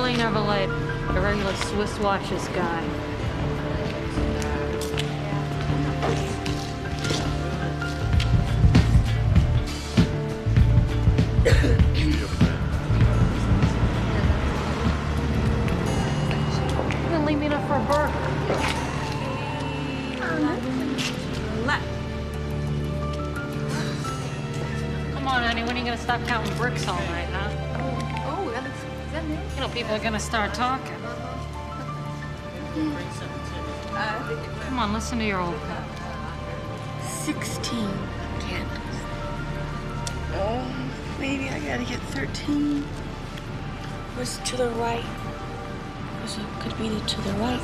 girl ain't ever late. A regular Swiss watch this guy. You gonna leave me enough for a burger? Come on, honey, when are you gonna stop counting bricks all night, huh? Oh, is that me? You know, people are gonna start talking. Come on, listen to your old pal. 16 candles. Oh, maybe I gotta get 13. What's to the right? So it could be to the right.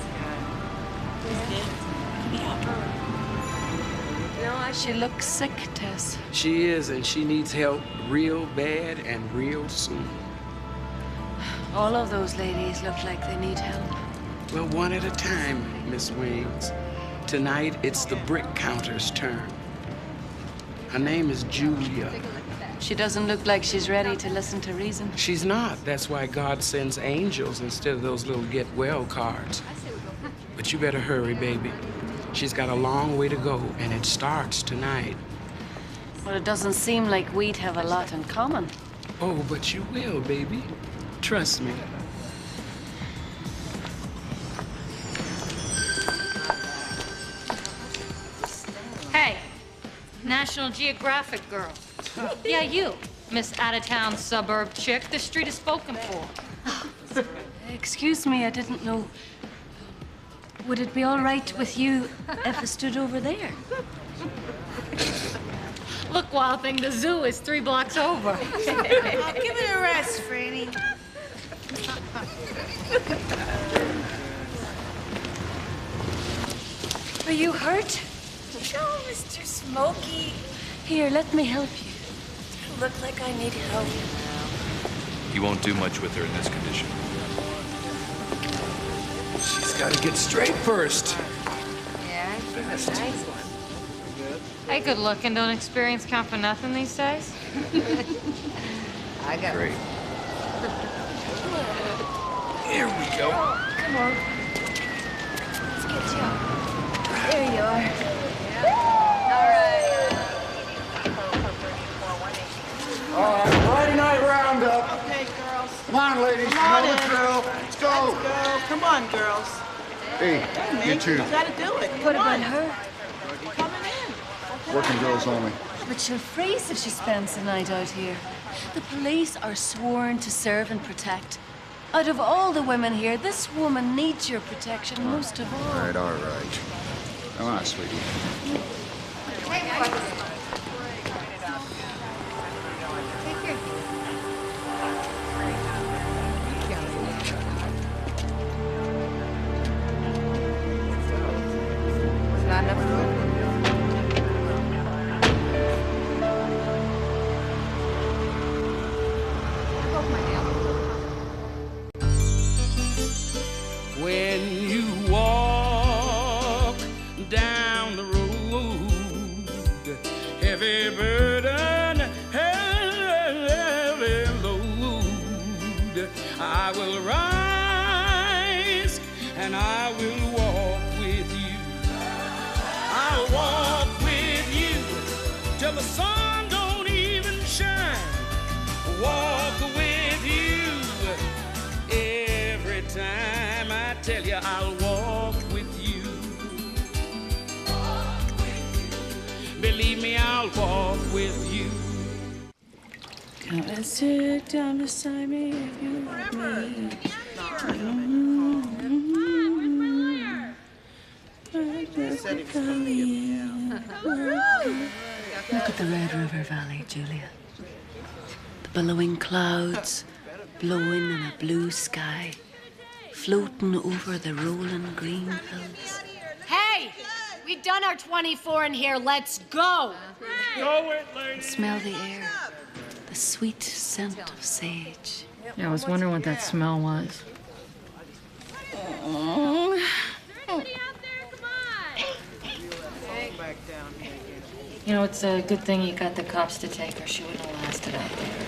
Could be up. No, she looks sick, Tess. She is, and she needs help real bad and real soon. All of those ladies look like they need help. Well, one at a time, Miss Wings. Tonight, it's the brick counter's turn. Her name is Julia. She doesn't look like she's ready to listen to reason. She's not. That's why God sends angels instead of those little get-well cards. But you better hurry, baby. She's got a long way to go, and it starts tonight. Well, it doesn't seem like we'd have a lot in common. Oh, but you will, baby. Trust me. Hey, National Geographic girl. Yeah, you, Miss out-of-town suburb chick the street is spoken for. Excuse me, I didn't know. Would it be all right with you if I stood over there? Look, Wild Thing, the zoo is 3 blocks over. Oh, give it a rest, Franny. Are you hurt? No, Mr. Smokey. Here, let me help you. You look like I need help. You won't do much with her in this condition. She's got to get straight first. Yeah, she's a nice one. Hey, good looking. Don't experience count for nothing these days. I got Great. Here we go. Come on. Let's get you up. There you are. All right, Friday night roundup. Okay, girls. Come on, ladies. Come on You know the in. drill. Let's go. Let's go. Come on, girls. Hey, Hey, you man, two. you gotta do it. What Come about on. her? Coming in. Working girls only. But she'll freeze if she spends the night out here. The police are sworn to serve and protect. Out of all the women here, this woman needs your protection most of all. All right, all right. Come on, sweetie. It's not enough room. When you walk down the road, heavy burden, heavy load, I will rise and I will walk with you. I'll walk with you till the sun don't even shine. Walk with you every time. I tell you, I'll walk with you. Believe me, I'll walk with you. Come and sit down beside me if you love me. Look at the Red River Valley, Julia. The billowing clouds blowing in a blue sky, floating over the rolling green hills. Hey, we've done our 24 in here. Let's go. Smell the air, the sweet scent of sage. Yeah, I was wondering what that smell was. You know, it's a good thing you got the cops to take her. She wouldn't have lasted out there.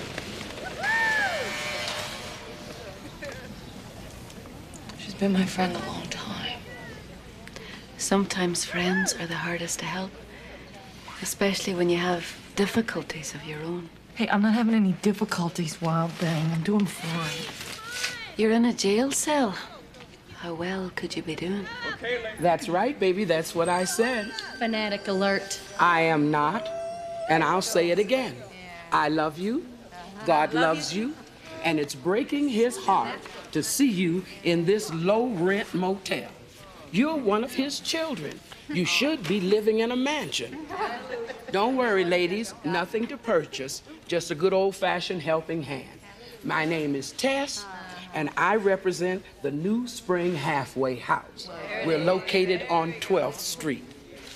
She's been my friend a long time. Sometimes friends are the hardest to help, especially when you have difficulties of your own. Hey, I'm not having any difficulties, Wild Thing. I'm doing fine. You're in a jail cell. How well could you be doing? That's right, baby. That's what I said. Fanatic alert. I am not, and I'll say it again. I love you. God loves you. And it's breaking his heart to see you in this low-rent motel. You're one of his children. You should be living in a mansion. Don't worry, ladies. Nothing to purchase. Just a good old-fashioned helping hand. My name is Tess, and I represent the New Spring Halfway House. We're located on 12th Street.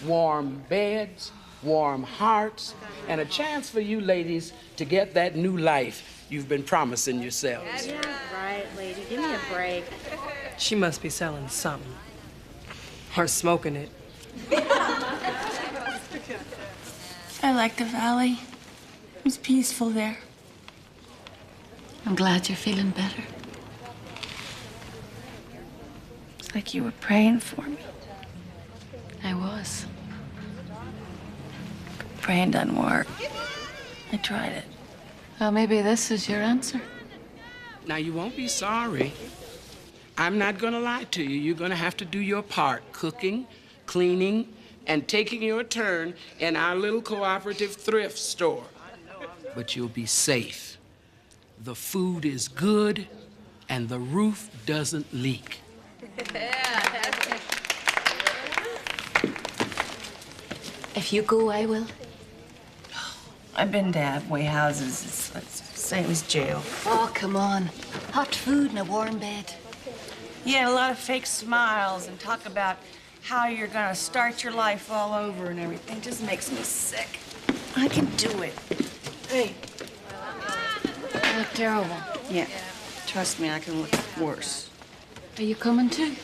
Warm beds, warm hearts, and a chance for you ladies to get that new life you've been promising yourselves. Right, lady. Give me a break. She must be selling something. Or smoking it. I like the valley. It's peaceful there. I'm glad you're feeling better. It's like you were praying for me. I was. Praying doesn't work. I tried it. Well, maybe this is your answer. Now, you won't be sorry. I'm not gonna lie to you. You're gonna have to do your part, cooking, cleaning, and taking your turn in our little cooperative thrift store. But you'll be safe. The food is good, and the roof doesn't leak. If you go, I will. I've been to halfway houses. It's the same as jail. Oh, come on. Hot food and a warm bed. Yeah, a lot of fake smiles and talk about how you're gonna start your life all over and everything. Just makes me sick. I can do it. Hey. You look terrible. Yeah. Trust me, I can look worse. Are you coming too?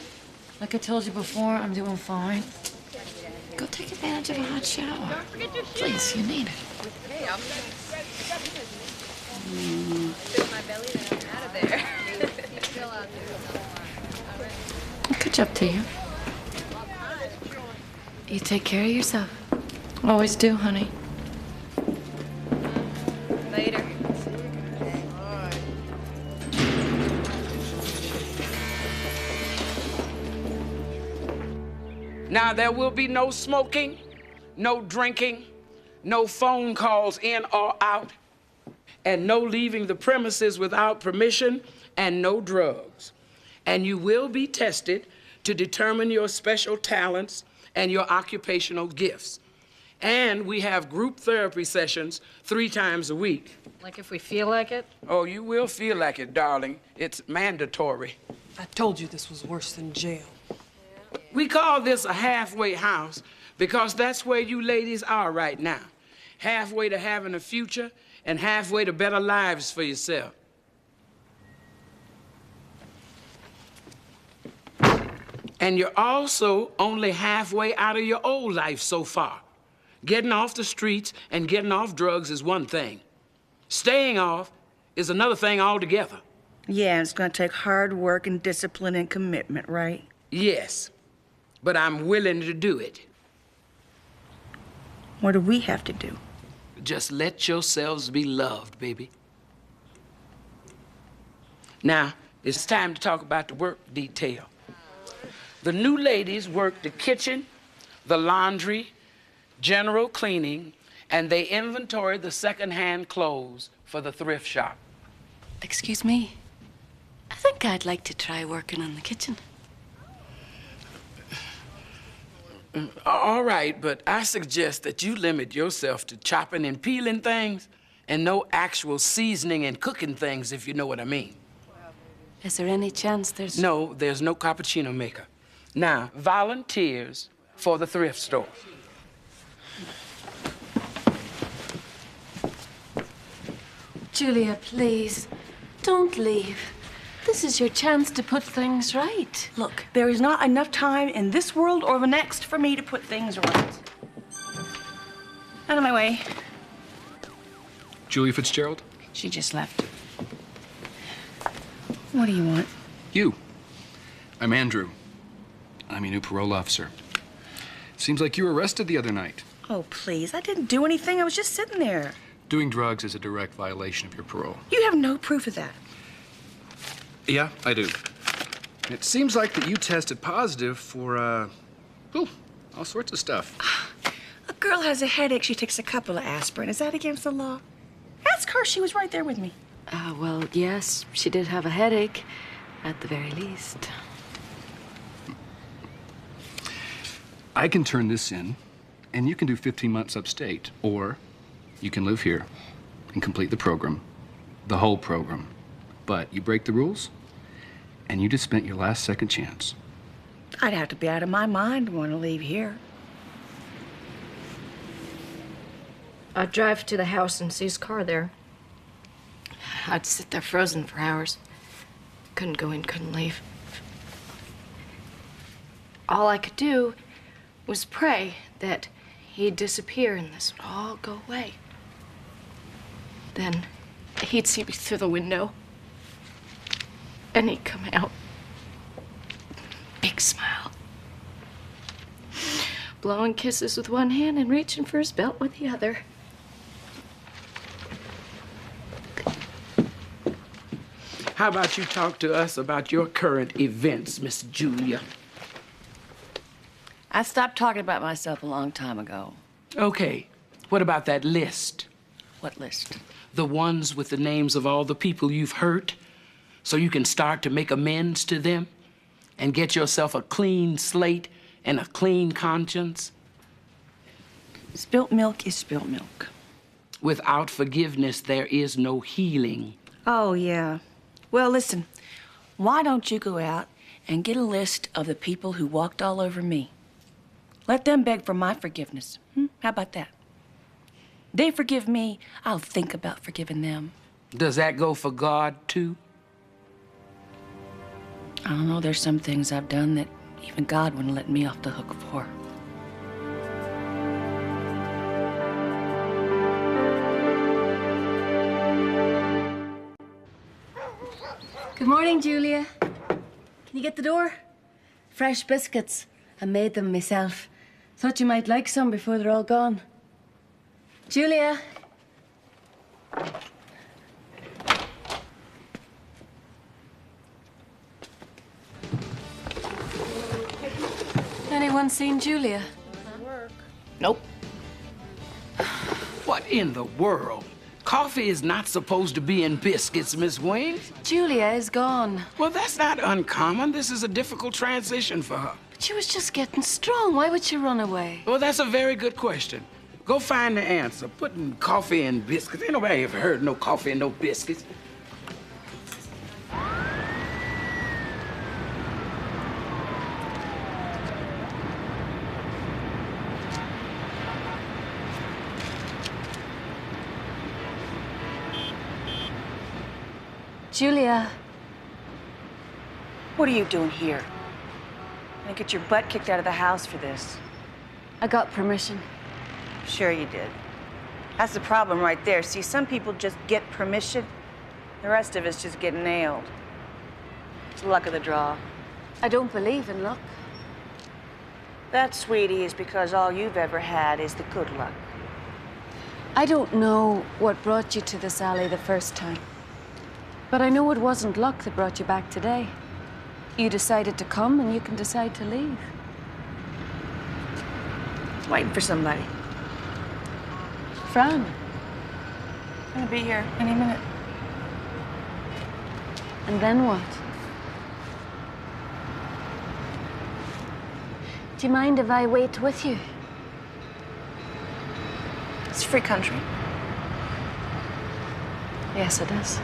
Like I told you before, I'm doing fine. Go take advantage of a hot shower. Please, you need it. Good job to you. You take care of yourself. Always do, honey. Later. Now, there will be no smoking, no drinking, no phone calls in or out, and no leaving the premises without permission, and no drugs. And you will be tested to determine your special talents and your occupational gifts. And we have group therapy sessions 3 times a week. Like if we feel like it? Oh, you will feel like it, darling. It's mandatory. I told you this was worse than jail. We call this a halfway house because that's where you ladies are right now. Halfway to having a future and halfway to better lives for yourself. And you're also only halfway out of your old life so far. Getting off the streets and getting off drugs is one thing. Staying off is another thing altogether. Yeah, it's gonna take hard work and discipline and commitment, right? Yes, but I'm willing to do it. What do we have to do? Just let yourselves be loved, baby. Now, it's time to talk about the work detail. The new ladies work the kitchen, the laundry, general cleaning, and they inventory the second-hand clothes for the thrift shop. Excuse me. I think I'd like to try working in the kitchen. All right, but I suggest that you limit yourself to chopping and peeling things and no actual seasoning and cooking things, if you know what I mean. Is there any chance there's... No, there's no cappuccino maker. Now, volunteers for the thrift store. Julia, please, don't leave. This is your chance to put things right. Look, there is not enough time in this world or the next for me to put things right. Out of my way. Julia Fitzgerald? She just left. What do you want? You. I'm Andrew. I'm your new parole officer. Seems like you were arrested the other night. Oh, please. I didn't do anything. I was just sitting there. Doing drugs is a direct violation of your parole. You have no proof of that. Yeah, I do. It seems like that you tested positive for, all sorts of stuff. A girl has a headache. She takes a couple of aspirin. Is that against the law? Ask her. She was right there with me. Well, yes, she did have a headache, at the very least. I can turn this in, and you can do 15 months upstate, or you can live here and complete the program, the whole program. But you break the rules, and you just spent your last second chance. I'd have to be out of my mind to want to leave here. I'd drive to the house and see his car there. I'd sit there frozen for hours. Couldn't go in, couldn't leave. All I could do was pray that he'd disappear and this would all go away. Then he'd see me through the window and he'd come out. Big smile. Blowing kisses with one hand and reaching for his belt with the other. How about you talk to us about your current events, Miss Julia? I stopped talking about myself a long time ago. Okay, what about that list? What list? The ones with the names of all the people you've hurt, so you can start to make amends to them and get yourself a clean slate and a clean conscience? Spilt milk is spilt milk. Without forgiveness, there is no healing. Oh, yeah. Well, listen, why don't you go out and get a list of the people who walked all over me? Let them beg for my forgiveness. How about that? They forgive me, I'll think about forgiving them. Does that go for God, too? I don't know, there's some things I've done that even God wouldn't let me off the hook for. Good morning, Julia. Can you get the door? Fresh biscuits. I made them myself. Thought you might like some before they're all gone. Julia. Anyone seen Julia? Nope. What in the world? Coffee is not supposed to be in biscuits, Miss Wings. Julia is gone. Well, that's not uncommon. This is a difficult transition for her. But she was just getting strong. Why would she run away? Well, that's a very good question. Go find the answer. Putting coffee in biscuits. Ain't nobody ever heard no coffee and no biscuits. Julia. What are you doing here? Gonna get your butt kicked out of the house for this. I got permission. Sure you did. That's the problem right there. See, some people just get permission. The rest of us just get nailed. It's the luck of the draw. I don't believe in luck. That, sweetie, is because all you've ever had is the good luck. I don't know what brought you to this alley the first time. But I know it wasn't luck that brought you back today. You decided to come, and you can decide to leave. Waiting for somebody. Fran. Gonna be here any minute. And then what? Do you mind if I wait with you? It's a free country. Yes, it is.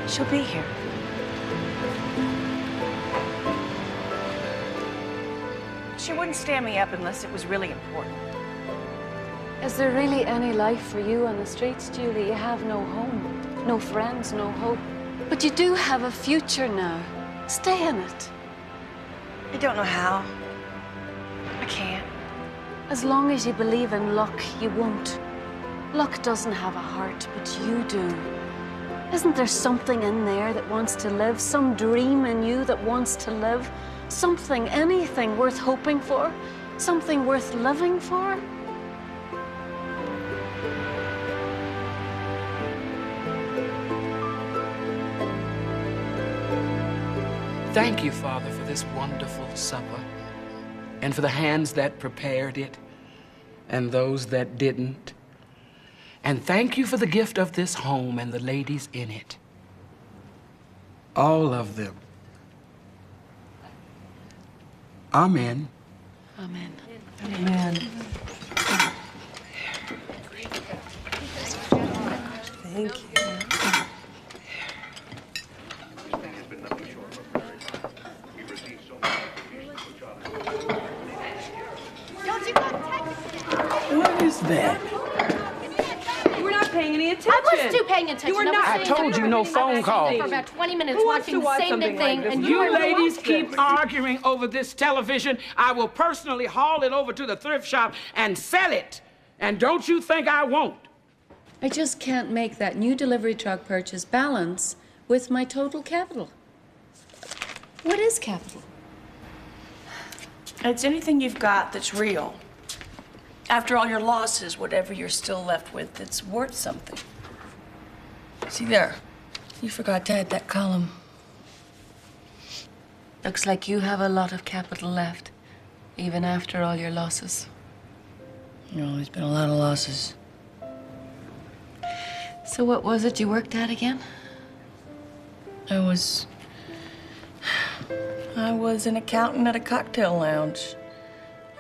She'll be here. She wouldn't stand me up unless it was really important. Is there really any life for you on the streets, Julie? You have no home, no friends, no hope. But you do have a future now. Stay in it. I don't know how. I can't. As long as you believe in luck, you won't. Luck doesn't have a heart, but you do. Isn't there something in there that wants to live? Some dream in you that wants to live? Something, anything worth hoping for? Something worth living for? Thank you, Father, for this wonderful supper, and for the hands that prepared it, and those that didn't. And thank you for the gift of this home and the ladies in it. All of them. Amen. Amen. Amen. Thank you. What is that? You were not paying any attention. I was too paying attention. You were not. I told you, no phone calls. For about 20 minutes Who wants to watching the watch same something thing, like this? and You you You were wanna ladies watch keep this. arguing over this television. I will personally haul it over to the thrift shop and sell it. And don't you think I won't? I just can't make that new delivery truck purchase balance with my total capital. What is capital? It's anything you've got that's real. After all your losses, whatever you're still left with that's worth something. See there, you forgot to add that column. Looks like you have a lot of capital left, even after all your losses. You know, there's been a lot of losses. So what was it you worked at again? I was an accountant at a cocktail lounge,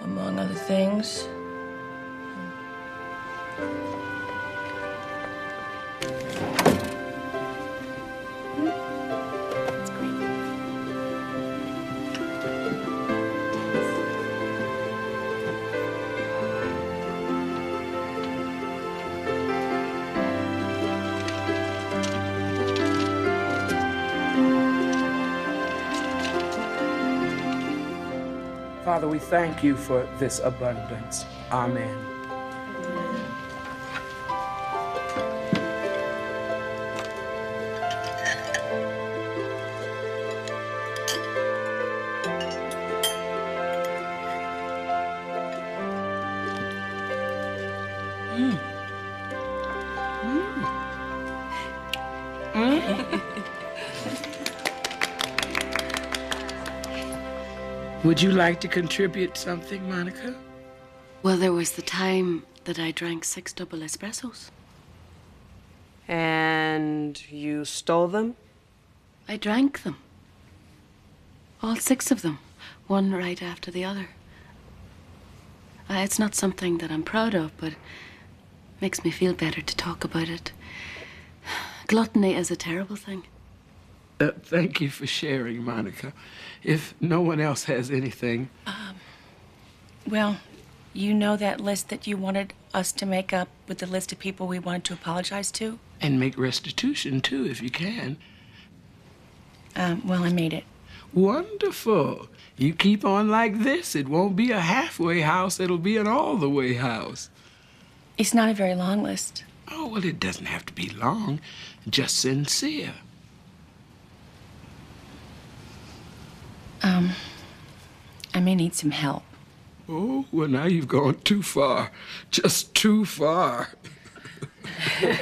among other things. Father, we thank you for this abundance. Amen. Would you like to contribute something, Monica? Well, there was the time that I drank 6 double espressos. And you stole them? I drank them. All 6 of them, one right after the other. It's not something that I'm proud of, but makes me feel better to talk about it. Gluttony is a terrible thing. Thank you for sharing, Monica. If no one else has anything. Well, you know that list that you wanted us to make up with the list of people we wanted to apologize to? And make restitution, too, if you can. Well, I made it. Wonderful. You keep on like this, it won't be a halfway house, it'll be an all-the-way house. It's not a very long list. Oh, well, it doesn't have to be long, just sincere. I may need some help. Oh, well, now you've gone too far. Just too far. They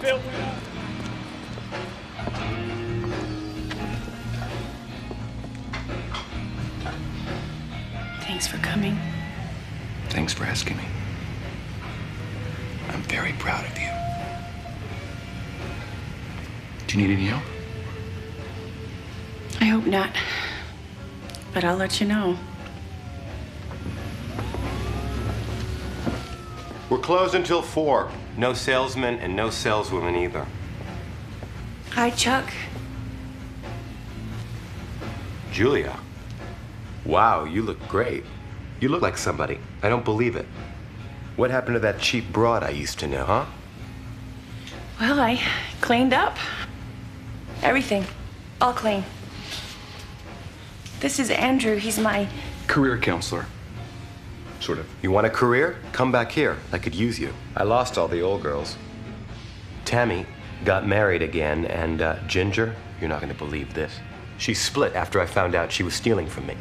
built it up. Thanks for coming. Thanks for asking me. I'm very proud of you. Do you need any help? I hope not. But I'll let you know. We're closed until 4. No salesmen and no saleswomen either. Hi, Chuck. Julia. Wow, you look great. You look like somebody. I don't believe it. What happened to that cheap broad I used to know, huh? Well, I cleaned up. Everything. All clean. This is Andrew. He's my... Career counselor. sort of. You want a career? Come back here. I could use you. I lost all the old girls. Tammy got married again, and Ginger, you're not going to believe this. She split after I found out she was stealing from me.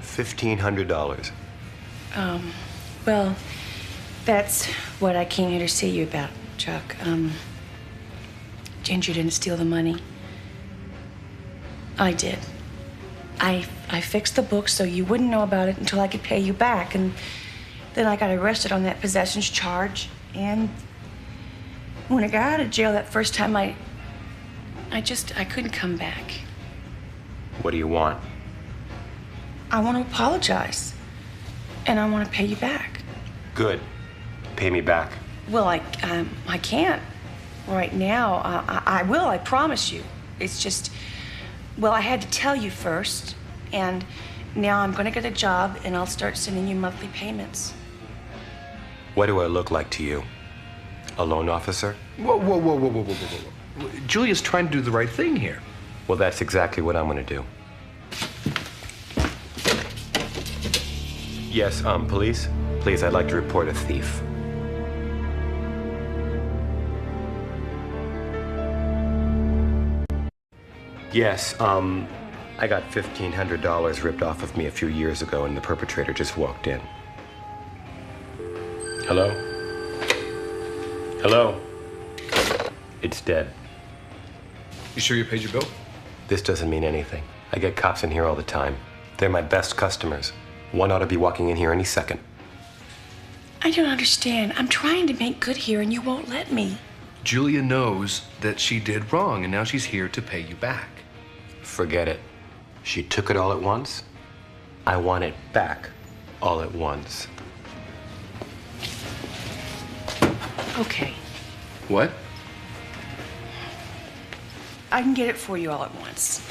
$1,500. Well, that's what I came here to see you about, Chuck. Ginger didn't steal the money. I did. I fixed the book so you wouldn't know about it until I could pay you back, and then I got arrested on that possessions charge, and when I got out of jail that first time, I couldn't come back. What do you want? I want to apologize, and I want to pay you back. Good. Pay me back. Well, I can't right now. I will, I promise you. It's just, well, I had to tell you first, and now I'm going to get a job, and I'll start sending you monthly payments. What do I look like to you? A loan officer? Whoa, whoa, whoa, whoa, whoa, whoa, whoa, whoa. Julia's trying to do the right thing here. Well, that's exactly what I'm going to do. Yes, police? Please, I'd like to report a thief. Yes, I got $1,500 ripped off of me a few years ago, and the perpetrator just walked in. Hello? Hello? It's dead. You sure you paid your bill? This doesn't mean anything. I get cops in here all the time. They're my best customers. One ought to be walking in here any second. I don't understand. I'm trying to make good here, and you won't let me. Julia knows that she did wrong, and now she's here to pay you back. Forget it. She took it all at once. I want it back all at once. Okay. What? I can get it for you all at once.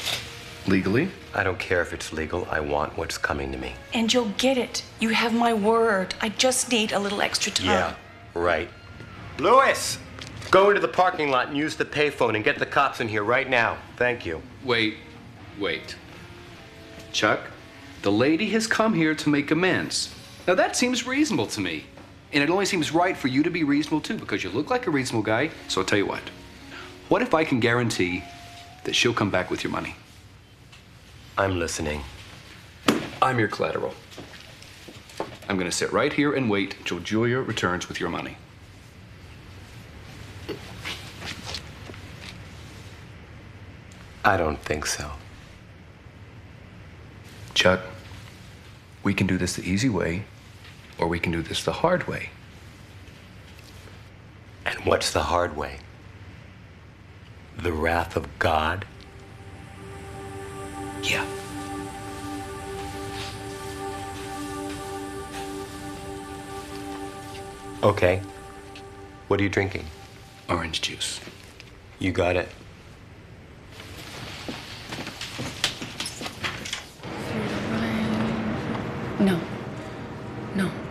Legally? I don't care if it's legal. I want what's coming to me. And you'll get it. You have my word. I just need a little extra time. Yeah, right. Louis! Go into the parking lot and use the payphone and get the cops in here right now. Thank you. Wait. Chuck, the lady has come here to make amends. Now that seems reasonable to me. And it only seems right for you to be reasonable too, because you look like a reasonable guy. So I'll tell you what. What if I can guarantee that she'll come back with your money? I'm listening. I'm your collateral. I'm gonna sit right here and wait until Julia returns with your money. I don't think so. Chuck, we can do this the easy way, or we can do this the hard way. And what's the hard way? The wrath of God? Yeah. Okay. What are you drinking? Orange juice. You got it.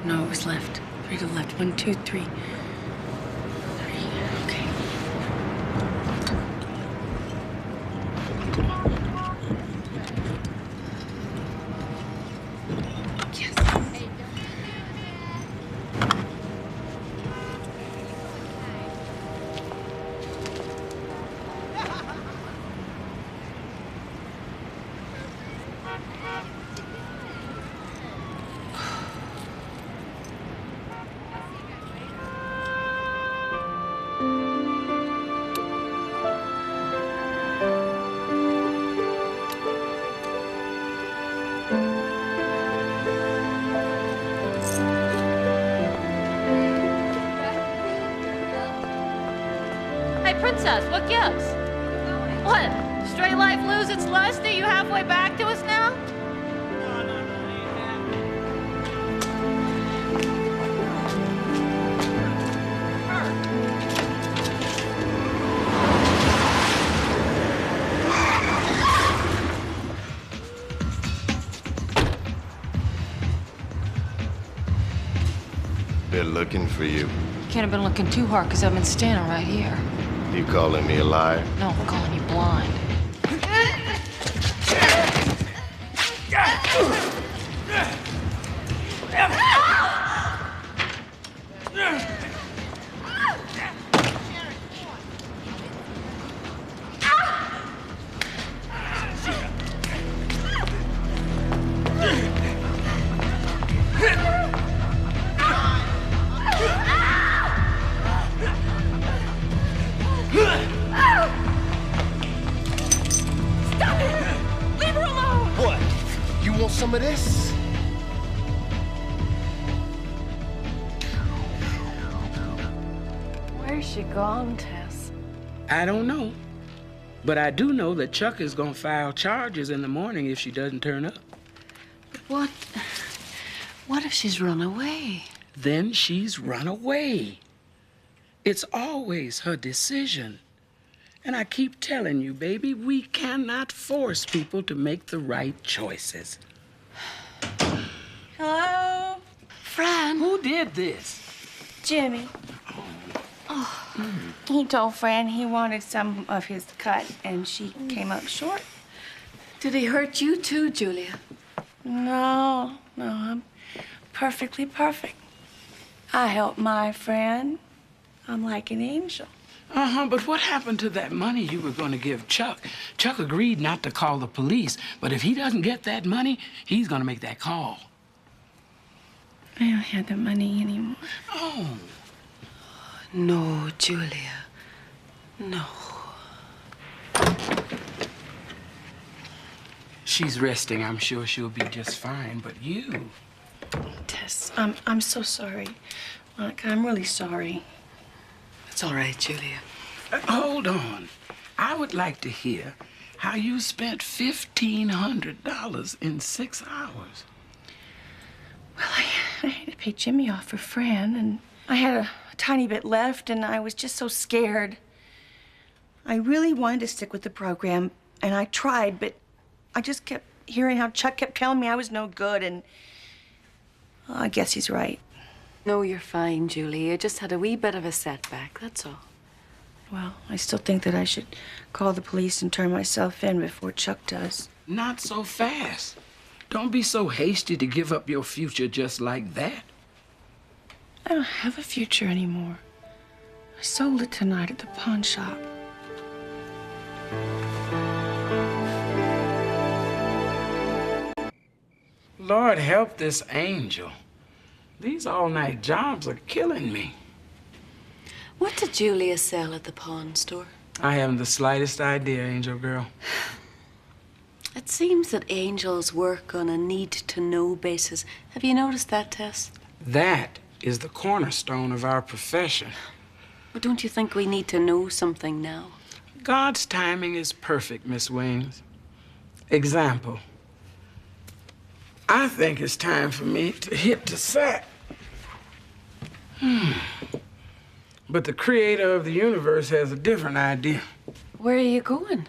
No, it was left. 3 to the left. 1, 2, 3. 3. Okay. Yes. Hey, Princess, what gives? What? Straight life lose its lust? Are you halfway back to us now? They're looking for you. Can't have been looking too hard because I've been standing right here. You calling me a liar? No, I'm calling you blind. some of this? Where's she gone, Tess? I don't know. But I do know that Chuck is gonna file charges in the morning if she doesn't turn up. What if she's run away? Then she's run away. It's always her decision. And I keep telling you, baby, we cannot force people to make the right choices. Hello? Fran. Who did this? Jimmy. He told Fran he wanted some of his cut, and she came up short. Did he hurt you too, Julia? No, I'm perfectly perfect. I help my friend. I'm like an angel. But what happened to that money you were going to give Chuck? Chuck agreed not to call the police, but if he doesn't get that money, he's going to make that call. I don't have the money anymore. Oh. No, Julia. No. She's resting. I'm sure she'll be just fine, but you... Tess, I'm so sorry. Monica, I'm really sorry. It's all right, Julia. Hold on. I would like to hear how you spent $1,500 in 6 hours. Well, I had to pay Jimmy off for Fran, and I had a tiny bit left, and I was just so scared. I really wanted to stick with the program, and I tried, but I just kept hearing how Chuck kept telling me I was no good, and well, I guess he's right. No, you're fine, Julie. You just had a wee bit of a setback, that's all. Well, I still think that I should call the police and turn myself in before Chuck does. Not so fast. Don't be so hasty to give up your future just like that. I don't have a future anymore. I sold it tonight at the pawn shop. Lord help this angel. These all-night jobs are killing me. What did Julia sell at the pawn store? I haven't the slightest idea, Angel Girl. It seems that angels work on a need-to-know basis. Have you noticed that, Tess? That is the cornerstone of our profession. But don't you think we need to know something now? God's timing is perfect, Miss Wings. Example. I think it's time for me to hit the sack. But the creator of the universe has a different idea. Where are you going?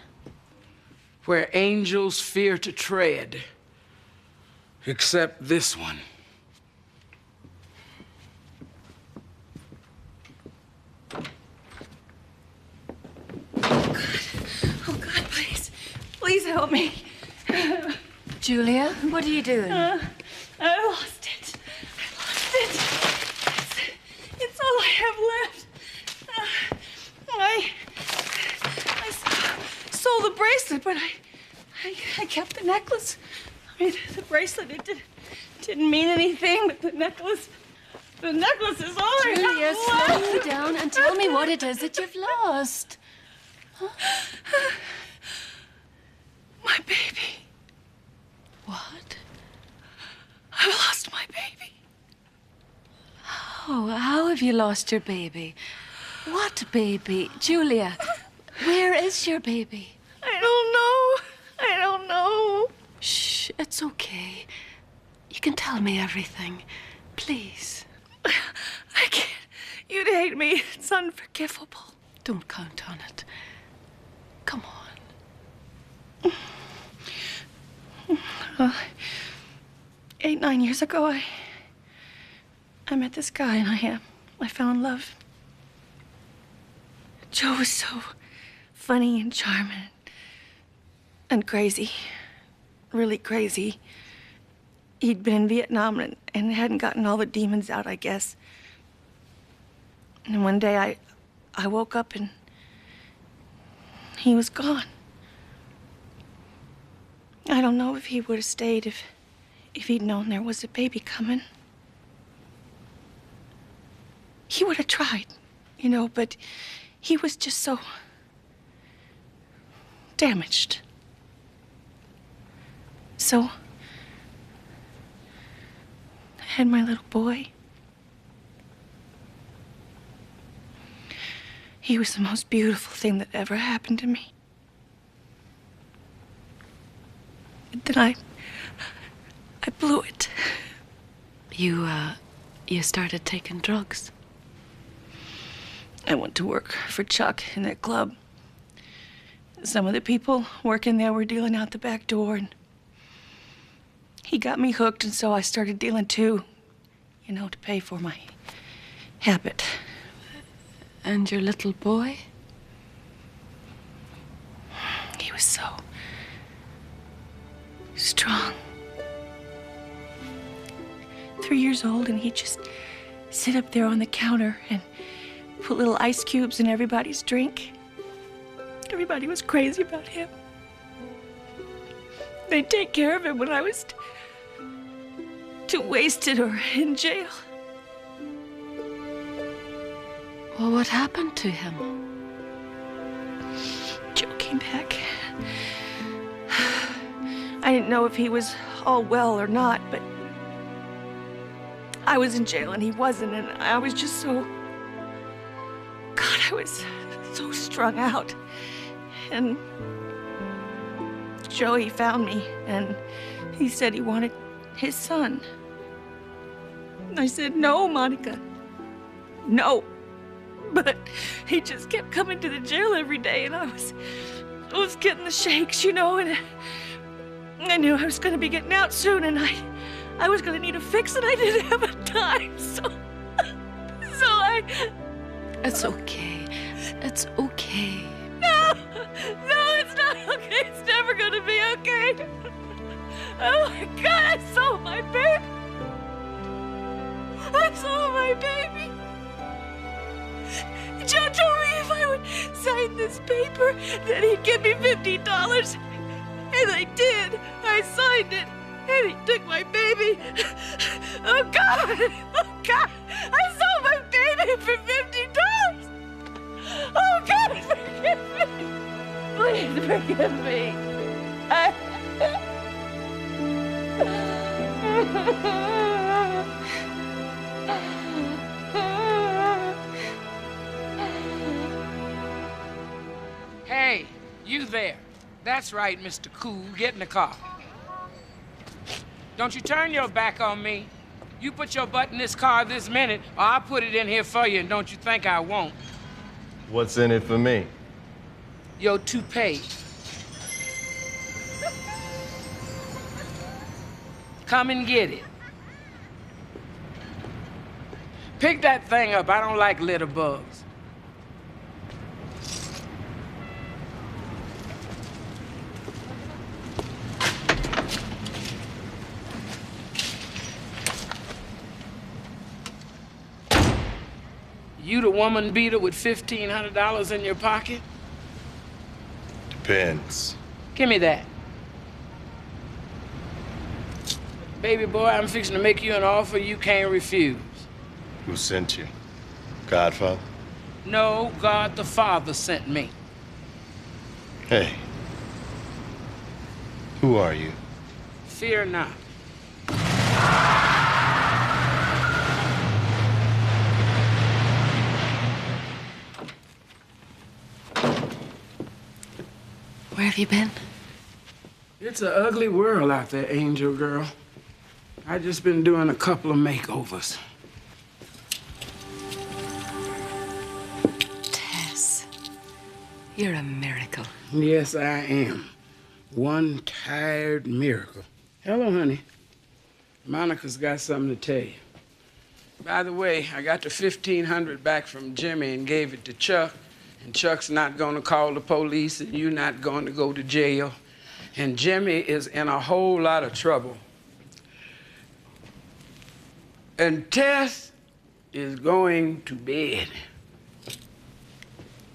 Where angels fear to tread. Except this one. Oh, God, please. Please help me. Julia, what are you doing? I lost it. It's all I have left. I sold the bracelet, but I kept the necklace. I mean, the bracelet, it didn't mean anything, but the necklace is all I have Julia, left. slow down and tell me what it is that you've lost. My baby. What? I lost my baby. How have you lost your baby? What baby? Julia, where is your baby? I don't know. Shh, it's okay. You can tell me everything. Please. I can't. You'd hate me. It's unforgivable. Don't count on it. Come on. 8, 9 years ago, I met this guy and I fell in love. Joe was so funny and charming and crazy, really crazy. He'd been in Vietnam and hadn't gotten all the demons out, I guess. And one day I woke up and he was gone. I don't know if he would have stayed if he'd known there was a baby coming. He would have tried, you know, but he was just so damaged. So and my little boy. He was the most beautiful thing that ever happened to me. And then I blew it. You started taking drugs. I went to work for Chuck in that club. Some of the people working there were dealing out the back door, and he got me hooked, and so I started dealing too, you know, to pay for my habit. And your little boy? He was so strong. 3 years old, and he'd just sit up there on the counter and put little ice cubes in everybody's drink. Everybody was crazy about him. They'd take care of him when I was too wasted or in jail. Well, what happened to him? Joe came back. I didn't know if he was all well or not, but I was in jail and he wasn't, and I was just so... God, I was so strung out. And Joey found me, and he said he wanted his son. And I said, no, Monica, no. But he just kept coming to the jail every day, and I was getting the shakes, you know, and I knew I was going to be getting out soon, and I was going to need a fix, and I didn't have a time, so I... It's okay. It's okay. No, it's not okay. It's never going to be okay. Oh, my God, I saw my baby. I saw my baby. Joe told me if I would sign this paper, that he'd give me $50. And I did. I signed it. And he took my baby. Oh, God. Oh, God. I sold my baby for $50. Oh, God, forgive me. Please forgive me. Hey, you there. That's right, Mr. Cool. Get in the car. Don't you turn your back on me. You put your butt in this car this minute, or I'll put it in here for you, and don't you think I won't. What's in it for me? Your toupee. Come and get it. Pick that thing up. I don't like litter bugs. You the woman beater with $1,500 in your pocket? Depends. Give me that. Baby boy, I'm fixing to make you an offer you can't refuse. Who sent you? Godfather? No, God the Father sent me. Hey. Who are you? Fear not. Where have you been? It's an ugly world out there, Angel Girl. I just been doing a couple of makeovers. Tess, you're a miracle. Yes, I am. One tired miracle. Hello, honey. Monica's got something to tell you. By the way, I got the $1,500 back from Jimmy and gave it to Chuck. And Chuck's not going to call the police, and you're not going to go to jail. And Jimmy is in a whole lot of trouble. And Tess is going to bed.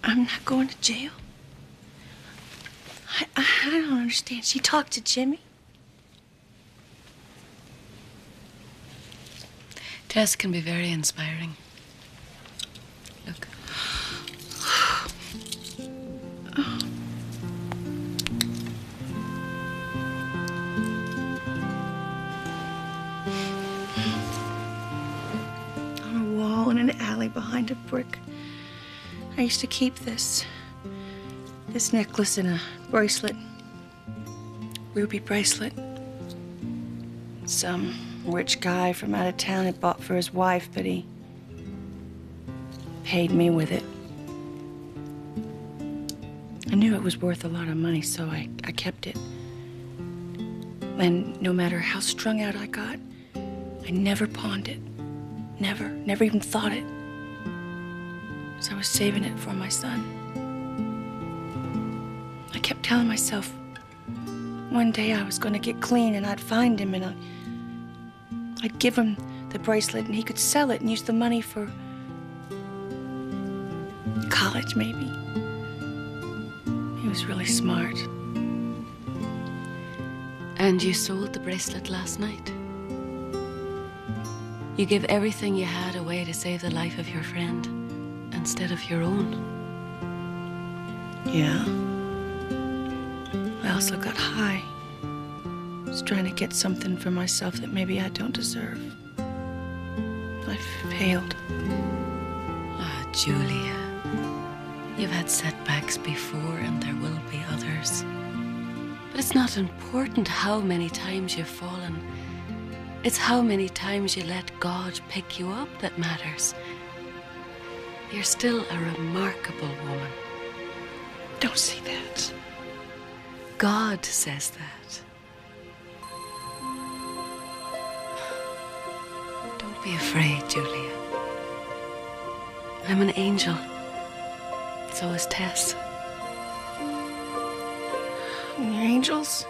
I'm not going to jail. I don't understand. She talked to Jimmy? Tess can be very inspiring. Look. I used to keep this necklace in a bracelet, ruby bracelet. Some rich guy from out of town had bought for his wife, but he paid me with it. I knew it was worth a lot of money, so I kept it. And no matter how strung out I got, I never pawned it. Never even thought it. So I was saving it for my son. I kept telling myself one day I was going to get clean and I'd find him and I'd give him the bracelet and he could sell it and use the money for college, maybe. He was really smart. And you sold the bracelet last night? You gave everything you had away to save the life of your friend instead of your own? Yeah. I also got high. I was trying to get something for myself that maybe I don't deserve. I failed. Ah, Julia. You've had setbacks before and there will be others. But it's not important how many times you've fallen. It's how many times you let God pick you up that matters. You're still a remarkable woman. Don't say that. God says that. Don't be afraid, Julia. I'm an angel. So is Tess. You're angels?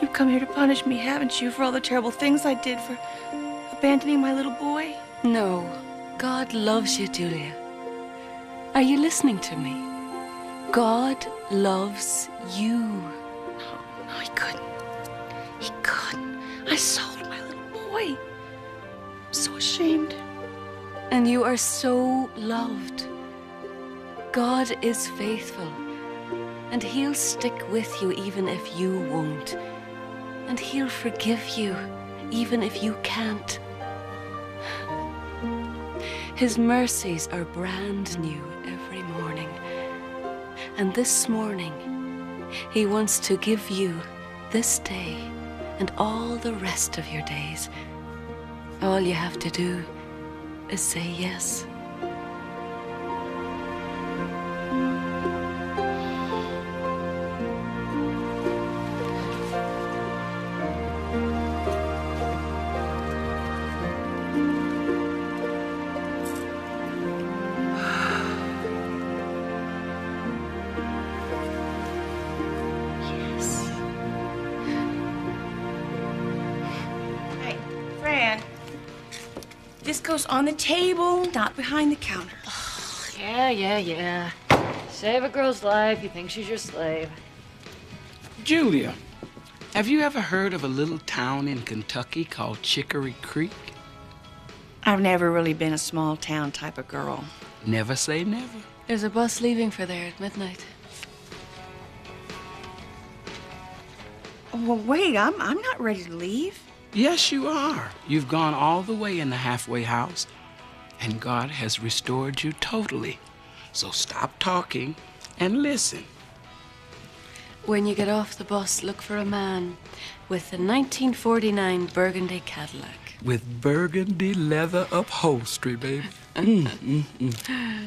You've come here to punish me, haven't you, for all the terrible things I did, for abandoning my little boy? No. God loves you, Julia. Are you listening to me? God loves you. No, he couldn't. He couldn't. I sold my little boy. I'm so ashamed. And you are so loved. God is faithful. And he'll stick with you even if you won't. And he'll forgive you even if you can't. His mercies are brand new every morning. And this morning, he wants to give you this day and all the rest of your days. All you have to do is say yes. This goes on the table, not behind the counter. Yeah. Save a girl's life, you think she's your slave. Julia, have you ever heard of a little town in Kentucky called Chicory Creek? I've never really been a small town type of girl. Never say never. There's a bus leaving for there at midnight. Well, wait, I'm not ready to leave. Yes, you are. You've gone all the way in the halfway house, and God has restored you totally. So stop talking and listen. When you get off the bus, look for a man with a 1949 Burgundy Cadillac. With burgundy leather upholstery, baby.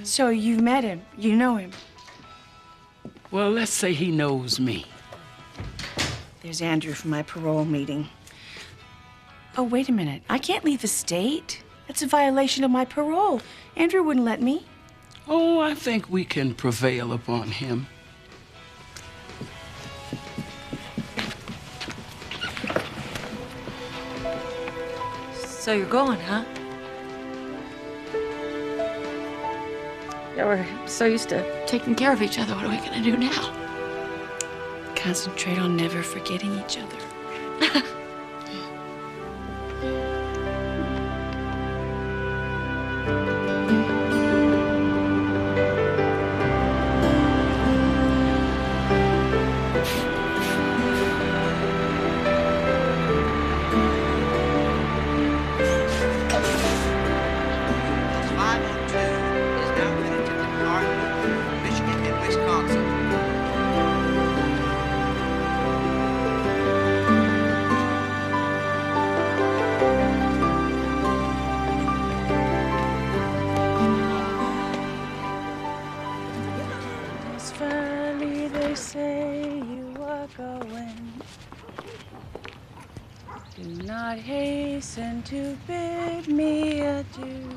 So you've met him. You know him. Well, let's say he knows me. There's Andrew from my parole meeting. Oh, wait a minute. I can't leave the state. That's a violation of my parole. Andrew wouldn't let me. Oh, I think we can prevail upon him. So you're going, huh? Yeah, we're so used to taking care of each other. What are we gonna do now? Concentrate on never forgetting each other. Lost Valley, they say you are going. Do not hasten to bid me adieu,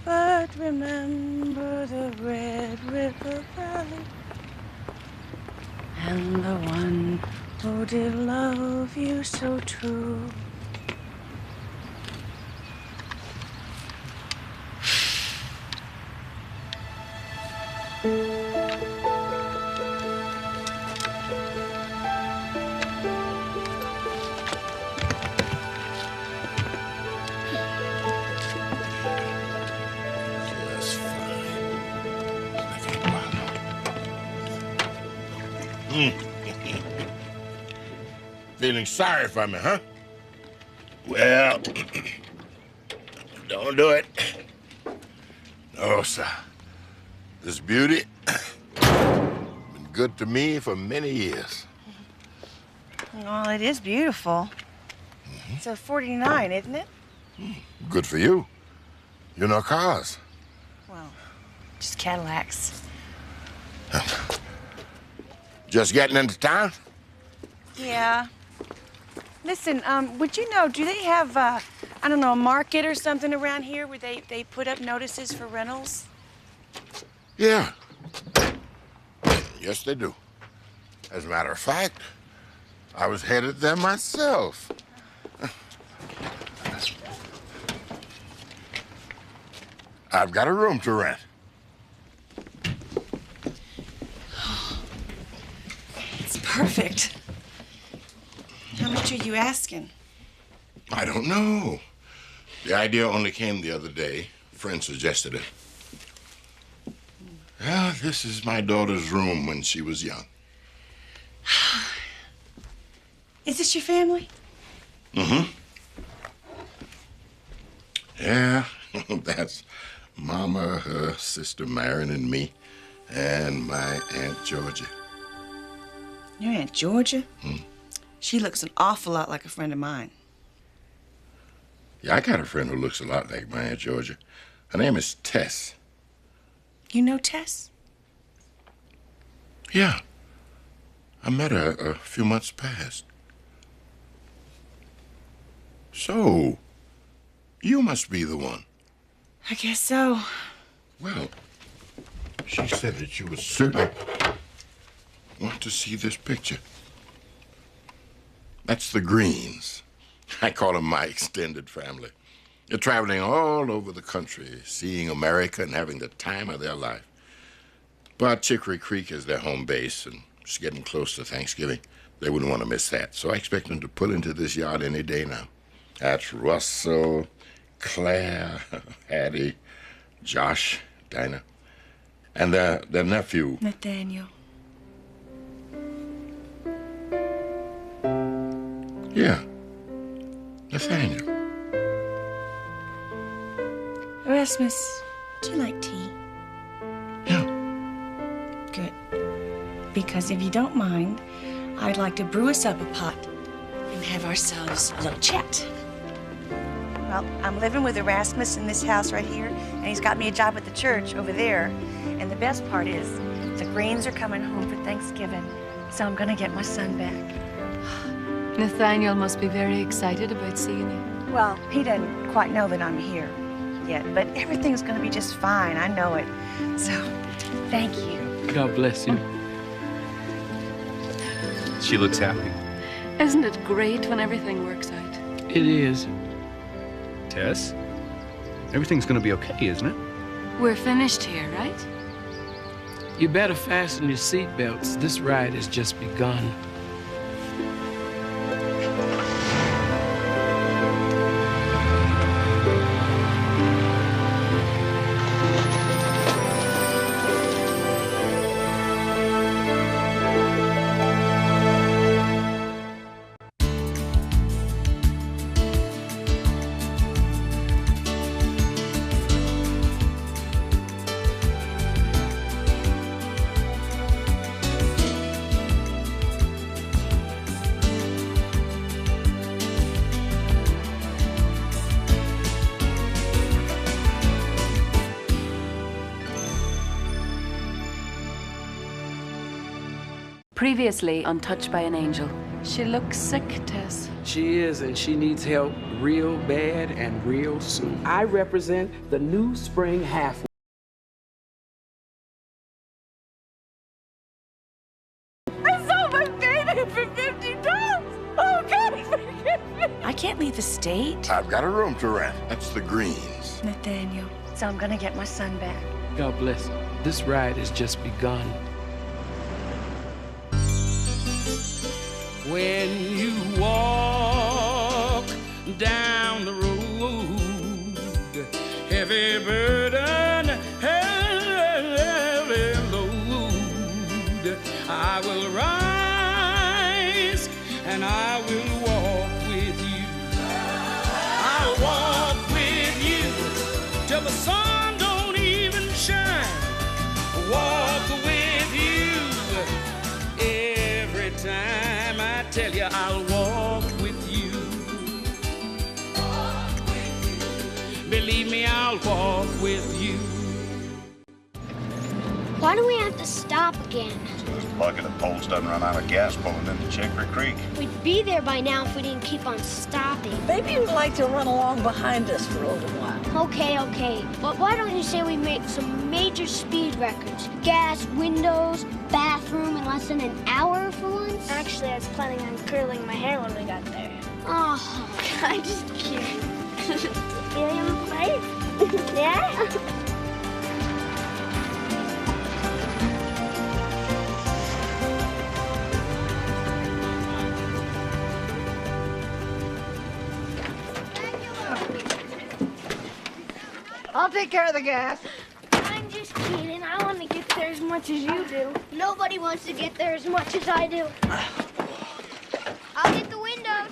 but remember the Red River Valley and the one who did love you so true. Feeling sorry for me, huh? Well, don't do it. No, sir. This beauty been good to me for many years. Well, it is beautiful. It's a 49, isn't it? Good for you. You know cars. Well, just Cadillacs. Just getting into town? Yeah. Listen, would you know, do they have, I don't know, a market or something around here where they put up notices for rentals? Yeah. Yes, they do. As a matter of fact, I was headed there myself. I've got a room to rent. It's perfect. How much are you asking? I don't know. The idea only came the other day. A friend suggested it. Well, this is my daughter's room when she was young. Is this your family? Mm-hmm. Yeah, that's Mama, her sister Marion, and me, and my Aunt Georgia. Your Aunt Georgia? Hmm. She looks an awful lot like a friend of mine. Yeah, I got a friend who looks a lot like my Aunt Georgia. Her name is Tess. You know Tess? Yeah. I met her a few months past. So, you must be the one. I guess so. Well, she said that you would certainly want to see this picture. That's the Greens. I call them my extended family. They're traveling all over the country, seeing America and having the time of their life. But Chicory Creek is their home base, and it's getting close to Thanksgiving. They wouldn't want to miss that, so I expect them to pull into this yard any day now. That's Russell, Claire, Hattie, Josh, Dinah, and their nephew. Nathaniel. Yeah, Nathaniel. Erasmus, do you like tea? Yeah. Good. Because if you don't mind, I'd like to brew us up a pot and have ourselves a little chat. Well, I'm living with Erasmus in this house right here, and he's got me a job at the church over there. And the best part is, the Greens are coming home for Thanksgiving, so I'm gonna get my son back. Nathaniel must be very excited about seeing you. Well, he doesn't quite know that I'm here yet, but everything's gonna be just fine. I know it. So, thank you. God bless you. She looks happy. Isn't it great when everything works out? It is. Tess, everything's gonna be okay, isn't it? We're finished here, right? You better fasten your seatbelts. This ride has just begun. Previously untouched by an angel. She looks sick, Tess. She is, and she needs help real bad and real soon. I represent the New Spring Halfway. I sold my baby for $50. Oh, God, forgive me. I can't leave the state. I've got a room to rent. That's the Greens. Nathaniel. So I'm gonna get my son back. God bless you. This ride has just begun. When you walk down the road, heavy burden, heavy load, I will rise and I will walk with you. I'll walk with you till the sun don't even shine. Walk with you every time. I tell you, I'll walk with you. Believe me, I'll walk with you. Why do we have to stop again? This bucket of Poles doesn't run out of gas pulling into Chicory Creek. We'd be there by now if we didn't keep on stopping. Maybe you'd like to run along behind us for a little while. Okay. But why don't you say we make some major speed records? Gas, windows, bathroom in less than an hour for once? Actually, I was planning on curling my hair when we got there. Oh, I'm just kidding. Feeling in place? Yeah? I'll take care of the gas. I'm just kidding. I want to get there as much as you do. Nobody wants to get there as much as I do. I'll get the windows.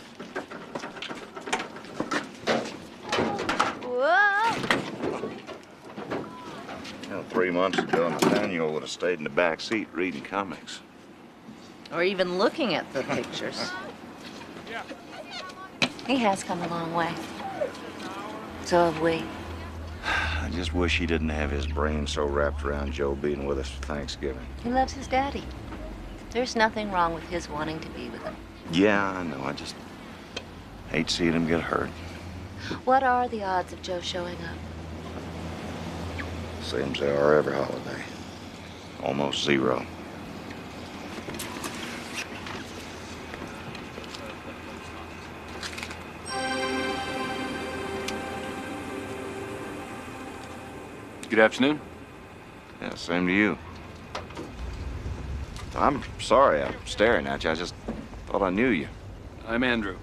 Whoa! You know, 3 months ago, Nathaniel would have stayed in the back seat reading comics. Or even looking at the pictures. He has come a long way. So have we. I just wish he didn't have his brain so wrapped around Joe being with us for Thanksgiving. He loves his daddy. There's nothing wrong with his wanting to be with him. Yeah, I know. I just hate seeing him get hurt. What are the odds of Joe showing up? Same as they are every holiday. Almost zero. Good afternoon. Yeah, same to you. I'm sorry I'm staring at you. I just thought I knew you. I'm Andrew.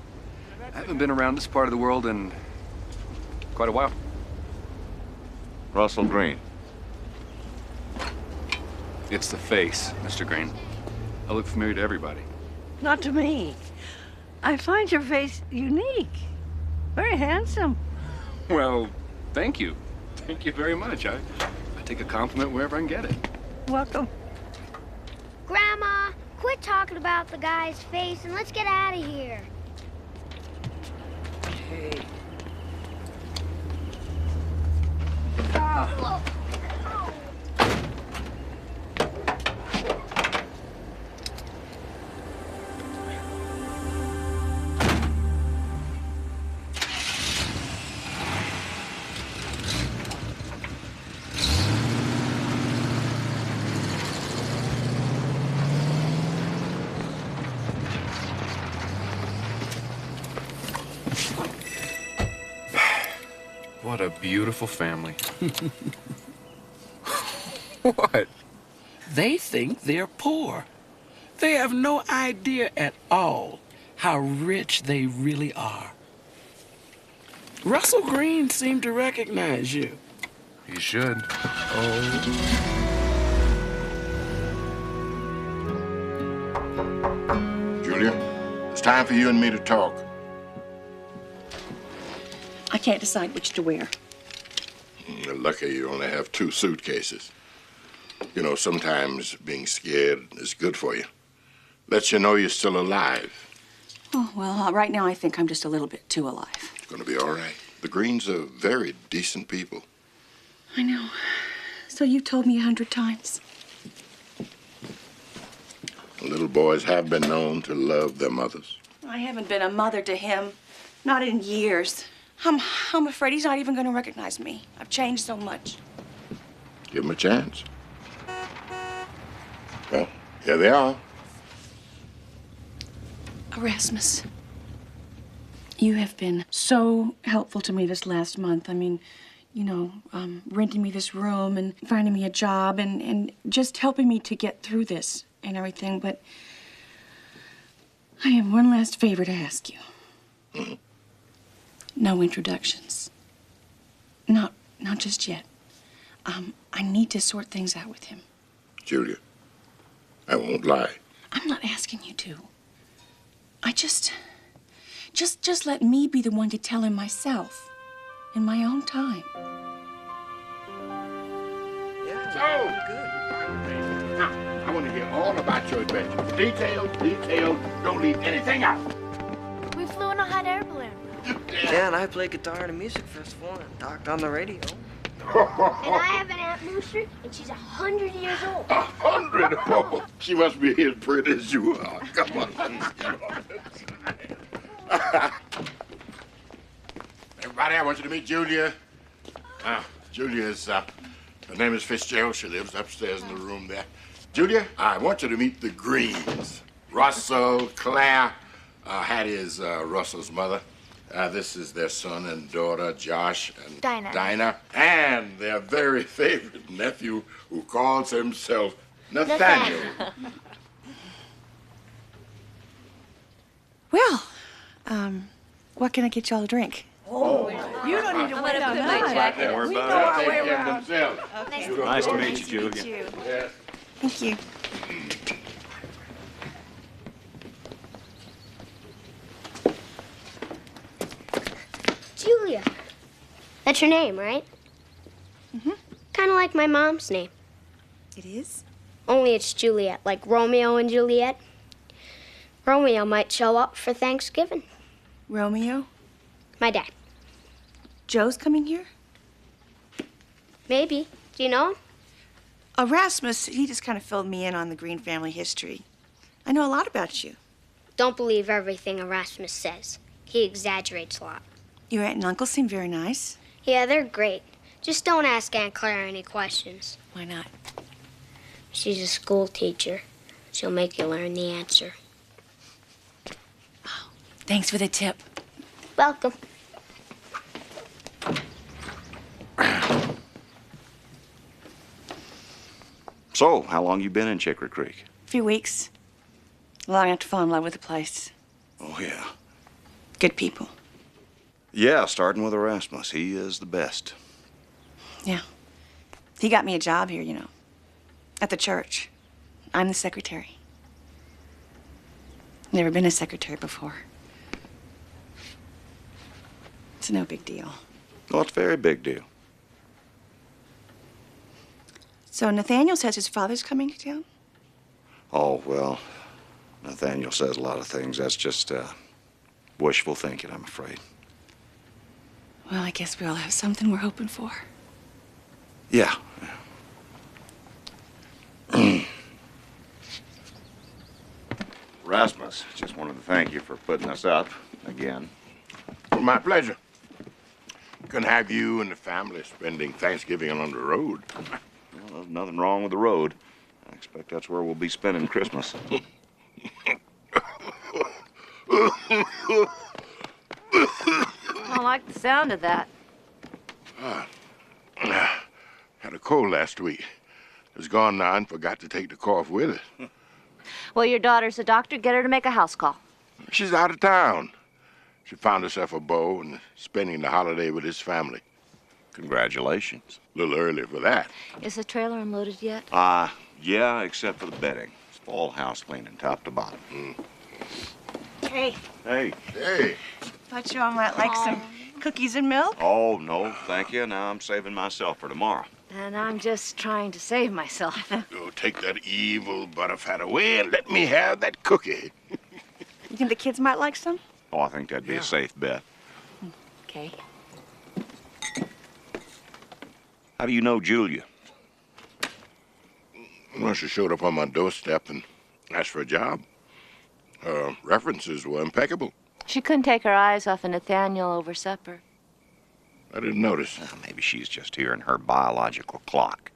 I haven't been around this part of the world in quite a while. Russell Green. It's the face, Mr. Green. I look familiar to everybody. Not to me. I find your face unique. Very handsome. Well, thank you. Thank you very much. I take a compliment wherever I can get it. Welcome. Grandma, quit talking about the guy's face and let's get out of here. Hey. Oh. What a beautiful family. What? They think they're poor. They have no idea at all how rich they really are. Russell Green seemed to recognize you. He should. Julia, it's time for you and me to talk. I can't decide which to wear. You're lucky you only have 2 suitcases. You know, sometimes being scared is good for you. Lets you know you're still alive. Oh, well, right now I think I'm just a little bit too alive. It's gonna be all right. The Greens are very decent people. I know. So you told me 100 times. Little boys have been known to love their mothers. I haven't been a mother to him, not in years. I'm afraid he's not even going to recognize me. I've changed so much. Give them a chance. Well, here they are. Erasmus, you have been so helpful to me this last month. I mean, you know, renting me this room and finding me a job and just helping me to get through this and everything. But I have one last favor to ask you. No introductions. Not just yet. I need to sort things out with him. Julia, I won't lie. I'm not asking you to. I just let me be the one to tell him myself in my own time. Now, I want to hear all about your adventures. Details. Don't leave anything out. We flew in a hot air balloon. Yeah, and I played guitar at a music festival and talked on the radio. And I have an Aunt Mooster, and she's 100 years old. 100? Oh, she must be as pretty as you are. Come on. Everybody, I want you to meet Julia. Julia is, her name is Fitzgerald. She lives upstairs in the room there. Julia, I want you to meet the Greens. Russell, Claire. Hattie is Russell's mother. This is their son and daughter, Josh and Dinah. And their very favorite nephew who calls himself Nathaniel. Well, what can I get y'all to drink? Oh, you don't need to wait on that. Don't worry We about know it. our way Take care of around. themselves. Nice to meet you, Julia. Yes. Thank you. Julia. That's your name, right? Mm-hmm. Kind of like my mom's name. It is? Only it's Juliet, like Romeo and Juliet. Romeo might show up for Thanksgiving. Romeo? My dad. Joe's coming here? Maybe. Do you know him? Erasmus, he just kind of filled me in on the Green family history. I know a lot about you. Don't believe everything Erasmus says. He exaggerates a lot. Your aunt and uncle seem very nice. Yeah, they're great. Just don't ask Aunt Clara any questions. Why not? She's a school teacher. She'll make you learn the answer. Thanks for the tip. Welcome. So, how long you been in Chicory Creek? A few weeks. Long enough to fall in love with the place. Oh, yeah. Good people. Yeah, starting with Erasmus. He is the best. Yeah. He got me a job here, you know. At the church. I'm the secretary. Never been a secretary before. It's no big deal. Well, it's a very big deal. So Nathaniel says his father's coming to town? Oh, well, Nathaniel says a lot of things. That's just wishful thinking, I'm afraid. Well, I guess we all have something we're hoping for. Yeah. Rasmus, just wanted to thank you for putting us up again. Well, my pleasure. Couldn't have you and the family spending Thanksgiving on the road. Well, there's nothing wrong with the road. I expect that's where we'll be spending Christmas. I don't like the sound of that. Had a cold last week. It's gone now and forgot to take the cough with it. Well, your daughter's a doctor. Get her to make a house call. She's out of town. She found herself a beau and spending the holiday with his family. Congratulations. A little early for that. Is the trailer unloaded yet? Yeah, except for the bedding. It's full house cleaning, top to bottom. Hey, Hey. Hey. thought you all might like some cookies and milk. Oh, no, thank you. Now I'm saving myself for tomorrow. And I'm just trying to save myself. Oh, take that evil butterfat away and let me have that cookie. You think the kids might like some? Oh, I think that'd be a safe bet. Okay. How do you know Julia? Well, she showed up on my doorstep and As for a job, her references were impeccable. She couldn't take her eyes off of Nathaniel over supper. I didn't notice. Maybe she's just hearing her biological clock.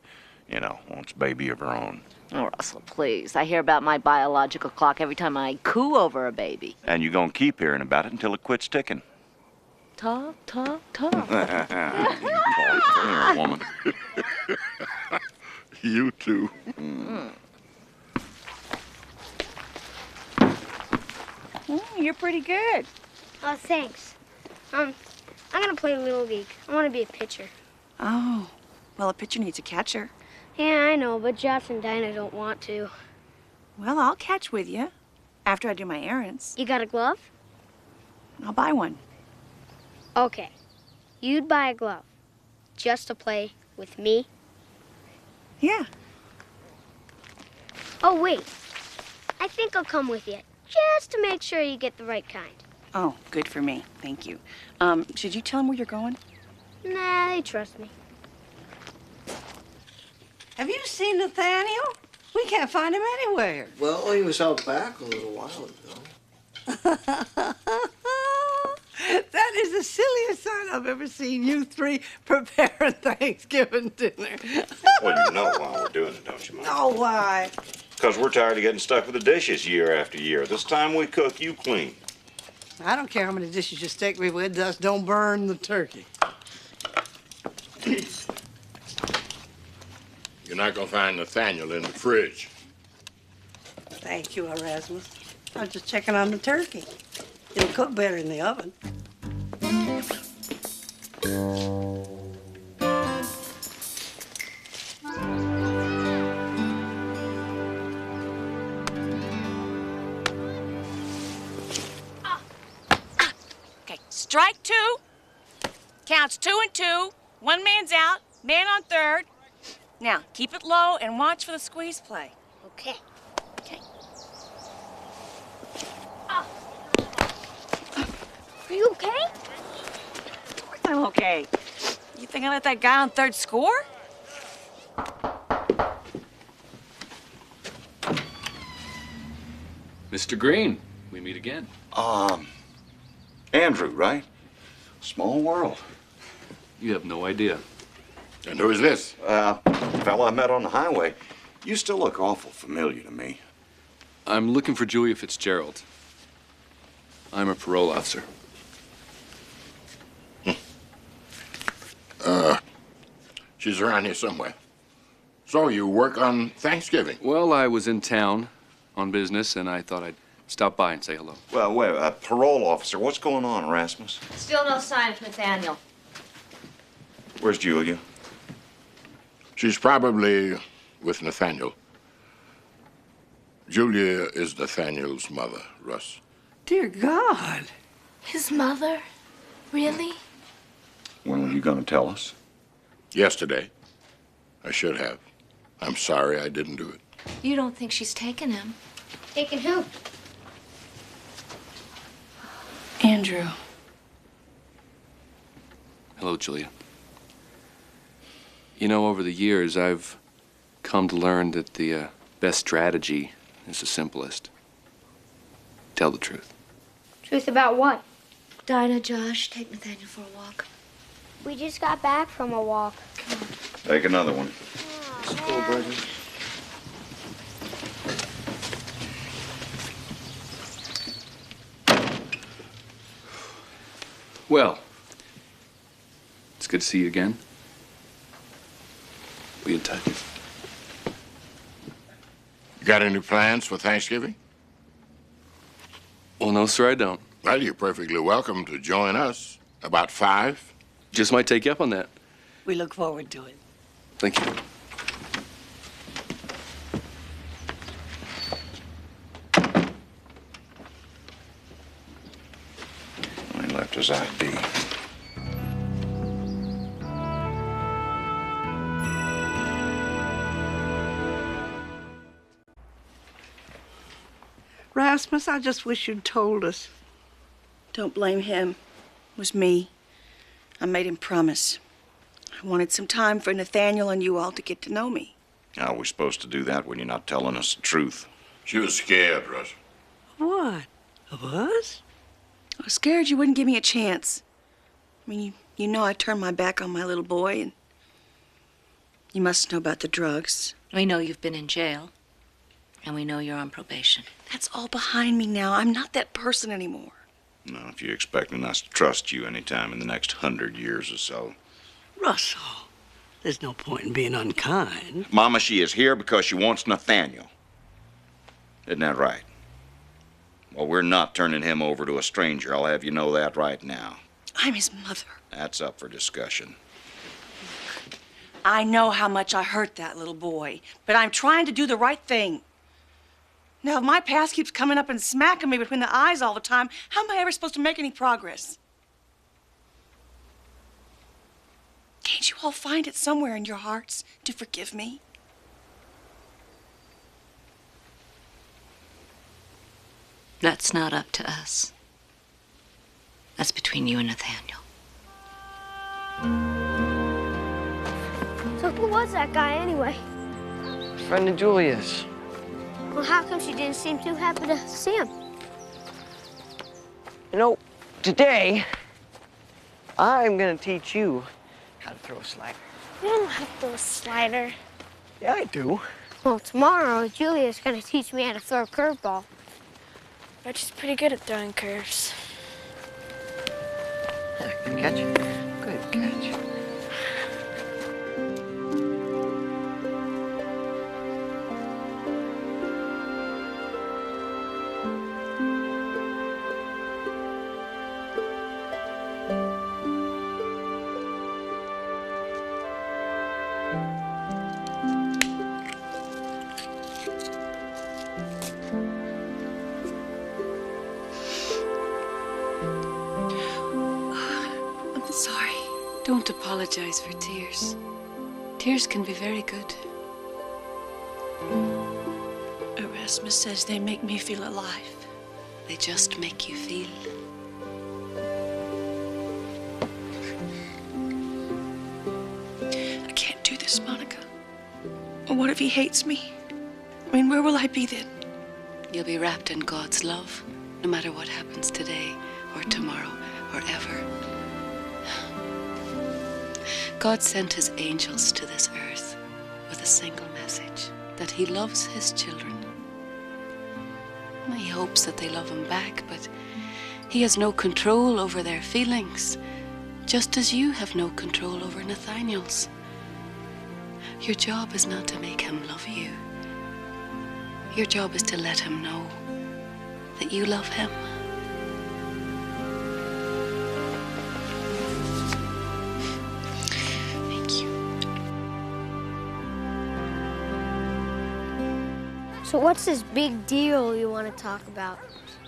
You know, wants a baby of her own. Oh, Russell, please. I hear about my biological clock every time I coo over a baby. And you're gonna keep hearing about it until it quits ticking. Talk, talk, talk. Come here, woman. You too. You're pretty good. Oh, thanks. I'm gonna play Little League. I want to be a pitcher. Oh, well, a pitcher needs a catcher. Yeah, I know, but Josh and Dinah don't want to. Well, I'll catch with you after I do my errands. You got a glove? I'll buy one. Okay. You'd buy a glove just to play with me? Yeah. Oh, wait. I think I'll come with you just to make sure you get the right kind. Oh, good for me. Thank you. Should you tell them where you're going? Nah, they trust me. Have you seen Nathaniel? We can't find him anywhere. Well, he was out back a little while ago. That is the silliest sight I've ever seen you three preparing Thanksgiving dinner. Well, you know why we're doing it, don't you, Mom? Oh, why? Because we're tired of getting stuck with the dishes year after year. This time we cook, you clean. I don't care how many dishes you stick me with, just don't burn the turkey. You're not gonna find Nathaniel in the fridge. Thank you, Erasmus. I was just checking on the turkey. It'll cook better in the oven. Okay, strike two. Counts 2 and 2. One man's out, man on third. Now, keep it low and watch for the squeeze play. Okay. Okay. Are you okay? Of course I'm okay. You think I let that guy on third score? Mr. Green, we meet again. Andrew, right? Small world. You have no idea. And who is this? Fella I met on the highway. You still look awful familiar to me. I'm looking for Julia Fitzgerald. I'm a parole officer. She's around here somewhere. So you work on Thanksgiving? Well, I was in town on business, and I thought I'd stop by and say hello. Well, wait, parole officer, what's going on, Erasmus? Still no sign of Nathaniel. Where's Julia? She's probably with Nathaniel. Julia is Nathaniel's mother, Russ. Dear God. His mother? Really? When are you going to tell us? Yesterday. I should have. I'm sorry I didn't do it. You don't think she's taken him? Taking who? Andrew. Hello, Julia. You know, over the years, I've come to learn that the best strategy is the simplest. Tell the truth. Truth about what? Dinah, Josh, take Nathaniel for a walk. We just got back from a walk. Take another one. School, brother. Well, it's good to see you again. Be in touch. You got any plans for Thanksgiving? Well, no, sir, I don't. Well, you're perfectly welcome to join us. About 5. Just might take you up on that. We look forward to it. Thank you. I left his ID. Rasmus, I just wish you'd told us. Don't blame him. It was me. I made him promise. I wanted some time for Nathaniel and you all to get to know me. How are we supposed to do that when you're not telling us the truth? She was scared, Russ. What? Of us? I was scared you wouldn't give me a chance. I mean, you know I turned my back on my little boy, and you must know about the drugs. We know you've been in jail, and we know you're on probation. That's all behind me now. I'm not that person anymore. No, if you're expecting us to trust you anytime in the next 100 years or so. Russell, there's no point in being unkind. Mama, she is here because she wants Nathaniel. Isn't that right? Well, we're not turning him over to a stranger. I'll have you know that right now. I'm his mother. That's up for discussion. I know how much I hurt that little boy, but I'm trying to do the right thing. Now, if my past keeps coming up and smacking me between the eyes all the time, how am I ever supposed to make any progress? Can't you all find it somewhere in your hearts to forgive me? That's not up to us. That's between you and Nathaniel. So who was that guy anyway? Friend of Julia's. Well, how come she didn't seem too happy to see him? You know, today, I'm gonna teach you how to throw a slider. You don't have to throw a slider. Yeah, I do. Well, tomorrow, Julia's gonna teach me how to throw a curveball. But she's pretty good at throwing curves. Good catch. Good catch. I'm sorry. Don't apologize for tears. Tears can be very good. Erasmus says they make me feel alive. They just make you feel. I can't do this, Monica. What if he hates me? I mean, where will I be then? You'll be wrapped in God's love, no matter what happens today or tomorrow or ever. God sent his angels to this earth with a single message, that he loves his children. He hopes that they love him back, but he has no control over their feelings, just as you have no control over Nathaniel's. Your job is not to make him love you. Your job is to let him know that you love him. So what's this big deal you want to talk about?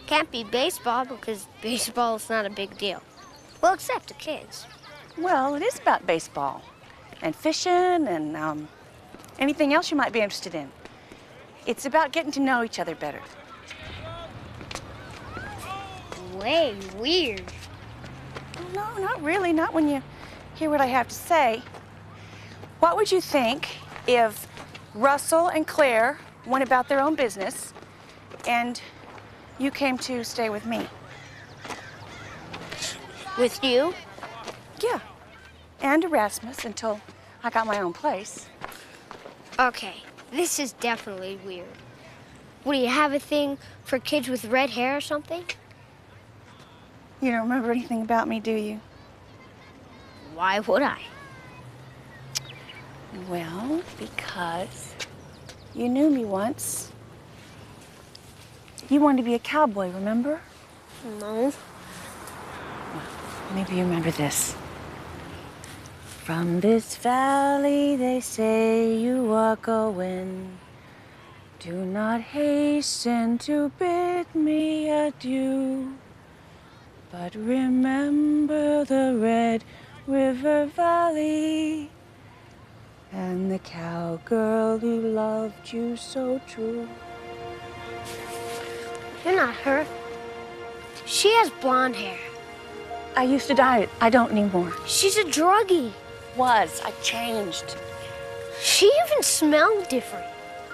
Can't be baseball because baseball is not a big deal. Well, except to kids. Well, it is about baseball and fishing and anything else you might be interested in. It's about getting to know each other better. Way weird. No, not really. Not when you hear what I have to say. What would you think if Russell and Claire went about their own business and you came to stay with me? With you? Yeah. And Erasmus until I got my own place. Okay, this is definitely weird. What, do you have a thing for kids with red hair or something? You don't remember anything about me, do you? Why would I? Well, because you knew me once. You wanted to be a cowboy, remember? No. Maybe you remember this. From this valley, they say you are going. Do not hasten to bid me adieu. But remember the Red River Valley and the cowgirl who loved you so true. You're not her. She has blonde hair. I used to dye it. I don't anymore. She's a druggie. Was. I changed. She even smelled different.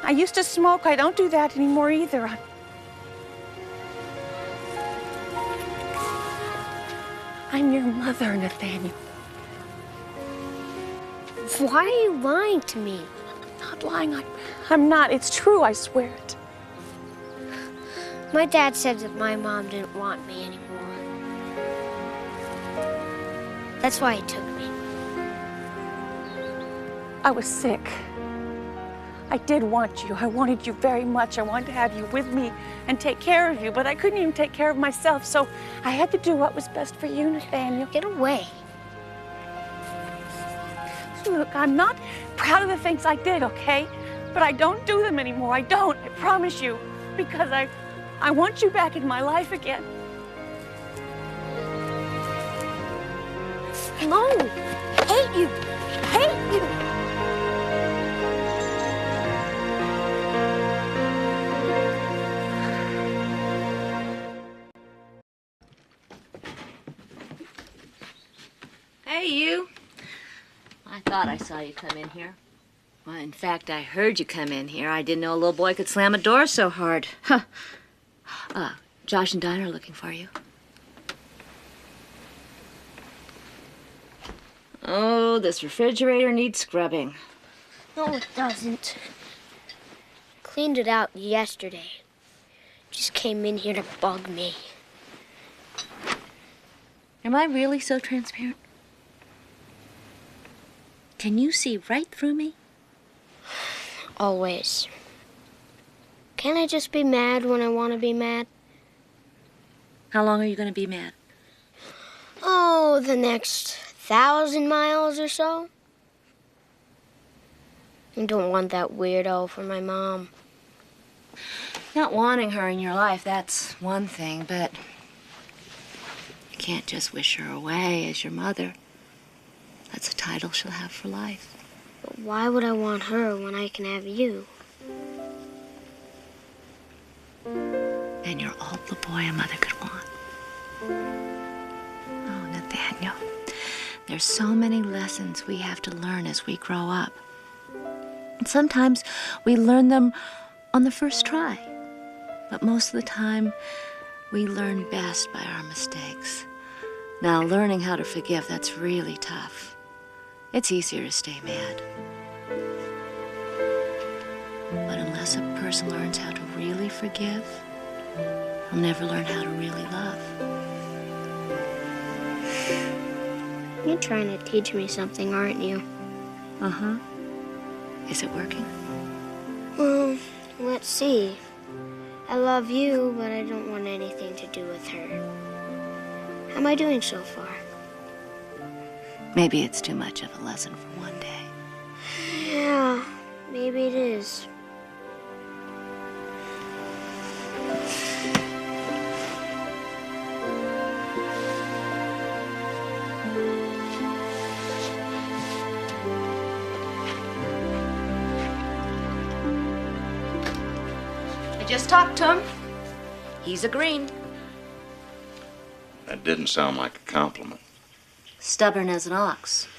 I used to smoke. I don't do that anymore either. I'm your mother, Nathaniel. Why are you lying to me? I'm not lying. I'm not. It's true, I swear it. My dad said that my mom didn't want me anymore. That's why he took me. I was sick. I did want you. I wanted you very much. I wanted to have you with me and take care of you, but I couldn't even take care of myself, so I had to do what was best for you, Nathaniel. Get away. Look, I'm not proud of the things I did, okay? But I don't do them anymore. I don't. I promise you. Because I want you back in my life again. No! Hate you! Hate you! Hey, you. I thought I saw you come in here. Well, in fact, I heard you come in here. I didn't know a little boy could slam a door so hard. Huh. Josh and Dinah are looking for you. Oh, this refrigerator needs scrubbing. No, it doesn't. Cleaned it out yesterday. Just came in here to bug me. Am I really so transparent? Can you see right through me? Always. Can't I just be mad when I want to be mad? How long are you going to be mad? Oh, the next 1,000 miles or so. I don't want that weirdo for my mom. Not wanting her in your life, that's one thing, but you can't just wish her away as your mother. That's a title she'll have for life. But why would I want her when I can have you? And you're all the boy a mother could want. Oh, Nathaniel, there's so many lessons we have to learn as we grow up. And sometimes we learn them on the first try. But most of the time, we learn best by our mistakes. Now, learning how to forgive, that's really tough. It's easier to stay mad. But unless a person learns how to really forgive, they'll never learn how to really love. You're trying to teach me something, aren't you? Uh-huh. Is it working? Well, let's see. I love you, but I don't want anything to do with her. How am I doing so far? Maybe it's too much of a lesson for one day. Yeah, maybe it is. I just talked to him. He's agreeing. That didn't sound like a compliment. Stubborn as an ox.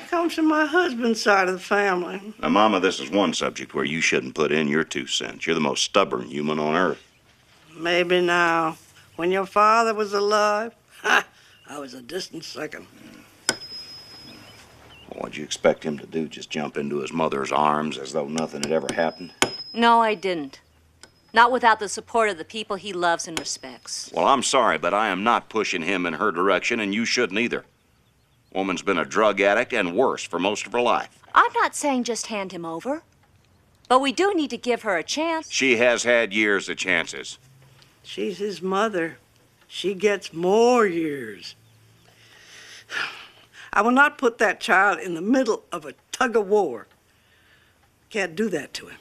Comes from my husband's side of the family. Now, Mama, this is one subject where you shouldn't put in your 2 cents. You're the most stubborn human on earth. Maybe now. When your father was alive, I was a distant second. What'd you expect him to do? Just jump into his mother's arms as though nothing had ever happened? No, I didn't. Not without the support of the people he loves and respects. Well, I'm sorry, but I am not pushing him in her direction, and you shouldn't either. Woman's been a drug addict and worse for most of her life. I'm not saying just hand him over. But we do need to give her a chance. She has had years of chances. She's his mother. She gets more years. I will not put that child in the middle of a tug of war. Can't do that to him.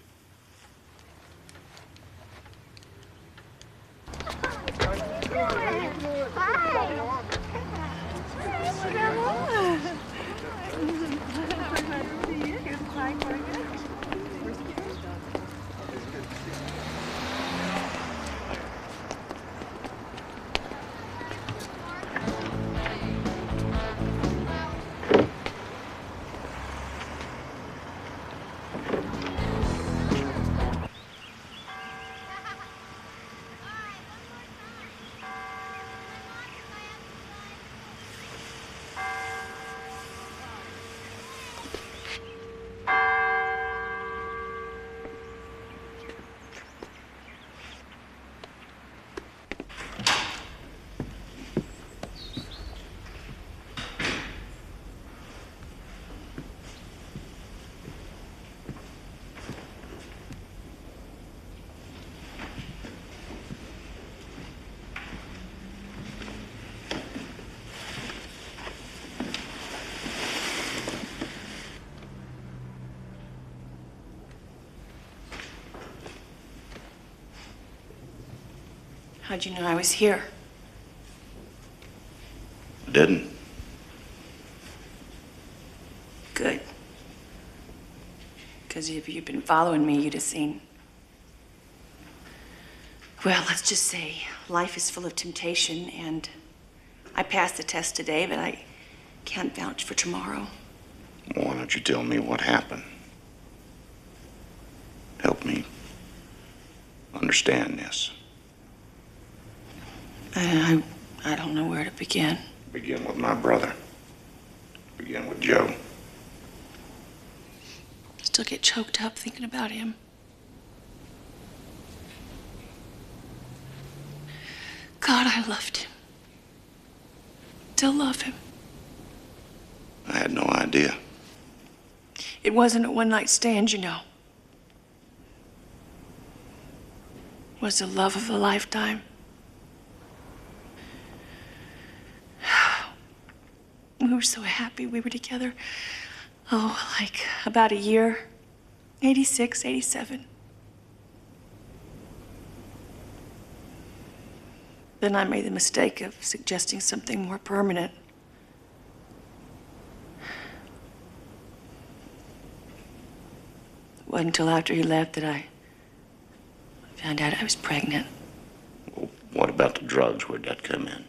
How'd you know I was here? Didn't. Good. Because if you'd been following me, you'd have seen. Well, let's just say life is full of temptation, and I passed the test today, but I can't vouch for tomorrow. Why don't you tell me what happened? Help me understand this. I don't know where to begin. Begin with my brother. Begin with Joe. Still get choked up thinking about him. God, I loved him. Still love him. I had no idea. It wasn't a one-night stand, you know. It was the love of a lifetime. We were so happy we were together. Oh, like about a year. 86, 87. Then I made the mistake of suggesting something more permanent. It wasn't until after he left that I found out I was pregnant. Well, what about the drugs? Where'd that come in?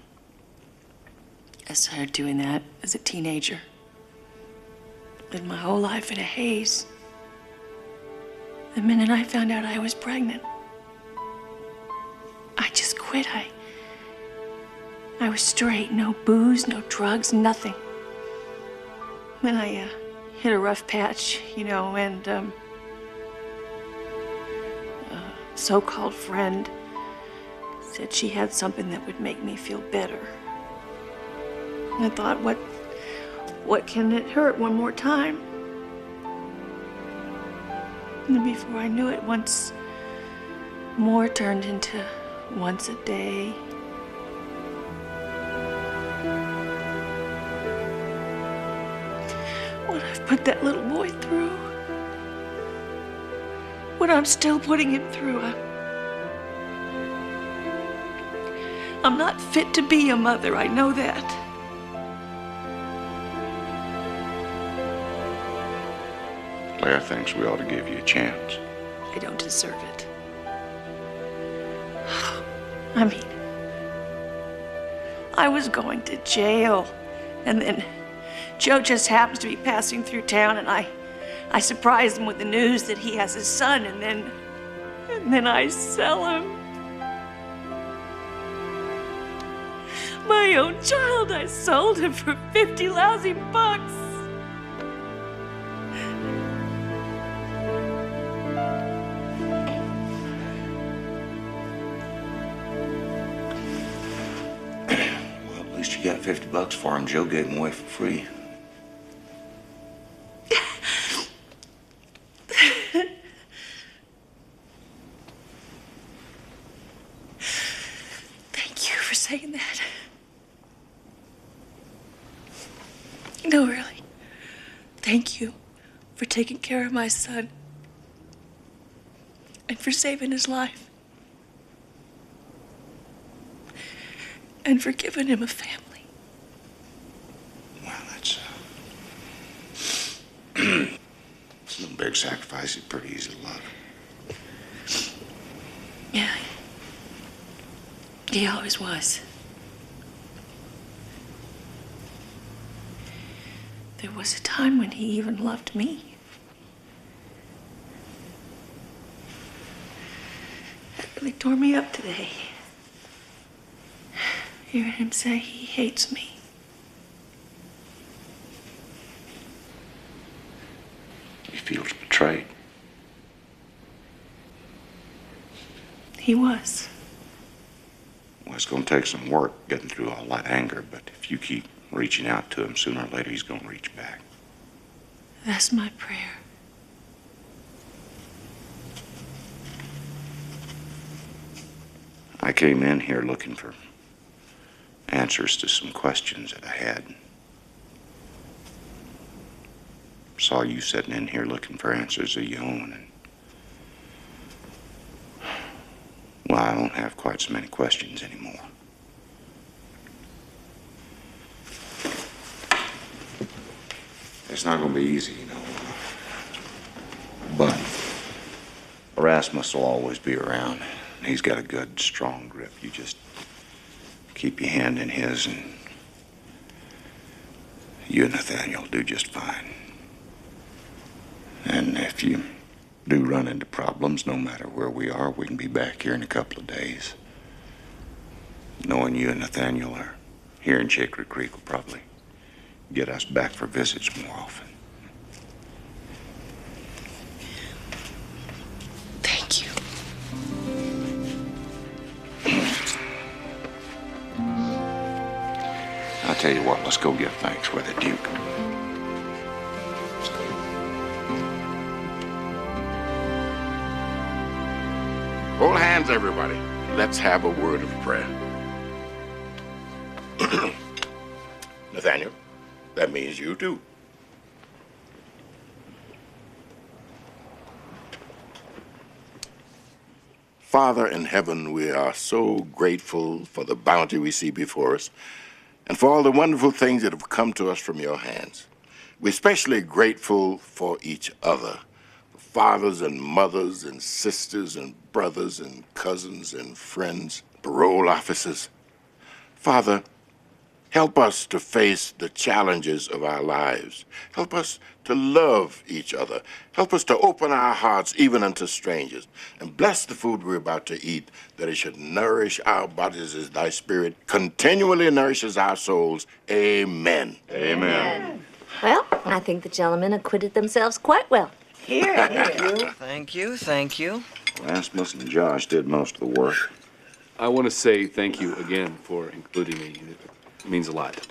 I started doing that as a teenager. Lived my whole life in a haze. The minute I found out I was pregnant, I just quit. I was straight. No booze, no drugs, nothing. Then I hit a rough patch, you know, and a so-called friend said she had something that would make me feel better. I thought, what can it hurt one more time? And before I knew it, once more turned into once a day. What I've put that little boy through. What I'm still putting him through. I'm not fit to be a mother, I know that. Claire thinks we ought to give you a chance. I don't deserve it. I mean, I was going to jail, and then Joe just happens to be passing through town, and I surprise him with the news that he has a son, and then I sell him. My own child, I sold him for 50 lousy bucks. You got 50 bucks for him. Joe gave him away for free. Thank you for saying that. No, really. Thank you for taking care of my son and for saving his life. And for giving him a family. Well, that's it's no big sacrifice. It's pretty easy to love. Yeah. He always was. There was a time when he even loved me. That really tore me up today. Hearing him say he hates me. He feels betrayed. He was. Well, it's going to take some work getting through all that anger, but if you keep reaching out to him, sooner or later he's going to reach back. That's my prayer. I came in here looking for answers to some questions that I had. Saw you sitting in here looking for answers of your own, and well, I won't have quite so many questions anymore. It's not going to be easy, you know. But Erasmus will always be around. He's got a good, strong grip. You just keep your hand in his, and you and Nathaniel do just fine. And if you do run into problems, no matter where we are, we can be back here in a couple of days. Knowing you and Nathaniel are here in Chicory Creek will probably get us back for visits more often. Thank you. I'll tell you what, let's go give thanks for the Duke. Hold hands, everybody. Let's have a word of prayer. Nathaniel, that means you too. Father in heaven, we are so grateful for the bounty we see before us and for all the wonderful things that have come to us from your hands. We're especially grateful for each other, fathers and mothers and sisters and brothers and cousins and friends, parole officers. Father, help us to face the challenges of our lives. Help us to love each other. Help us to open our hearts even unto strangers. And bless the food we're about to eat, that it should nourish our bodies as thy spirit continually nourishes our souls. Amen. Amen. Well, I think the gentlemen acquitted themselves quite well. Here. Thank you, thank you. Rasmus and Josh did most of the work. I want to say thank you again for including me. It means a lot.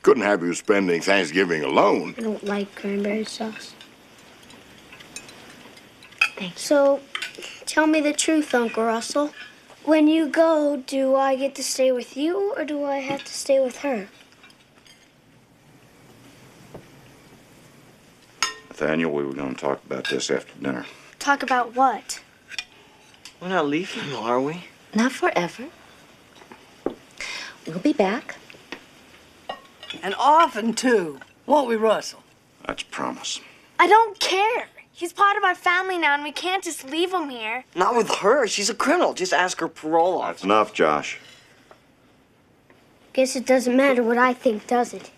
Couldn't have you spending Thanksgiving alone. I don't like cranberry sauce. Thank you. So, tell me the truth, Uncle Russell. When you go, do I get to stay with you, or do I have to stay with her? Nathaniel, we were going to talk about this after dinner. Talk about what? We're not leaving, are we? Not forever. We'll be back. And often, too. Won't we, Russell? That's a promise. I don't care. He's part of our family now, and we can't just leave him here. Not with her. She's a criminal. Just ask her parole That's officer. enough, Josh. Guess it doesn't matter what I think, does it?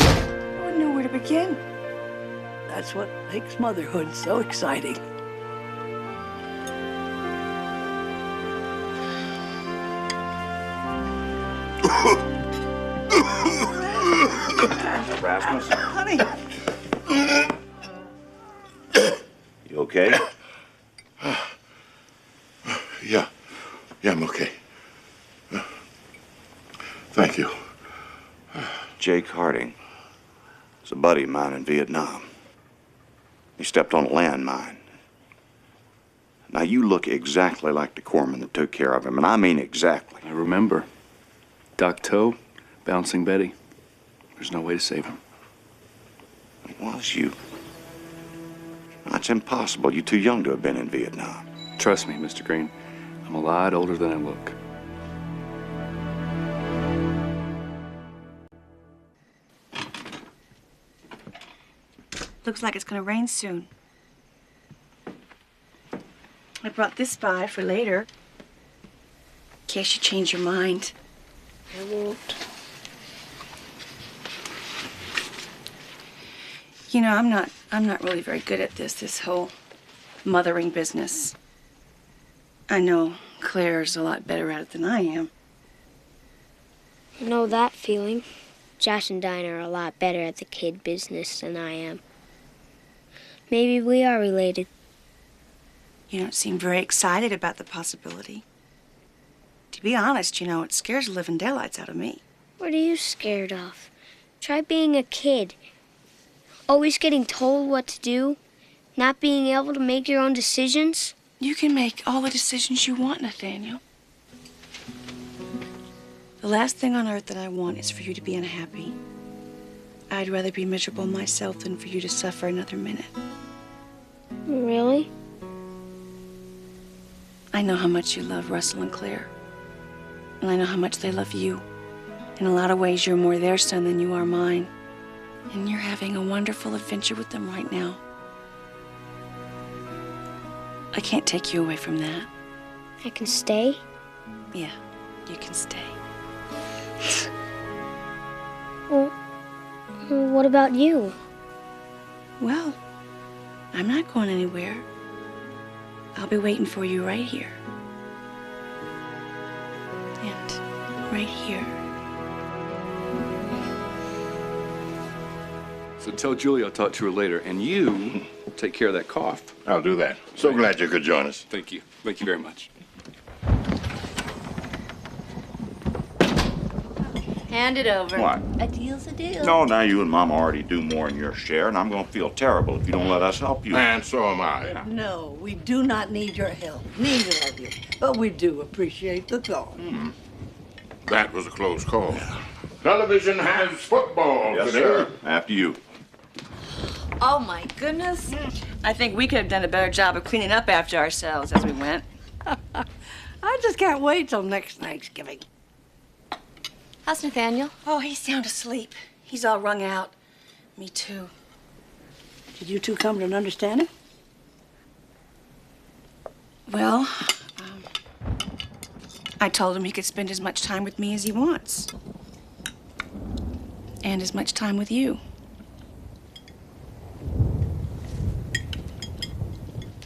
I wouldn't know where to begin. That's what makes motherhood so exciting. Rasmus, Honey. you okay? Yeah, I'm okay. Thank you. Jake Harding is a buddy of mine in Vietnam. He stepped on a landmine. Now, you look exactly like the corpsman that took care of him, and I mean exactly. I remember. Doc Toe, bouncing Betty. There's no way to save him. It was you. That's impossible. You're too young to have been in Vietnam. Trust me, Mr. Green. I'm a lot older than I look. Looks like it's gonna rain soon. I brought this by for later. In case you change your mind. I won't. You know, I'm not really very good at this whole mothering business. I know Claire's a lot better at it than I am. I know that feeling. Josh and Dinah are a lot better at the kid business than I am. Maybe we are related. You don't seem very excited about the possibility. To be honest, you know, it scares the living daylights out of me. What are you scared of? Try being a kid. Always getting told what to do, not being able to make your own decisions. You can make all the decisions you want, Nathaniel. The last thing on earth that I want is for you to be unhappy. I'd rather be miserable myself than for you to suffer another minute. Really? I know how much you love Russell and Claire. And I know how much they love you. In a lot of ways, you're more their son than you are mine. And you're having a wonderful adventure with them right now. I can't take you away from that. I can stay? Yeah, you can stay. Well, what about you? Well, I'm not going anywhere. I'll be waiting for you right here. And right here. So tell Julie I'll talk to her later, and you take care of that cough. I'll do that. So glad you could join us. Thank you. Thank you very much. Hand it over. What? A deal's a deal. No, now you and Mama already do more than your share, and I'm going to feel terrible if you don't let us help you. And so am I. No, we do not need your help. Neither of you. But we do appreciate the thought. That was a close call. Television has football Yes, today. sir. After you. Oh, my goodness. I think we could have done a better job of cleaning up after ourselves as we went. I just can't wait till next Thanksgiving. How's Nathaniel? Oh, he's sound asleep. He's all wrung out. Me too. Did you two come to an understanding? Well, I told him he could spend as much time with me as he wants. And as much time with you.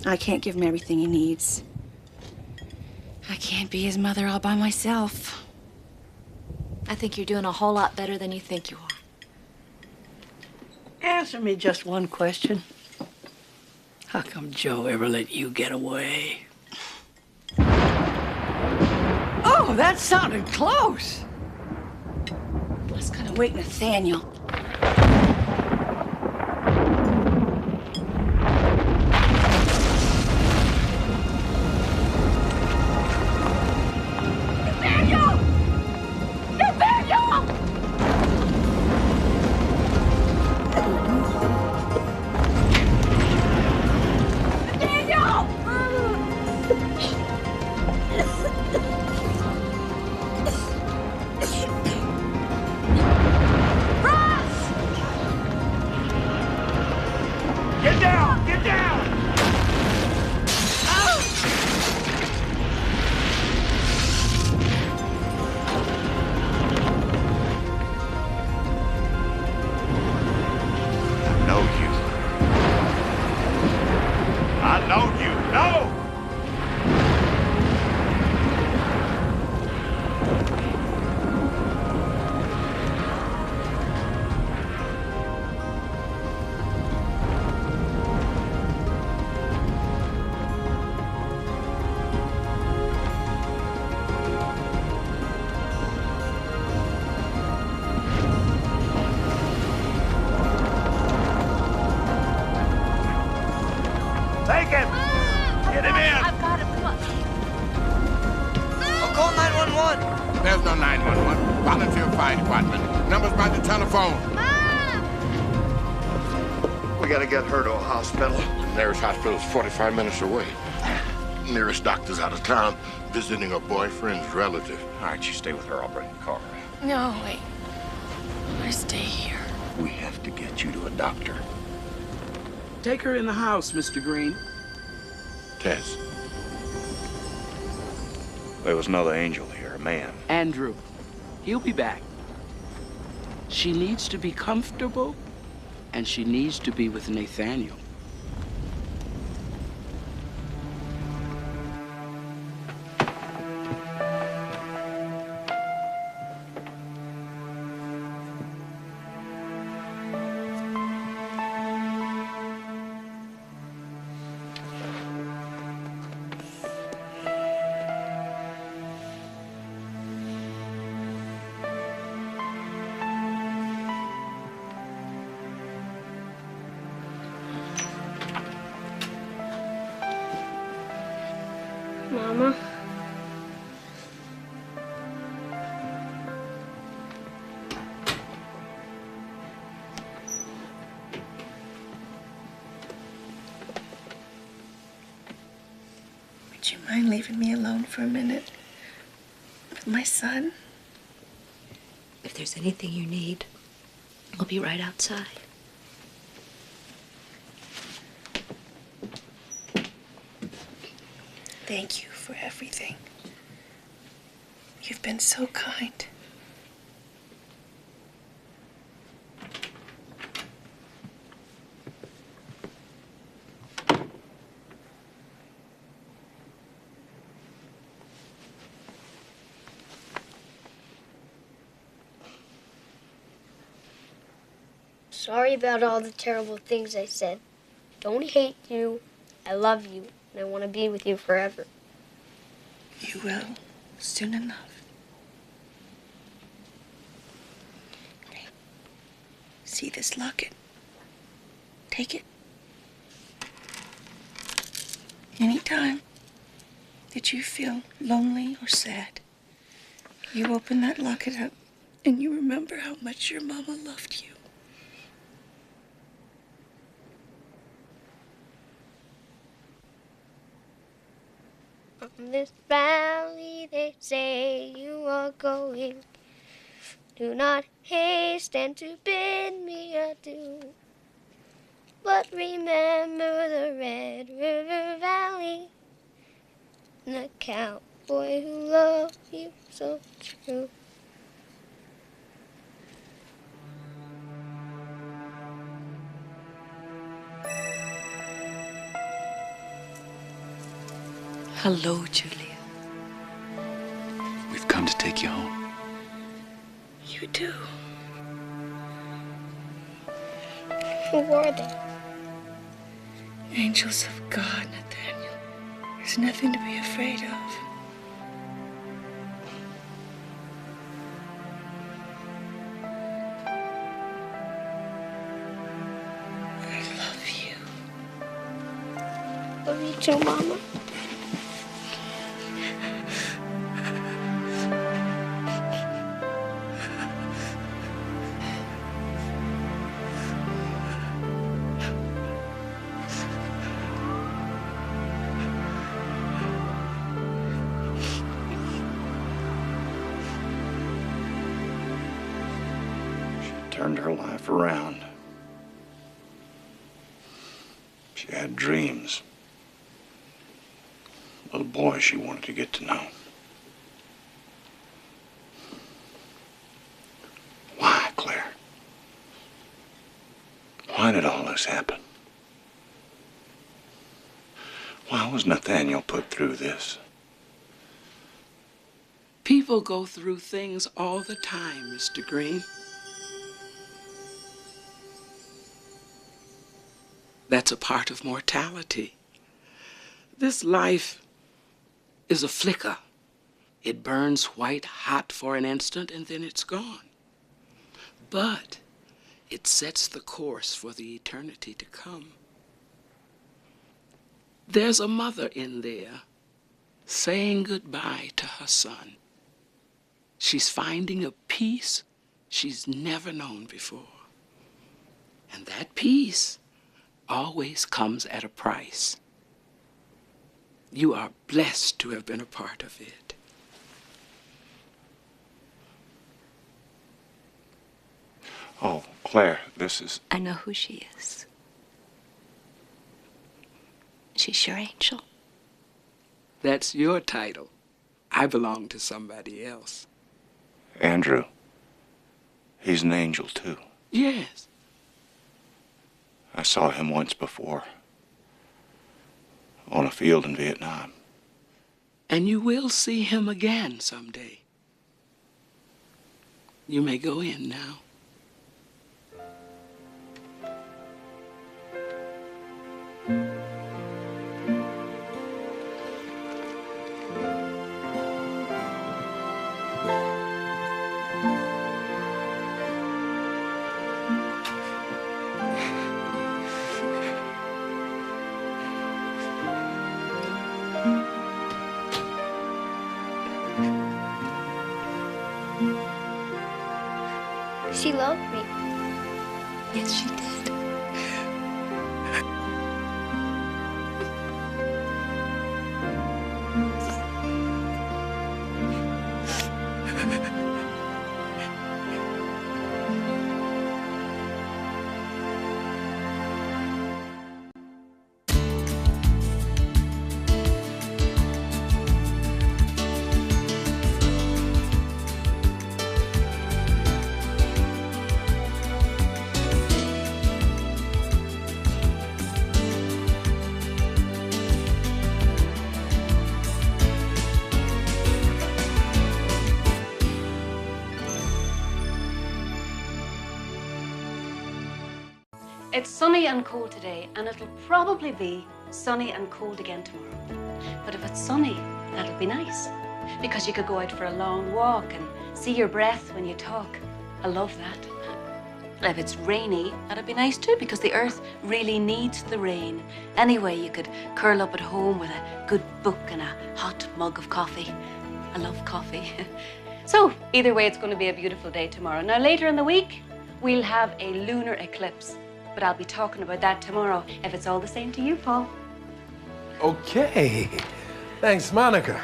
I can't give him everything he needs. I can't be his mother all by myself. I think you're doing a whole lot better than you think you are. Answer me just one question. How come Joe ever let you get away? Oh, that sounded close. Let's gotta wake Nathaniel. Get down! Get down! I know you. I know you. No! Take him! Get him in! I've got him. Come on. I'll call 911. There's no 911. Volunteer fire department. Numbers by the telephone. We gotta get her to a hospital. Nearest hospital is 45 minutes away. Nearest doctor's out of town visiting her boyfriend's relative. All right, you stay with her. I'll bring the car. No, wait. I stay here. We have to get you to a doctor. Take her in the house, Mr. Green. Tess. There was another angel here, a man. Andrew, he'll be back. She needs to be comfortable, and she needs to be with Nathaniel. Mama? Would you mind leaving me alone for a minute with my son? If there's anything you need, we'll be right outside. Thank you for everything. You've been so kind. Sorry about all the terrible things I said. Don't hate you. I love you, and I want to be with you forever. You will, soon enough. Hey, see this locket? Take it. Anytime that you feel lonely or sad, you open that locket up and you remember how much your mama loved you. On this valley they say you are going. Do not hasten to bid me adieu. But remember the Red River Valley and the cowboy who loved you so true. Hello, Julia. We've come to take you home. You do. Who are they? Angels of God, Nathaniel. There's nothing to be afraid of. I love you. Love you too, Mama. Turned her life around. She had dreams. Little boy she wanted to get to know. Why, Claire? Why did all this happen? Why was Nathaniel put through this? People go through things all the time, Mr. Green. That's a part of mortality. This life is a flicker. It burns white hot for an instant and then it's gone. But it sets the course for the eternity to come. There's a mother in there saying goodbye to her son. She's finding a peace she's never known before. And that peace always comes at a price. You are blessed to have been a part of it. Oh, Claire, this is... I know who she is. She's your angel. That's your title. I belong to somebody else. Andrew. He's an angel, too. Yes. I saw him once before. On a field in Vietnam. And you will see him again someday. You may go in now. She loved me. Yes, she did. It's sunny and cold today, and it'll probably be sunny and cold again tomorrow. But if it's sunny, that'll be nice, because you could go out for a long walk and see your breath when you talk. I love that. And if it's rainy, that'd be nice too, because the earth really needs the rain. Anyway, you could curl up at home with a good book and a hot mug of coffee. I love coffee. So, either way, it's going to be a beautiful day tomorrow. Now, later in the week, we'll have a lunar eclipse. But I'll be talking about that tomorrow, if it's all the same to you, Paul. Okay. Thanks, Monica.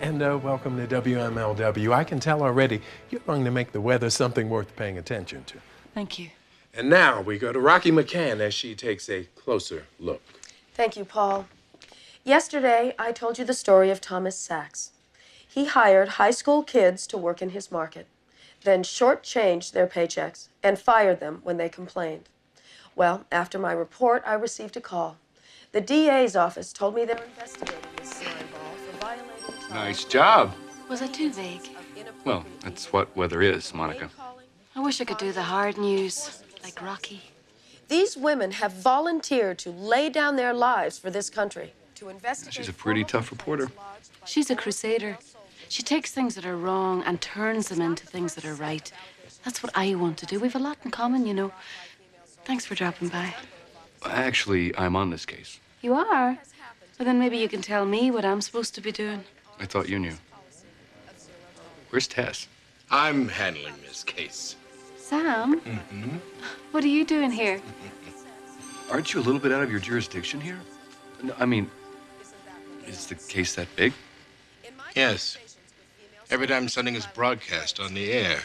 And welcome to WMLW. I can tell already you're going to make the weather something worth paying attention to. Thank you. And now we go to Rocky McCann as she takes a closer look. Thank you, Paul. Yesterday, I told you the story of Thomas Sachs. He hired high school kids to work in his market, then shortchanged their paychecks and fired them when they complained. Well, after my report, I received a call. The DA's office told me they're investigating this slimeball for violating... Nice job. Was I too vague? Well, that's what weather is, Monica. I wish I could do the hard news, like Rocky. These women have volunteered to lay down their lives for this country, to investigate... She's a pretty tough reporter. She's a crusader. She takes things that are wrong and turns them into things that are right. That's what I want to do. We've a lot in common, you know. Thanks for dropping by. Actually, I'm on this case. You are? Well, then maybe you can tell me what I'm supposed to be doing. I thought you knew. Where's Tess? I'm handling this case. Sam? Mm-hmm. What are you doing here? Aren't you a little bit out of your jurisdiction here? No, I mean, is the case that big? Yes. Every time something is broadcast on the air,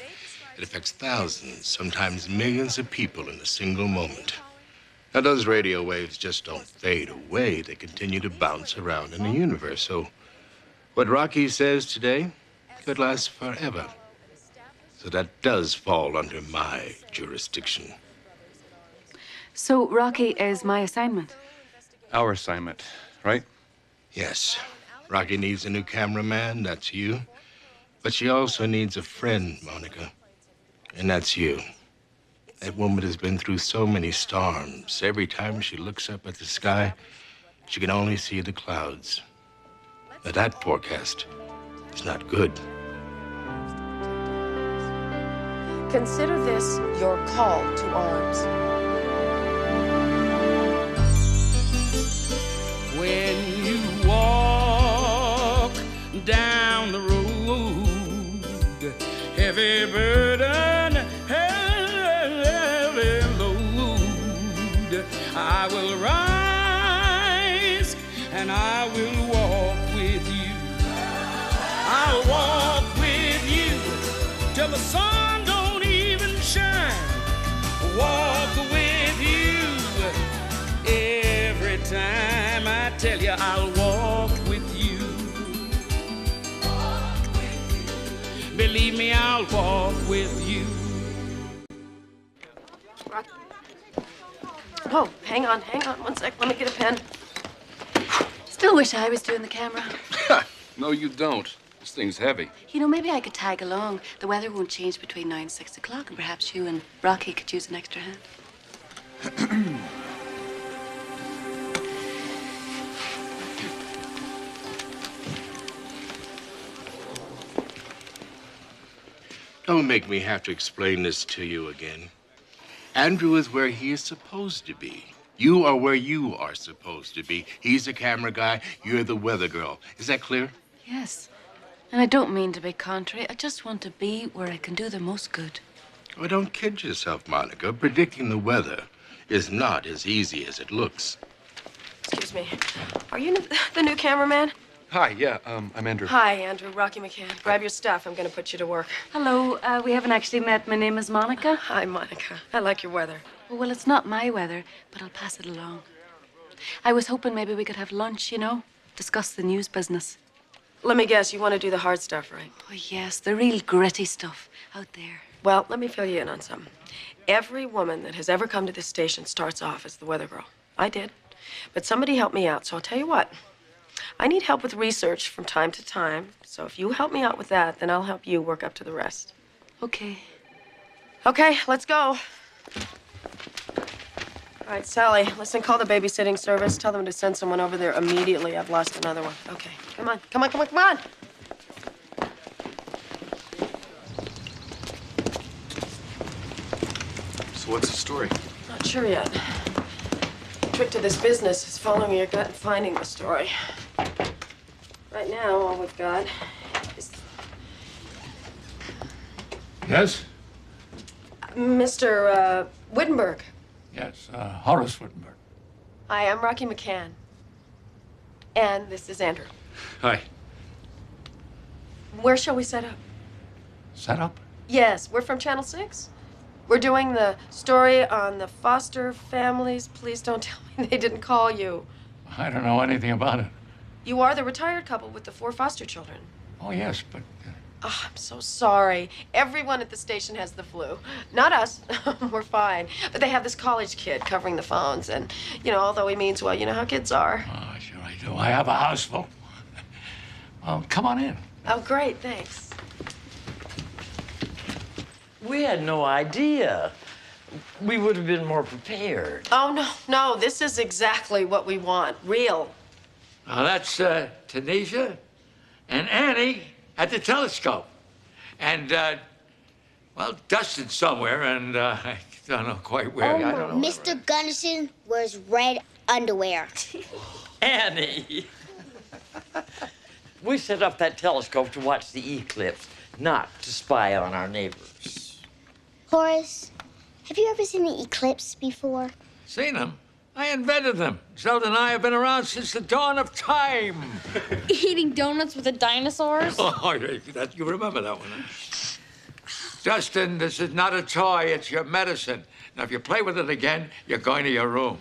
it affects thousands, sometimes millions of people in a single moment. Now, those radio waves just don't fade away. They continue to bounce around in the universe. So what Rocky says today could last forever. So that does fall under my jurisdiction. So Rocky is my assignment? Our assignment, right? Yes. Rocky needs a new cameraman, that's you. But she also needs a friend, Monica. And that's you. That woman has been through so many storms. Every time she looks up at the sky, she can only see the clouds. Now that forecast is not good. Consider this your call to arms. When you walk down the road, heavy burden, heavy load, I will rise and I will walk with you. I'll walk with you till the sun don't even shine. Walk with you every time. I tell you, I'll walk with you. Believe me, I'll walk with you. Oh, hang on 1 sec. Let me get a pen. Still wish I was doing the camera. No, you don't. This thing's heavy. You know, maybe I could tag along. The weather won't change between 9 and 6 o'clock, and perhaps you and Rocky could use an extra hand. Don't make me have to explain this to you again. Andrew is where he is supposed to be. You are where you are supposed to be. He's the camera guy, you're the weather girl. Is that clear? Yes. And I don't mean to be contrary. I just want to be where I can do the most good. Oh, don't kid yourself, Monica. Predicting the weather is not as easy as it looks. Excuse me. Are you the new cameraman? Hi, yeah, I'm Andrew. Hi, Andrew. Rocky McCann. Grab your stuff. I'm going to put you to work. Hello. We haven't actually met. My name is Monica. Hi, Monica. I like your weather. Well, it's not my weather, but I'll pass it along. I was hoping maybe we could have lunch, you know, discuss the news business. Let me guess, you want to do the hard stuff, right? Oh, yes, the real gritty stuff out there. Well, let me fill you in on something. Every woman that has ever come to this station starts off as the weather girl. I did. But somebody helped me out, so I'll tell you what. I need help with research from time to time, so if you help me out with that, then I'll help you work up to the rest. Okay. Okay, let's go. All right, Sally, listen, call the babysitting service. Tell them to send someone over there immediately. I've lost another one. Okay, come on, come on, come on, come on. So what's the story? Not sure yet. The trick to this business is following your gut and finding the story. Right now, all we've got is Yes? Mr. Wittenberg. Yes, Horace Wittenberg. Hi, I'm Rocky McCann. And this is Andrew. Hi. Where shall we set up? Set up? Yes, we're from Channel 6. We're doing the story on the Foster families. Please don't tell me they didn't call you. I don't know anything about it. You are the retired couple with the 4 foster children. Oh, yes, but Oh, I'm so sorry. Everyone at the station has the flu. Not us. We're fine. But they have this college kid covering the phones. And, you know, although he means well, you know how kids are. oh, sure I do. I have a house full. Well, come on in. Oh, great. Thanks. We had no idea. We would have been more prepared. Oh, no, no. This is exactly what we want. Real. Now, that's Tanisha and Annie at the telescope. And, well, Dustin's somewhere, and I don't know quite where. I don't know. Mr. Gunnison wears red underwear. Annie! We set up that telescope to watch the eclipse, not to spy on our neighbors. Horace, have you ever seen the eclipse before? Seen them? I invented them. Zelda and I have been around since the dawn of time. Eating donuts with the dinosaurs? Oh, you remember that one, huh? Dustin, this is not a toy. It's your medicine. Now, if you play with it again, you're going to your room.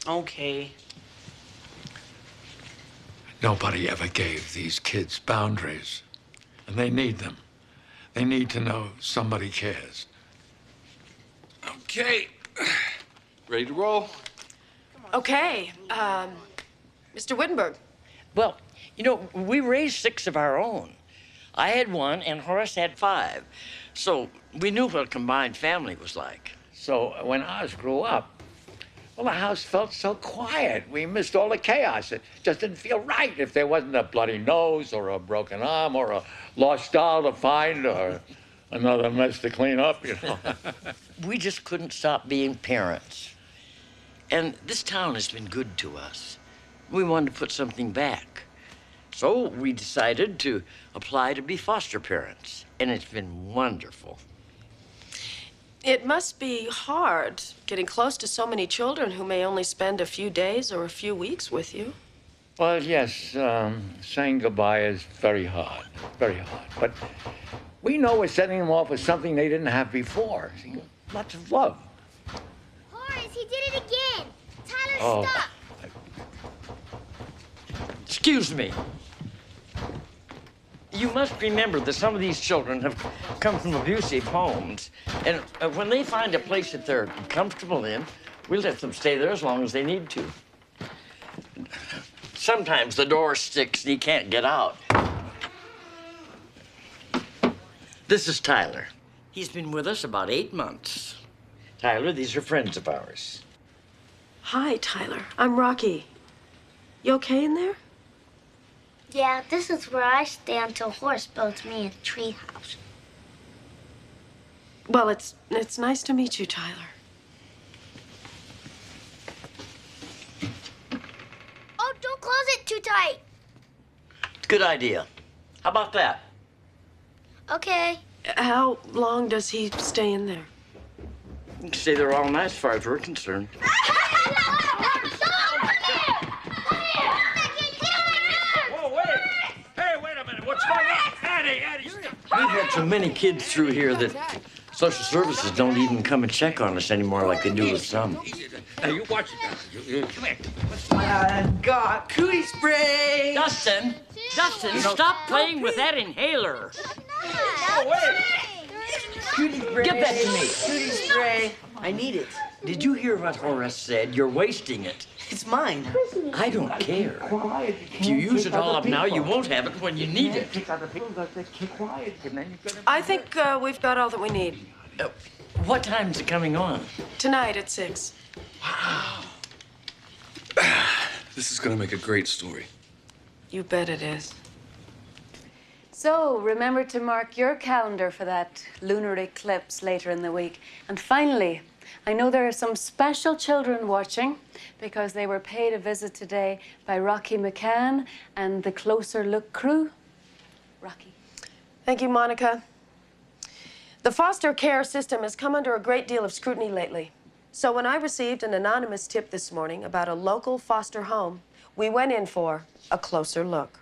Okay. Nobody ever gave these kids boundaries, and they need them. They need to know somebody cares. Okay. Ready to roll? Okay. Mr. Wittenberg. Well, you know, we raised 6 of our own. I had 1, and Horace had 5. So we knew what a combined family was like. So when ours grew up, well, the house felt so quiet. We missed all the chaos. It just didn't feel right if there wasn't a bloody nose or a broken arm or a lost doll to find or another mess to clean up, you know. We just couldn't stop being parents. And this town has been good to us. We wanted to put something back. So we decided to apply to be foster parents, and it's been wonderful. It must be hard getting close to so many children who may only spend a few days or a few weeks with you. Well, yes, saying goodbye is very hard, very hard. But we know we're setting them off with something they didn't have before. See, lots of love. Horace, he did it again. Tyler, Oh. stop. Excuse me. You must remember that some of these children have come from abusive homes. And when they find a place that they're comfortable in, we let them stay there as long as they need to. Sometimes the door sticks and he can't get out. This is Tyler. He's been with us about 8 months. Tyler, these are friends of ours. Hi, Tyler. I'm Rocky. You okay in there? Yeah, this is where I stay until Horace builds me a tree house. Well, it's nice to meet you, Tyler. Oh, don't close it too tight. Good idea. How about that? Okay. How long does he stay in there? You can stay there all night as far as we're concerned. Whoa, wait! Hey, wait a minute. What's going on? Annie, stop. We've had so many kids through here that social services don't even come and check on us anymore like they do with some. Now, you watch it. Come here. God, cootie spray! Dustin! Dustin, stop playing with that inhaler. Cootie spray! Give that to me. Cootie spray! I need it. Did you hear what Horace said? You're wasting it. It's mine. I don't care. If you use it all up now, you won't have it when you need it. I think we've got all that we need. What time's it coming on? Tonight at 6. This is gonna make a great story. You bet it is. So, remember to mark your calendar for that lunar eclipse later in the week. And finally, I know there are some special children watching because they were paid a visit today by Rocky McCann and the Closer Look crew. Rocky. Thank you, Monica. The foster care system has come under a great deal of scrutiny lately. So when I received an anonymous tip this morning about a local foster home, we went in for a closer look.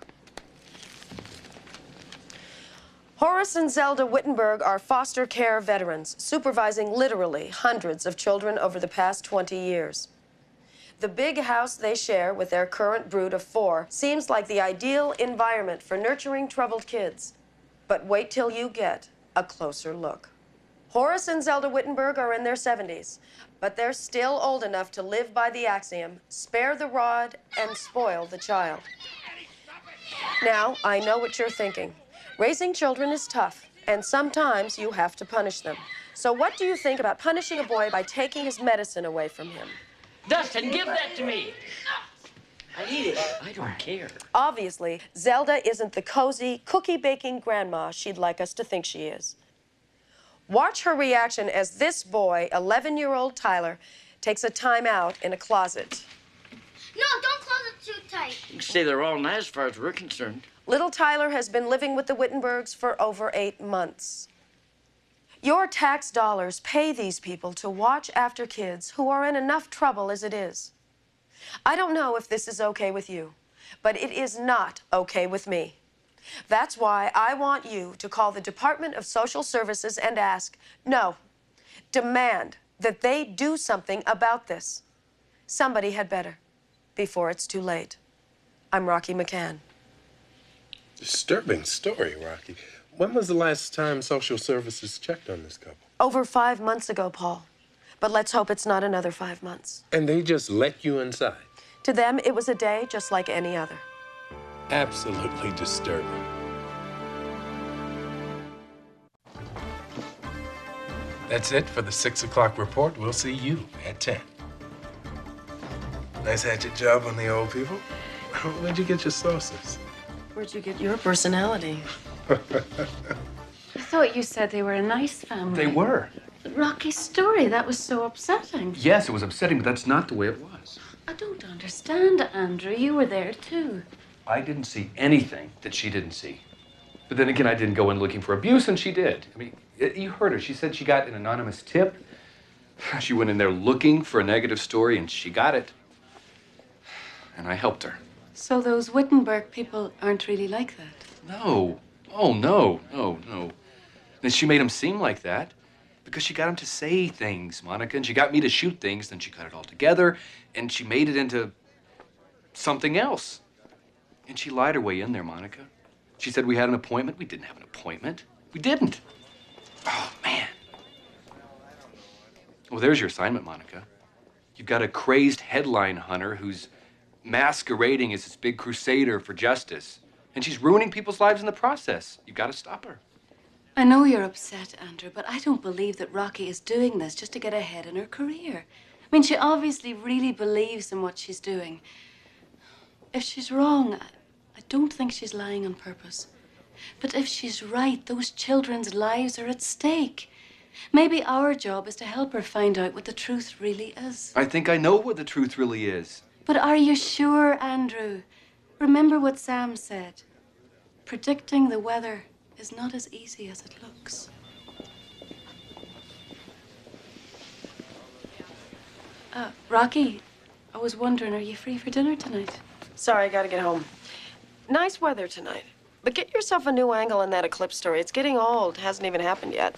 Horace and Zelda Wittenberg are foster care veterans, supervising literally hundreds of children over the past 20 years. The big house they share with their current brood of 4 seems like the ideal environment for nurturing troubled kids. But wait till you get a closer look. Horace and Zelda Wittenberg are in their 70s, but they're still old enough to live by the axiom, spare the rod and spoil the child. Now, I know what you're thinking. Raising children is tough, and sometimes you have to punish them. So what do you think about punishing a boy by taking his medicine away from him? Dustin, give that to me. I need it. I don't care. Obviously, Zelda isn't the cozy, cookie-baking grandma she'd like us to think she is. Watch her reaction as this boy, 11-year-old Tyler, takes a time out in a closet. No, don't close it too tight. You can stay there all night as far as we're concerned. Little Tyler has been living with the Wittenbergs for over 8 months. Your tax dollars pay these people to watch after kids who are in enough trouble as it is. I don't know if this is okay with you, but it is not okay with me. That's why I want you to call the Department of Social Services and ask, no, demand that they do something about this. Somebody had better, before it's too late. I'm Rocky McCann. Disturbing story, Rocky. When was the last time social services checked on this couple? Over 5 months ago, Paul. But let's hope it's not another 5 months. And they just let you inside? To them, it was a day just like any other. Absolutely disturbing. That's it for the 6 o'clock report. We'll see you at 10. Nice hatchet job on the old people. Where'd you get your sauces? Where'd you get your personality? I thought you said they were a nice family. They were. Rocky's story, that was so upsetting. Yes, it was upsetting, but that's not the way it was. I don't understand, Andrew. You were there, too. I didn't see anything that she didn't see. But then again, I didn't go in looking for abuse, and she did. I mean, you heard her. She said she got an anonymous tip. She went in there looking for a negative story, and she got it. And I helped her. So those Wittenberg people aren't really like that? No. Oh, no. And she made him seem like that because she got him to say things, Monica, and she got me to shoot things, then she cut it all together, and she made it into something else. And she lied her way in there, Monica. She said we had an appointment. We didn't have an appointment. We didn't. Oh, man. Well, there's your assignment, Monica. You've got a crazed headline hunter who's masquerading as this big crusader for justice. And she's ruining people's lives in the process. You've got to stop her. I know you're upset, Andrew, but I don't believe that Rocky is doing this just to get ahead in her career. I mean, she obviously really believes in what she's doing. If she's wrong, I don't think she's lying on purpose. But if she's right, those children's lives are at stake. Maybe our job is to help her find out what the truth really is. I think I know what the truth really is. But are you sure, Andrew? Remember what Sam said. Predicting the weather is not as easy as it looks. Rocky, I was wondering, are you free for dinner tonight? Sorry, I gotta get home. Nice weather tonight. But get yourself a new angle in that eclipse story. It's getting old. Hasn't even happened yet.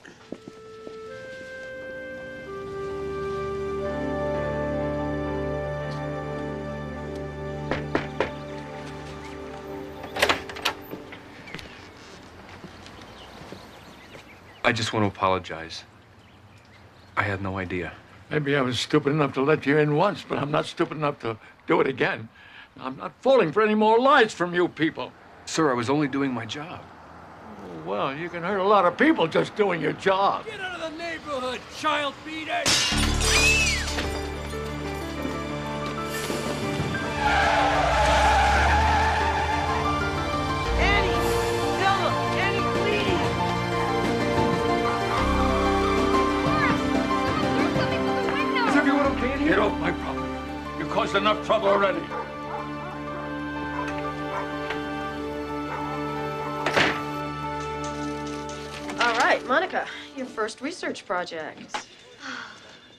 I just want to apologize. I had no idea. Maybe I was stupid enough to let you in once, but I'm not stupid enough to do it again. I'm not falling for any more lies from you people. Sir, I was only doing my job. Well, you can hurt a lot of people just doing your job. Get out of the neighborhood, child beater! Is everyone okay in here? Get off my property. You caused enough trouble already. All right, Monica, your first research project.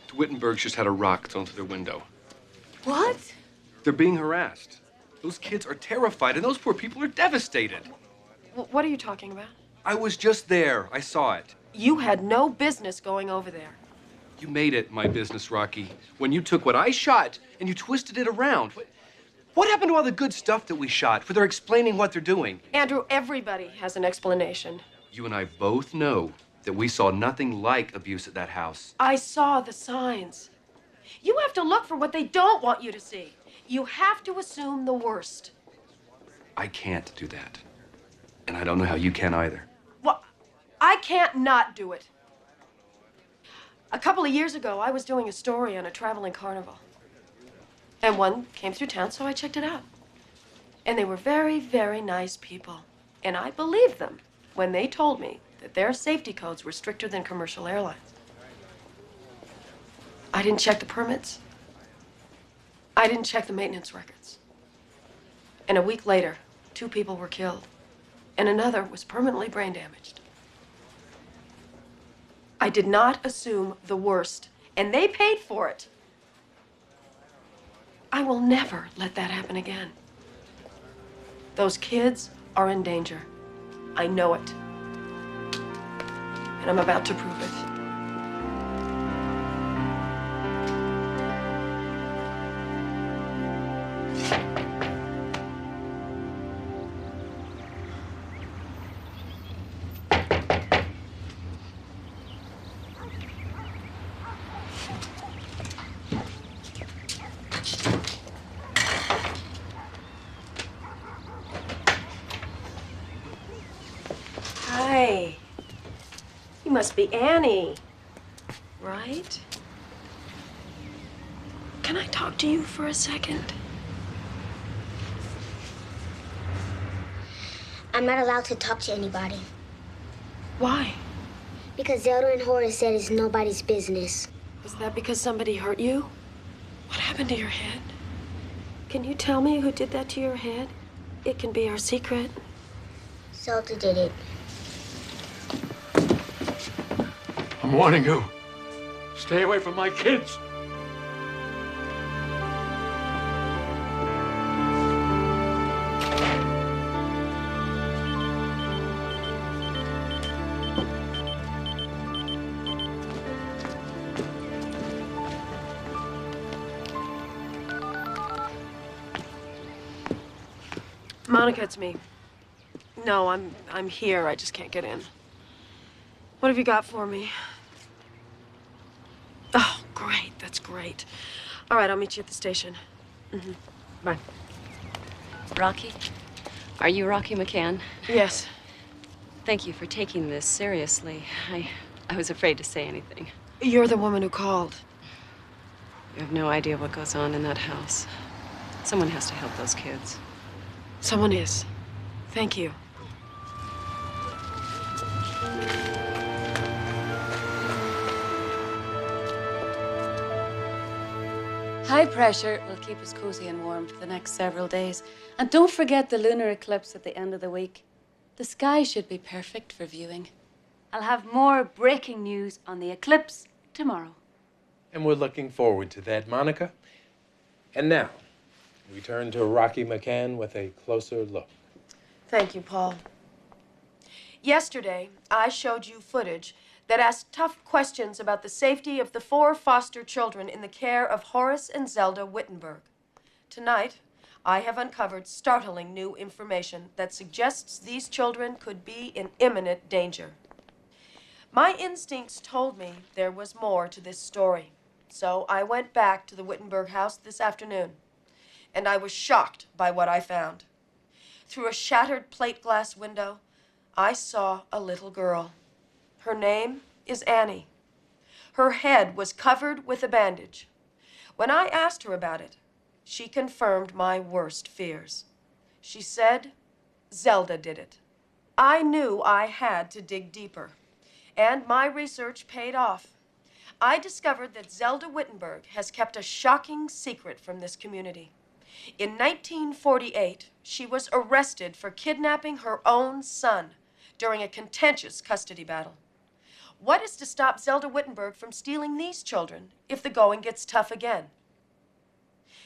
The Wittenbergs just had a rock thrown through their window. What? They're being harassed. Those kids are terrified, and those poor people are devastated. What are you talking about? I was just there. I saw it. You had no business going over there. You made it my business, Rocky, when you took what I shot and you twisted it around. What happened to all the good stuff that we shot where they're explaining what they're doing? Andrew, everybody has an explanation. You and I both know that we saw nothing like abuse at that house. I saw the signs. You have to look for what they don't want you to see. You have to assume the worst. I can't do that. And I don't know how you can either. Well, I can't not do it. A couple of years ago, I was doing a story on a traveling carnival. And one came through town, so I checked it out. And they were very, very nice people. And I believed them when they told me that their safety codes were stricter than commercial airlines. I didn't check the permits. I didn't check the maintenance records. And a week later, 2 people were killed, and another was permanently brain damaged. I did not assume the worst, and they paid for it. I will never let that happen again. Those kids are in danger. I know it. And I'm about to prove it. Hi. You must be Annie, right? Can I talk to you for a second? I'm not allowed to talk to anybody. Why? Because Zelda and Horace said it's nobody's business. Is that because somebody hurt you? What happened to your head? Can you tell me who did that to your head? It can be our secret. Zelda did it. I'm warning you. Stay away from my kids. Monica, it's me. No, I'm here. I just can't get in. What have you got for me? Oh, great. That's great. All right, I'll meet you at the station. Mm-hmm. Bye. Rocky? Are you Rocky McCann? Yes. Thank you for taking this seriously. I was afraid to say anything. You're the woman who called. You have no idea what goes on in that house. Someone has to help those kids. Someone is. Thank you. High pressure will keep us cozy and warm for the next several days. And don't forget the lunar eclipse at the end of the week. The sky should be perfect for viewing. I'll have more breaking news on the eclipse tomorrow. And we're looking forward to that, Monica. And now, we turn to Rocky McCann with a closer look. Thank you, Paul. Yesterday, I showed you footage that asked tough questions about the safety of the 4 foster children in the care of Horace and Zelda Wittenberg. Tonight, I have uncovered startling new information that suggests these children could be in imminent danger. My instincts told me there was more to this story, so I went back to the Wittenberg house this afternoon, and I was shocked by what I found. Through a shattered plate glass window, I saw a little girl. Her name is Annie. Her head was covered with a bandage. When I asked her about it, she confirmed my worst fears. She said Zelda did it. I knew I had to dig deeper, and my research paid off. I discovered that Zelda Wittenberg has kept a shocking secret from this community. In 1948, she was arrested for kidnapping her own son during a contentious custody battle. What is to stop Zelda Wittenberg from stealing these children if the going gets tough again?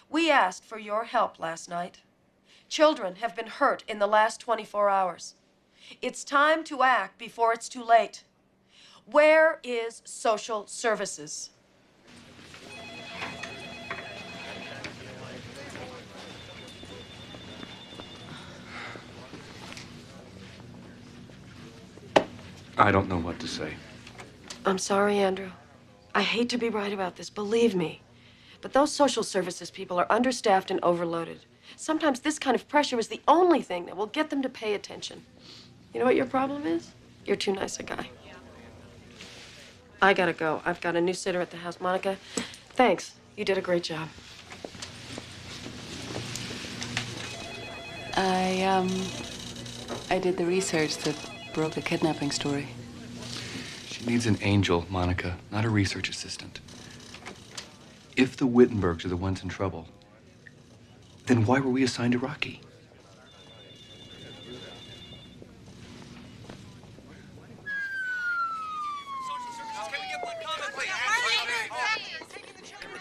We asked for your help last night. Children have been hurt in the last 24 hours. It's time to act before it's too late. Where is social services? I don't know what to say. I'm sorry, Andrew. I hate to be right about this, believe me. But those social services people are understaffed and overloaded. Sometimes this kind of pressure is the only thing that will get them to pay attention. You know what your problem is? You're too nice a guy. I gotta go. I've got a new sitter at the house. Monica, thanks. You did a great job. I did the research that broke the kidnapping story. She needs an angel, Monica, not a research assistant. If the Wittenbergs are the ones in trouble, then why were we assigned to Rocky?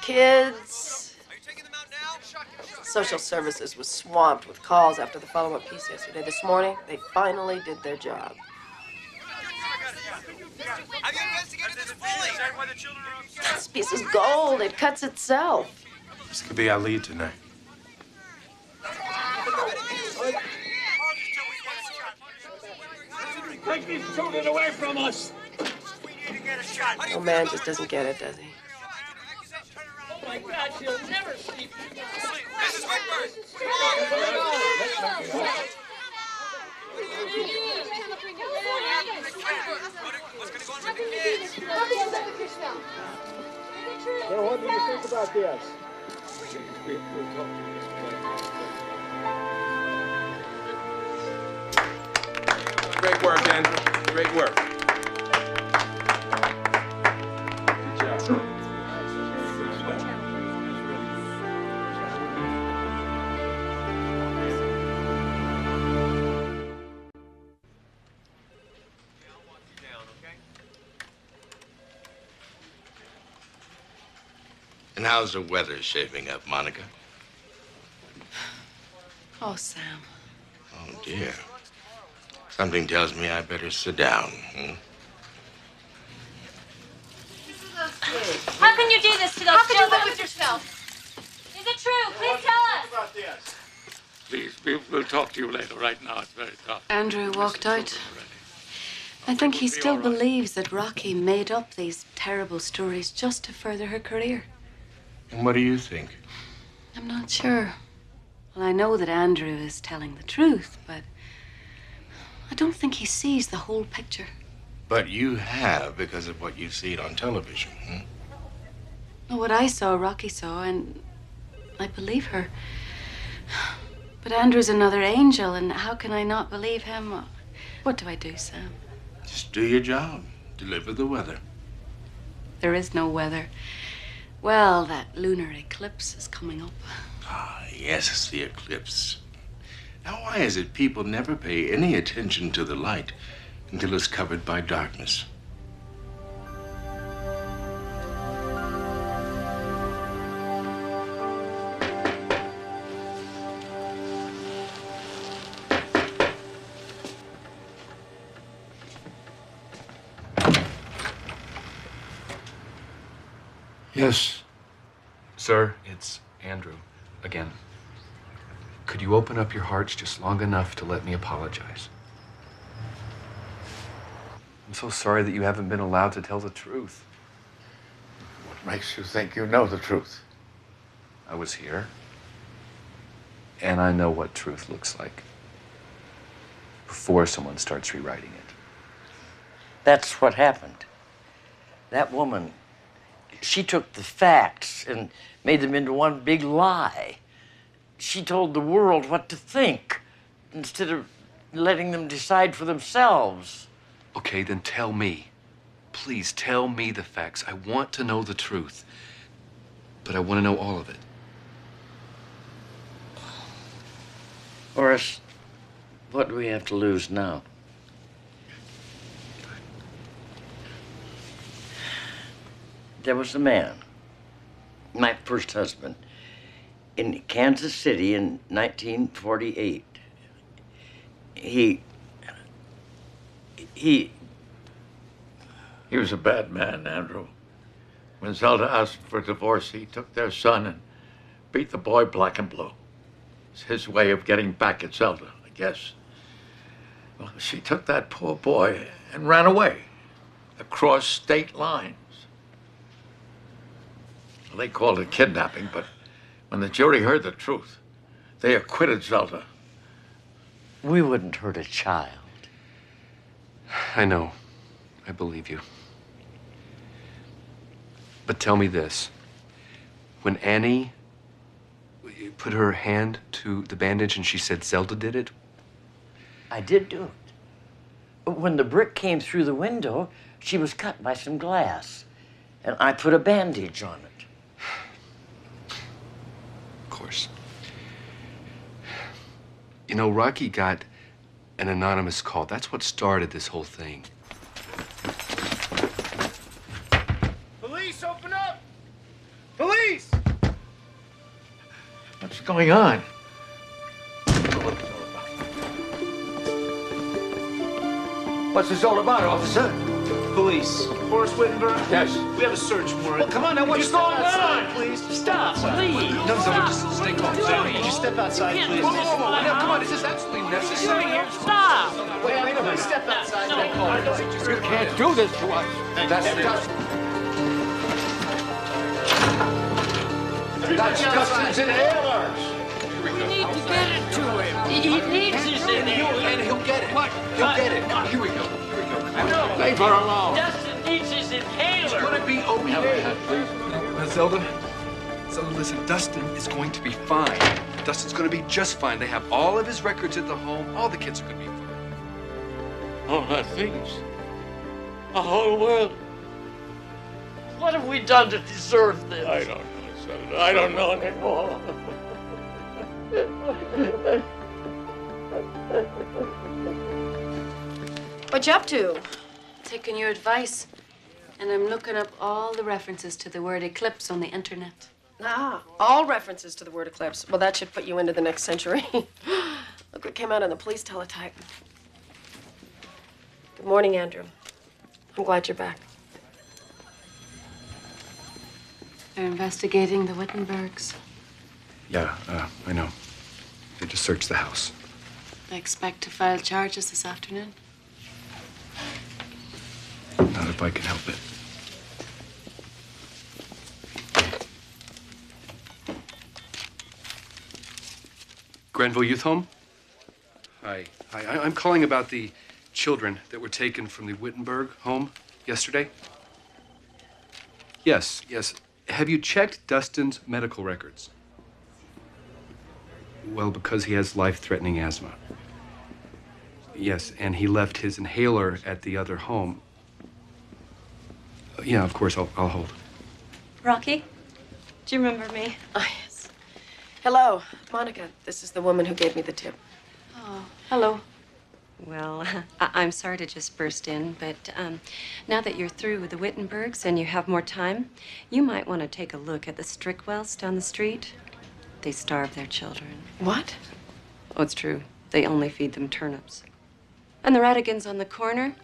Kids. Social services was swamped with calls after the follow-up piece yesterday. This morning, they finally did their job. Have you investigated this fully? This piece is gold. It cuts itself. This could be our lead tonight. Take these children away from us! No man just doesn't get it, does he? Oh my God, she'll never sleep. Mrs. Whitburn! What's going to go on with the kids? So what do you think about this? Great work, Andrew. Great work. Good job. And how's the weather shaping up, Monica? Oh, Sam. Oh, dear. Something tells me I better sit down. How can you do this to those children? How can you live with yourself? Is it true? Please tell us. Please, we'll talk to you later. Right now, it's very tough. Andrew walked out. I think he still believes that Rocky made up these terrible stories just to further her career. And what do you think? I'm not sure. Well, I know that Andrew is telling the truth, but I don't think he sees the whole picture. But you have because of what you've seen on television. Well, what I saw, Rocky saw, and I believe her. But Andrew's another angel, and how can I not believe him? What do I do, Sam? Just do your job. Deliver the weather. There is no weather. Well, that lunar eclipse is coming up. Ah, yes, it's the eclipse. Now, why is it people never pay any attention to the light until it's covered by darkness? Yes. Sir, it's Andrew again. Could you open up your hearts just long enough to let me apologize? I'm so sorry that you haven't been allowed to tell the truth. What makes you think you know the truth? I was here, and I know what truth looks like. before someone starts rewriting it. That's what happened. That woman, she took the facts and made them into one big lie. She told the world what to think instead of letting them decide for themselves. Okay, then tell me. Please tell me the facts. I want to know the truth. But I want to know all of it. Horace, what do we have to lose now? There was a man, my first husband, in Kansas City in 1948. He was a bad man, Andrew. When Zelda asked for a divorce, he took their son and beat the boy black and blue. It's his way of getting back at Zelda, I guess. Well, she took that poor boy and ran away across state lines. Well, they called it kidnapping, but when the jury heard the truth, they acquitted Zelda. We wouldn't hurt a child. I know. I believe you. But tell me this. When Annie put her hand to the bandage and she said Zelda did it? I did do it. When the brick came through the window, she was cut by some glass, and I put a bandage on it. Of course. You know, Rocky got an anonymous call. That's what started this whole thing. Police, open up! Police! What's going on? What's this all about, officer? Police. Horace Wittenberg? Yes. We have a search warrant. Well, come on now, what's Could you going step outside, on? Please. Stop, please. No, just stay calm. Could you step outside, please? Now, come on, is this absolutely necessary? Stop! Wait a minute, step outside. You can't do this to us. That's it. That's Dustin's inhalers. We need to get it to him. He needs his inhaler. And he'll get it. What? He'll get it. Here we go. No. Leave her alone. Dustin needs his inhaler. It's gonna be okay. Zelda, listen, Dustin is going to be fine. Dustin's gonna be just fine. They have all of his records at the home. All the kids are gonna be fine. All our things. The whole world. What have we done to deserve this? I don't know, Zelda. I don't know anymore. What you up to? Taking your advice. And I'm looking up all the references to the word eclipse on the internet. Ah, all references to the word eclipse. Well, that should put you into the next century. Look what came out on the police teletype. Good morning, Andrew. I'm glad you're back. They're investigating the Wittenbergs. Yeah, I know. They just searched the house. They expect to file charges this afternoon. Not if I can help it. Granville Youth Home? Hi. I'm calling about the children that were taken from the Wittenberg home yesterday. Yes. Have you checked Dustin's medical records? Well, because he has life-threatening asthma. Yes, and he left his inhaler at the other home. Yeah, of course, I'll hold. Rocky, do you remember me? Oh, yes. Hello, Monica. This is the woman who gave me the tip. Oh, hello. Well, I'm sorry to just burst in, but now that you're through with the Wittenbergs and you have more time, you might want to take a look at the Strickwells down the street. They starve their children. What? Oh, it's true. They only feed them turnips. And the Radigans on the corner,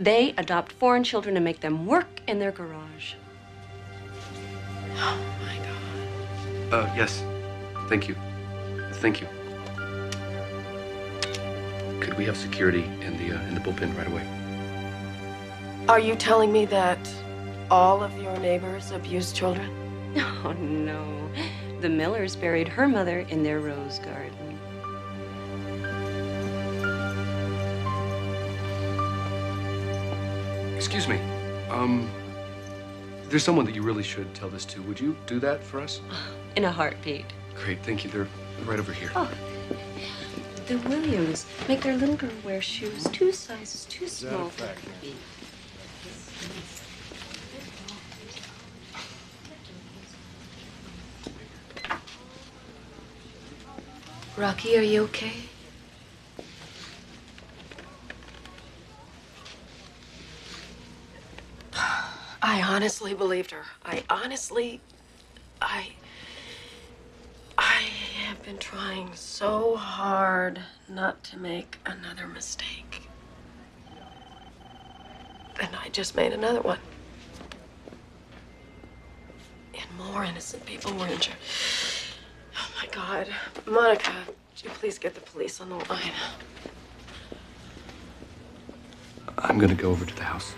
they adopt foreign children and make them work in their garage. Oh, my God. Yes. Thank you. Thank you. Could we have security in the bullpen right away? Are you telling me that all of your neighbors abuse children? Oh, no. The Millers buried her mother in their rose garden. Excuse me. There's someone that you really should tell this to. Would you do that for us? In a heartbeat. Great, thank you. They're right over here. Oh, the Williams make their little girl wear shoes 2 sizes too small for her feet. Rocky, are you okay? I honestly believed her. I have been trying so hard not to make another mistake. And I just made another one. And more innocent people were injured. Oh my God. Monica, would you please get the police on the line? I'm gonna go over to the house.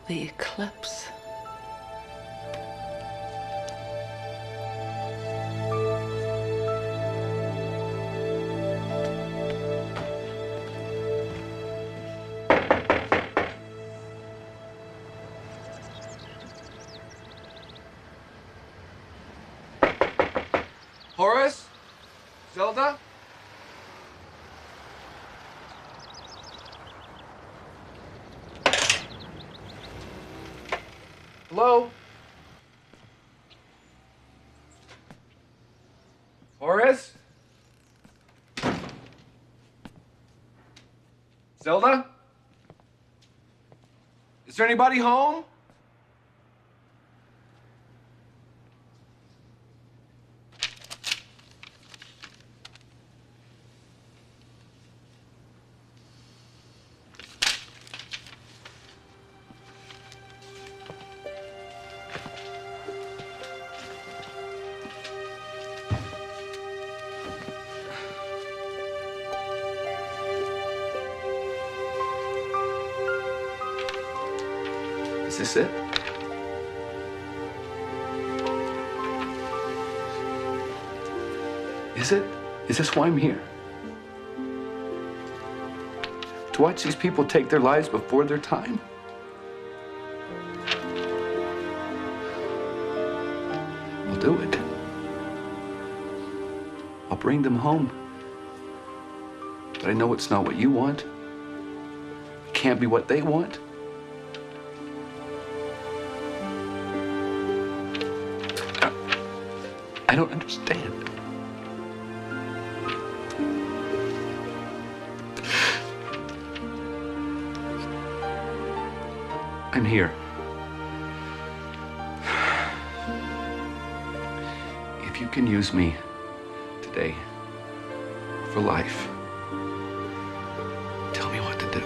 The eclipse. Horace? Zelda? Hello? Horace? Zelda? Is there anybody home? Is this it? Is it? Is this why I'm here? To watch these people take their lives before their time? I'll do it. I'll bring them home. But I know it's not what you want. It can't be what they want. I don't understand. I'm here. If you can use me today for life, tell me what to do.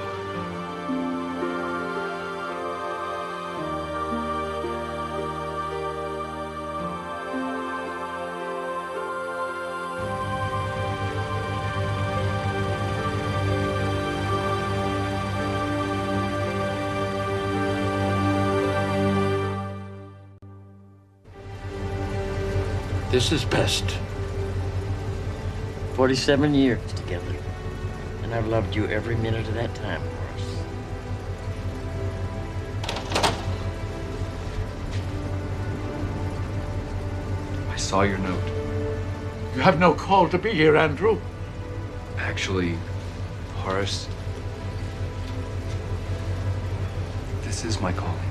This is best. 47 years together. And I've loved you every minute of that time, Horace. I saw your note. You have no call to be here, Andrew. Actually, Horace, this is my calling.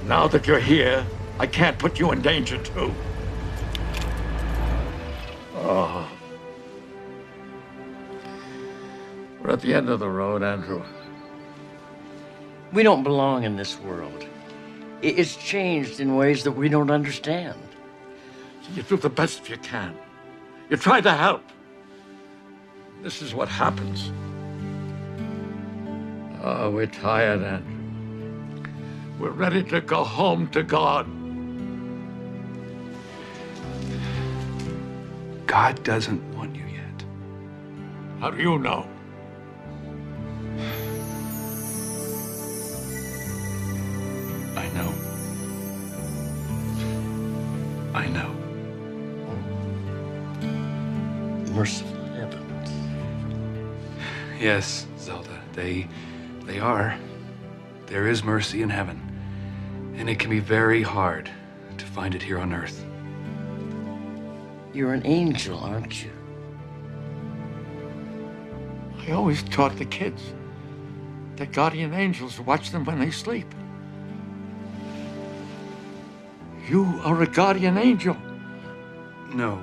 Now that you're here, I can't put you in danger, too. Oh. We're at the end of the road, Andrew. We don't belong in this world. It's changed in ways that we don't understand. You do the best you can. You try to help. This is what happens. Oh, we're tired, Andrew. We're ready to go home to God. God doesn't want you yet. How do you know? I know. Merciful heavens. Yes, Zelda, they are. There is mercy in heaven, and it can be very hard to find it here on earth. You're an angel, aren't you? I always taught the kids that guardian angels watch them when they sleep. You are a guardian angel. No,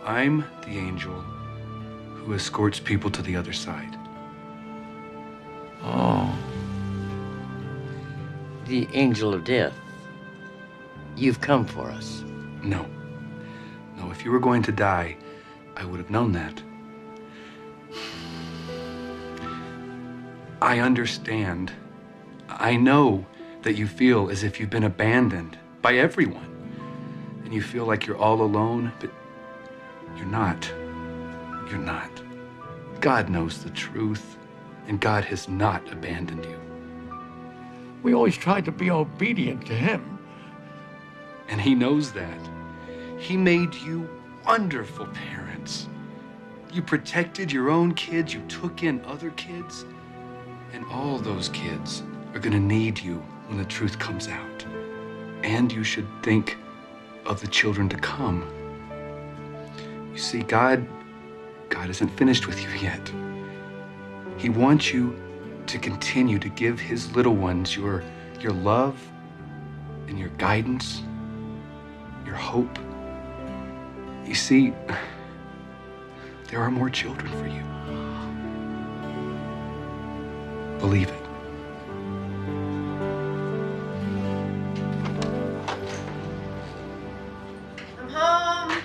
I'm the angel who escorts people to the other side. Oh. The angel of death. You've come for us. No, if you were going to die, I would have known that. I understand. I know that you feel as if you've been abandoned by everyone. And you feel like you're all alone, but you're not. You're not. God knows the truth, and God has not abandoned you. We always tried to be obedient to him. And he knows that. He made you wonderful parents. You protected your own kids, you took in other kids, and all those kids are going to need you when the truth comes out. And you should think of the children to come. You see, God isn't finished with you yet. He wants you to continue to give his little ones your love and your guidance, your hope. You see, there are more children for you. Believe it. I'm home.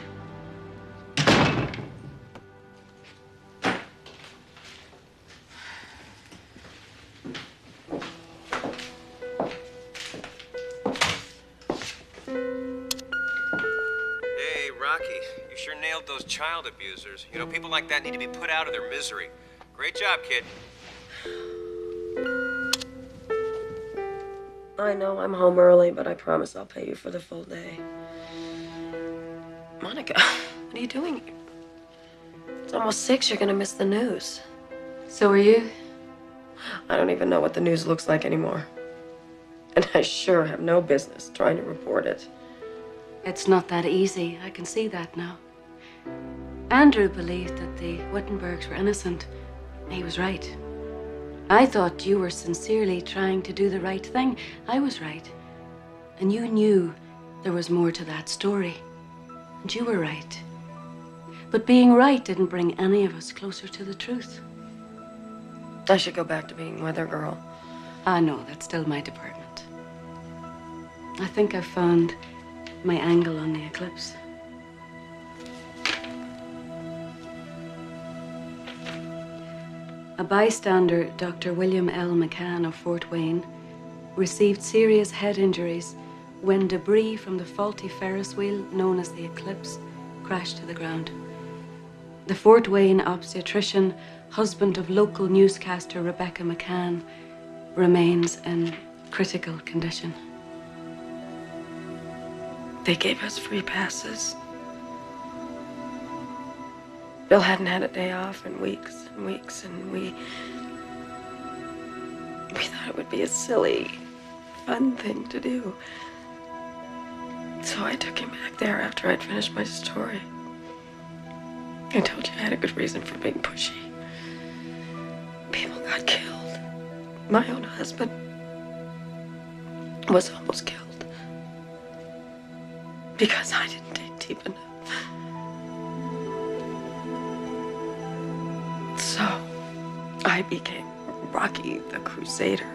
Hey, Rocky, you sure nailed those child abusers. You know, people like that need to be put out of their misery. Great job, kid. I know I'm home early, but I promise I'll pay you for the full day. Monica, what are you doing here? It's almost 6. You're gonna miss the news. So are you? I don't even know what the news looks like anymore. And I sure have no business trying to report it. It's not that easy. I can see that now. Andrew believed that the Wittenbergs were innocent. He was right. I thought you were sincerely trying to do the right thing. I was right. And you knew there was more to that story. And you were right. But being right didn't bring any of us closer to the truth. I should go back to being weather girl. Ah, no, that's still my department. I think I've found my angle on the eclipse. A bystander, Dr. William L. McCann of Fort Wayne, received serious head injuries when debris from the faulty Ferris wheel known as the eclipse crashed to the ground. The Fort Wayne obstetrician, husband of local newscaster Rebecca McCann, remains in critical condition. They gave us free passes. Bill hadn't had a day off in weeks and weeks, and we thought it would be a silly, fun thing to do. So I took him back there after I'd finished my story. I told you I had a good reason for being pushy. People got killed. My own husband was almost killed because I didn't dig deep enough. So I became Rocky the Crusader.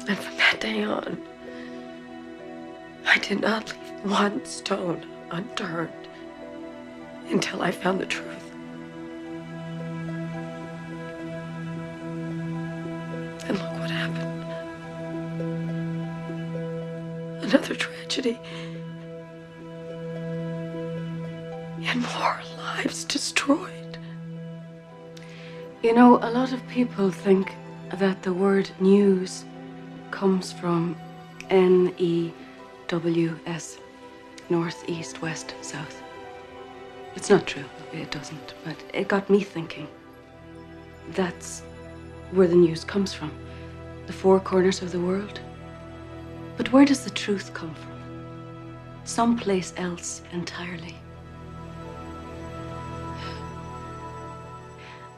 And from that day on, I did not leave one stone unturned until I found the truth. And look what happened. Another tragedy. And more lives destroyed. You know, a lot of people think that the word news comes from N-E-W-S. North, east, west, south. It's not true. It doesn't. But it got me thinking. That's where the news comes from. The four corners of the world. But where does the truth come from? Someplace else entirely.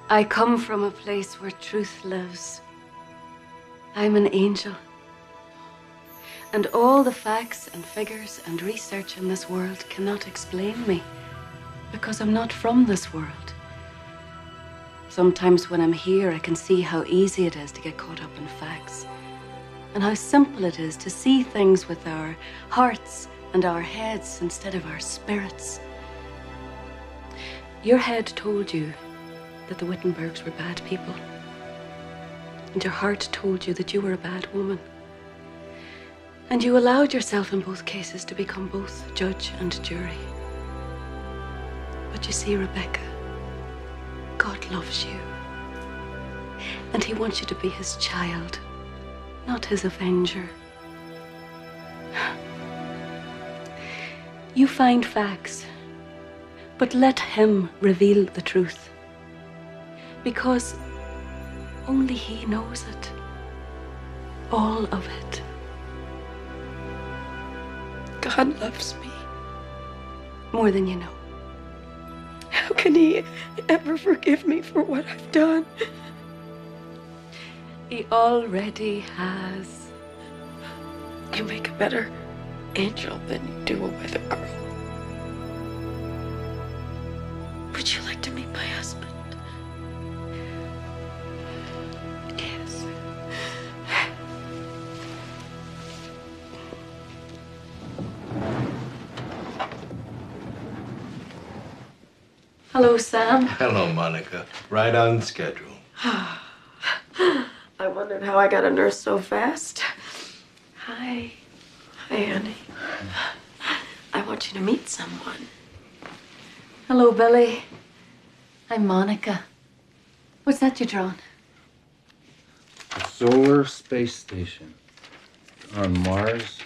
I come from a place where truth lives. I'm an angel. And all the facts and figures and research in this world cannot explain me, because I'm not from this world. Sometimes when I'm here, I can see how easy it is to get caught up in facts, and how simple it is to see things with our hearts and our heads instead of our spirits. Your head told you that the Wittenbergs were bad people, and your heart told you that you were a bad woman. And you allowed yourself in both cases to become both judge and jury. But you see, Rebecca, God loves you. And he wants you to be his child, not his avenger. You find facts, but let him reveal the truth. Because only he knows it. All of it. God loves me more than you know. How can he ever forgive me for what I've done? He already has. You make a better angel than you do a weather girl. Would you like to meet my husband? Yes. Hello, Sam. Hello, Monica. Right on schedule. I wondered how I got a nurse so fast. Hi. Hi, Annie. I want you to meet someone. Hello, Billy. I'm Monica. What's that you drawn? The Solar Space Station on Mars.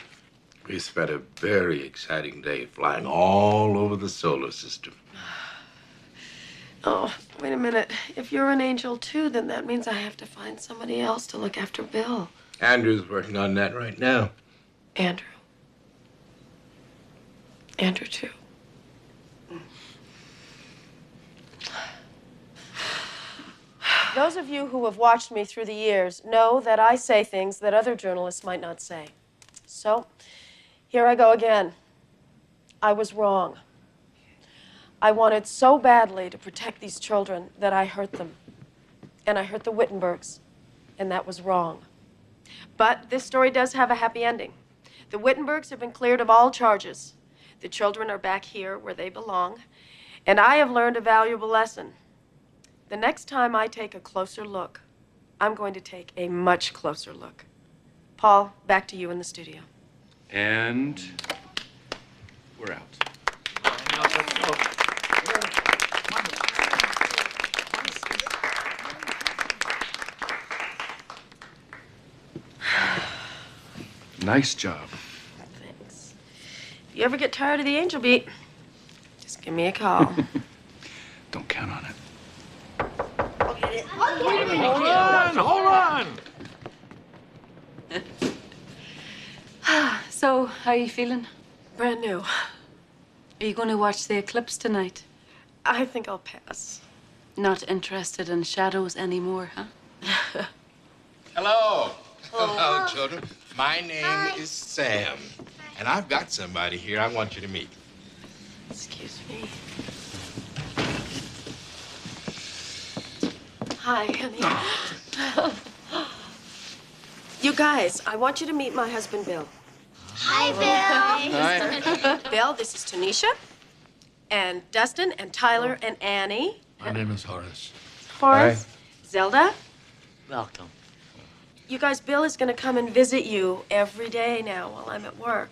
We spent a very exciting day flying all over the solar system. Oh, wait a minute. If you're an angel too, then that means I have to find somebody else to look after Bill. Andrew's working on that right now. Andrew. Andrew too. Those of you who have watched me through the years know that I say things that other journalists might not say. So, here I go again. I was wrong. I wanted so badly to protect these children that I hurt them. And I hurt the Wittenbergs, and that was wrong. But this story does have a happy ending. The Wittenbergs have been cleared of all charges. The children are back here where they belong, and I have learned a valuable lesson. The next time I take a closer look, I'm going to take a much closer look. Paul, back to you in the studio. And we're out. Nice job. Thanks. If you ever get tired of the angel beat, just give me a call. Don't count on it. Hold on! So, how are you feeling? Brand new. Are you going to watch the eclipse tonight? I think I'll pass. Not interested in shadows anymore, huh? Hello. Hello, children. My name is Sam, and I've got somebody here I want you to meet. Excuse me. Hi, honey. You guys, I want you to meet my husband, Bill. Hi, Bill. Hi. Bill, this is Tanisha, and Dustin, and Tyler, and Annie. My name is Horace. Horace. Zelda. Welcome. You guys, Bill is going to come and visit you every day now while I'm at work.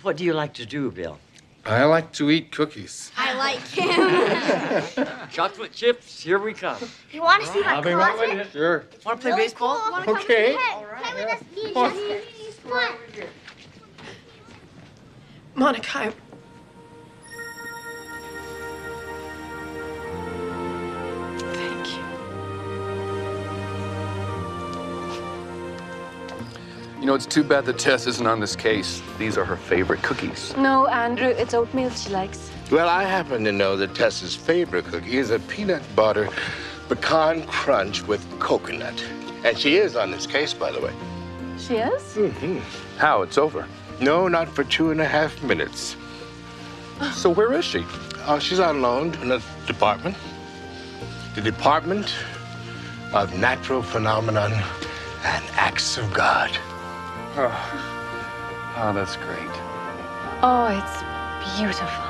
What do you like to do, Bill? I like to eat cookies. I like him. Chocolate chips, here we come. You want to see my I'll be right closet? with you. Sure. Want to play Really baseball? cool. Wanna come Okay. with me? Play with us, me and Justin. What? Monica, Thank you. You know, it's too bad that Tess isn't on this case. These are her favorite cookies. No, Andrew, it's oatmeal she likes. Well, I happen to know that Tess's favorite cookie is a peanut butter pecan crunch with coconut. And she is on this case, by the way. She is? Mm-hmm. How? It's over. No, not for 2.5 minutes. So where is she? She's on loan in a department. The Department of Natural Phenomenon and Acts of God. Oh, that's great. Oh, it's beautiful.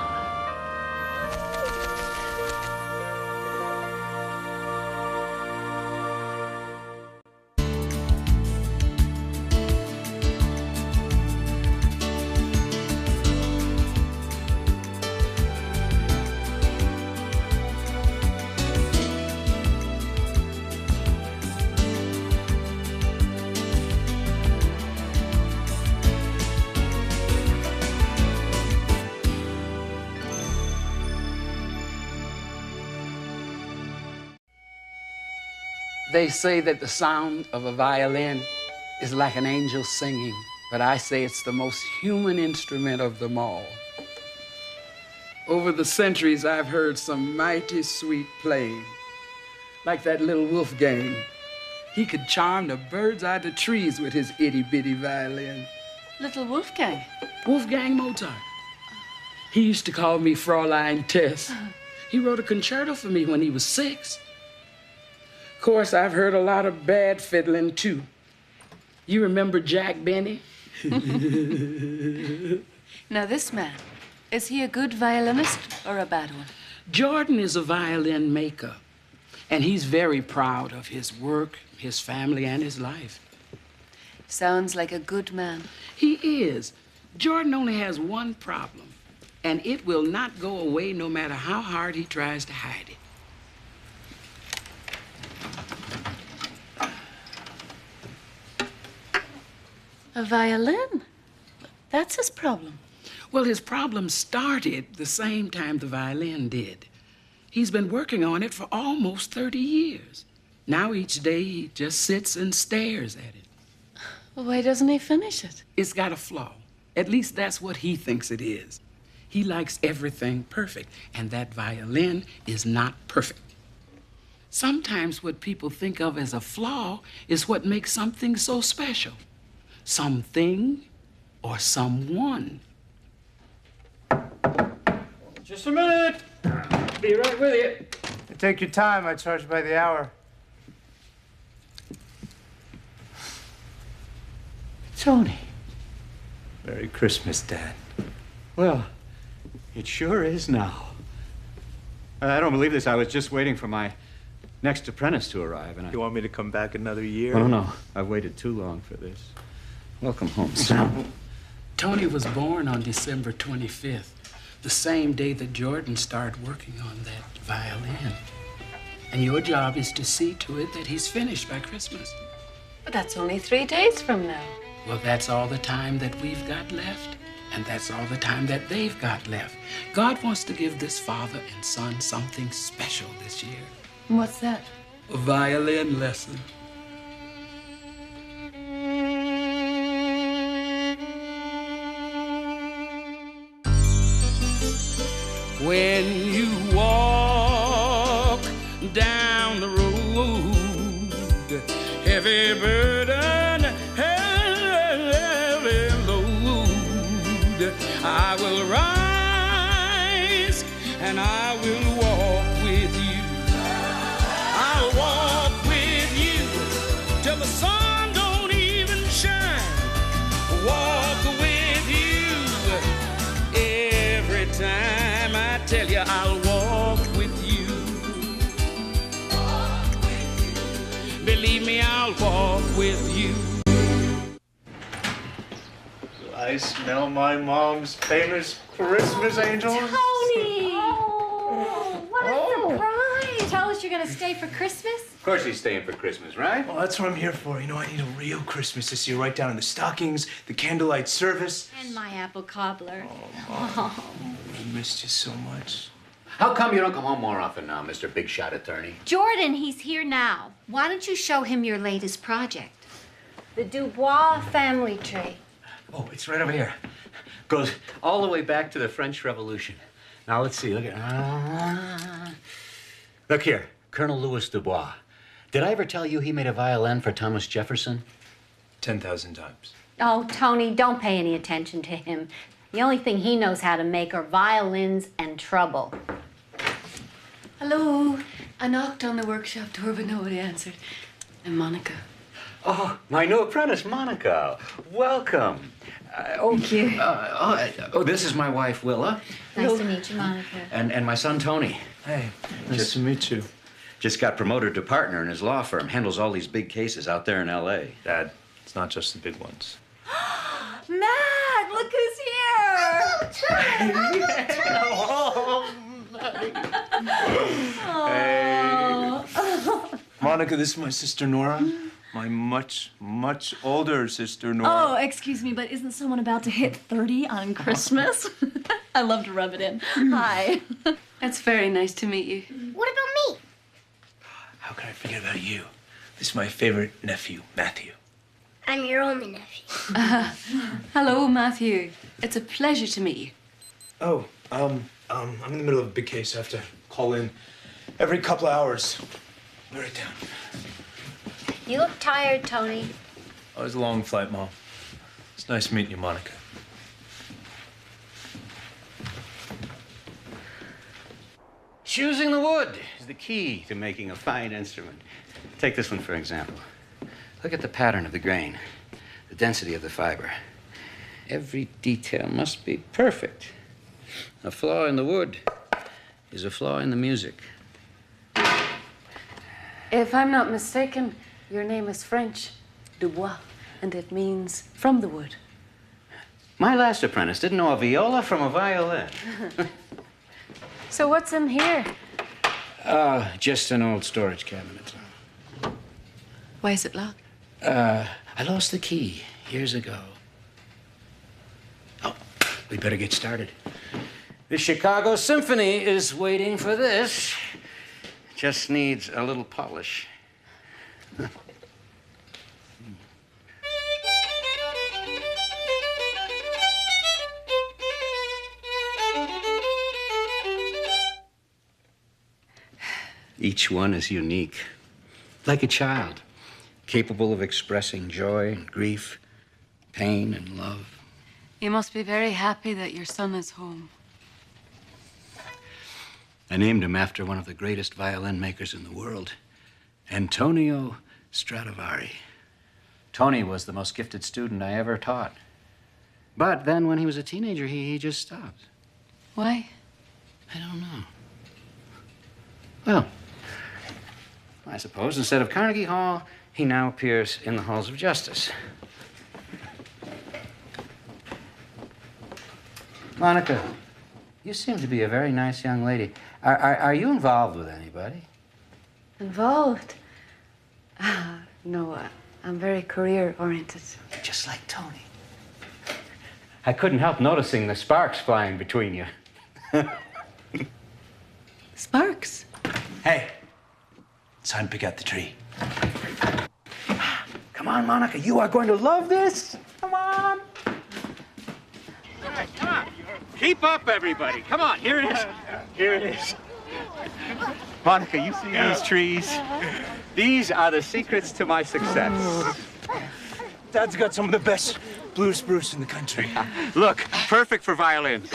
They say that the sound of a violin is like an angel singing, but I say it's the most human instrument of them all. Over the centuries, I've heard some mighty sweet playing, like that little Wolfgang. He could charm the birds out of the trees with his itty-bitty violin. Little Wolfgang? Wolfgang Mozart. He used to call me Fräulein Tess. He wrote a concerto for me when he was 6. Of course, I've heard a lot of bad fiddling, too. You remember Jack Benny? Now, this man, is he a good violinist or a bad one? Jordan is a violin maker, and he's very proud of his work, his family, and his life. Sounds like a good man. He is. Jordan only has one problem, and it will not go away no matter how hard he tries to hide it. A violin? That's his problem. Well, his problem started the same time the violin did. He's been working on it for almost 30 years. Now each day he just sits and stares at it. Well, why doesn't he finish it? It's got a flaw. At least that's what he thinks it is. He likes everything perfect, and that violin is not perfect. Sometimes what people think of as a flaw is what makes something so special. Something or someone. Just a minute. Be right with you. Take your time. I charge by the hour. Tony. Merry Christmas, Dad. Well, it sure is now. I don't believe this. I was just waiting for my next apprentice to arrive, and You want me to come back another year? Oh, no. I've waited too long for this. Welcome home, son. Tony was born on December 25th, the same day that Jordan started working on that violin. And your job is to see to it that he's finished by Christmas. But that's only 3 days from now. Well, that's all the time that we've got left, and that's all the time that they've got left. God wants to give this father and son something special this year. And what's that? A violin lesson. When you walk down the road, heavy burden, heavy load, I will rise and I will walk with you. I'll walk with you till the sun don't even shine. Walk with you every time. I tell you, I'll walk with you. Believe me, I'll walk with you. I smell my mom's famous Christmas angels. Tony! Oh, what a surprise! Tell us you're going to stay for Christmas? Of course he's staying for Christmas, right? Well, that's what I'm here for. You know, I need a real Christmas this year, right down in the stockings, the candlelight service. And my apple cobbler. Oh, I missed you so much. How come you don't come home more often now, Mr. Big Shot Attorney? Jordan, he's here now. Why don't you show him your latest project? The Dubois family tree. Oh, it's right over here. Goes all the way back to the French Revolution. Now, let's see. Look at... Look here. Colonel Louis Dubois. Did I ever tell you he made a violin for Thomas Jefferson? 10,000 times. Oh, Tony, don't pay any attention to him. The only thing he knows how to make are violins and trouble. Hello. I knocked on the workshop door, but nobody answered. I'm Monica. Oh, my new apprentice, Monica. Welcome. Thank you. This is my wife, Willa. Nice to meet you, Monica. And my son, Tony. Hey, nice to meet you. Just got promoted to partner in his law firm. Handles all these big cases out there in L.A. Dad, it's not just the big ones. Matt, look who's here! Monica, this is my sister Nora. My much, much older sister Nora. Oh, excuse me, but isn't someone about to hit 30 on Christmas? I love to rub it in. Hi. It's very nice to meet you. What about me? How could I forget about you? This is my favorite nephew, Matthew. I'm your only nephew. Hello, Matthew. It's a pleasure to meet you. Oh, I'm in the middle of a big case. I have to call in every couple of hours. Be right down. You look tired, Tony. Oh, it was a long flight, Mom. It's nice meeting you, Monica. Choosing the wood is the key to making a fine instrument. Take this one, for example. Look at the pattern of the grain, the density of the fiber. Every detail must be perfect. A flaw in the wood is a flaw in the music. If I'm not mistaken, your name is French, Dubois, and it means from the wood. My last apprentice didn't know a viola from a violin. So what's in here? Just an old storage cabinet. Why is it locked? I lost the key years ago. Oh, we better get started. The Chicago Symphony is waiting for this. Just needs a little polish. Each one is unique, like a child, capable of expressing joy and grief, pain and love. You must be very happy that your son is home. I named him after one of the greatest violin makers in the world, Antonio Stradivari. Tony was the most gifted student I ever taught. But then when he was a teenager, he just stopped. Why? I don't know. Well, I suppose instead of Carnegie Hall, he now appears in the halls of justice. Monica, you seem to be a very nice young lady. Are you involved with anybody? Involved? No, I'm very career-oriented. Just like Tony. I couldn't help noticing the sparks flying between you. Sparks? Hey, it's time to pick out the tree. Come on, Monica, you are going to love this. Come on. Keep up, everybody. Come on, here it is. Here it is. Monica, you see these trees? These are the secrets to my success. Dad's got some of the best blue spruce in the country. Look, perfect for violins.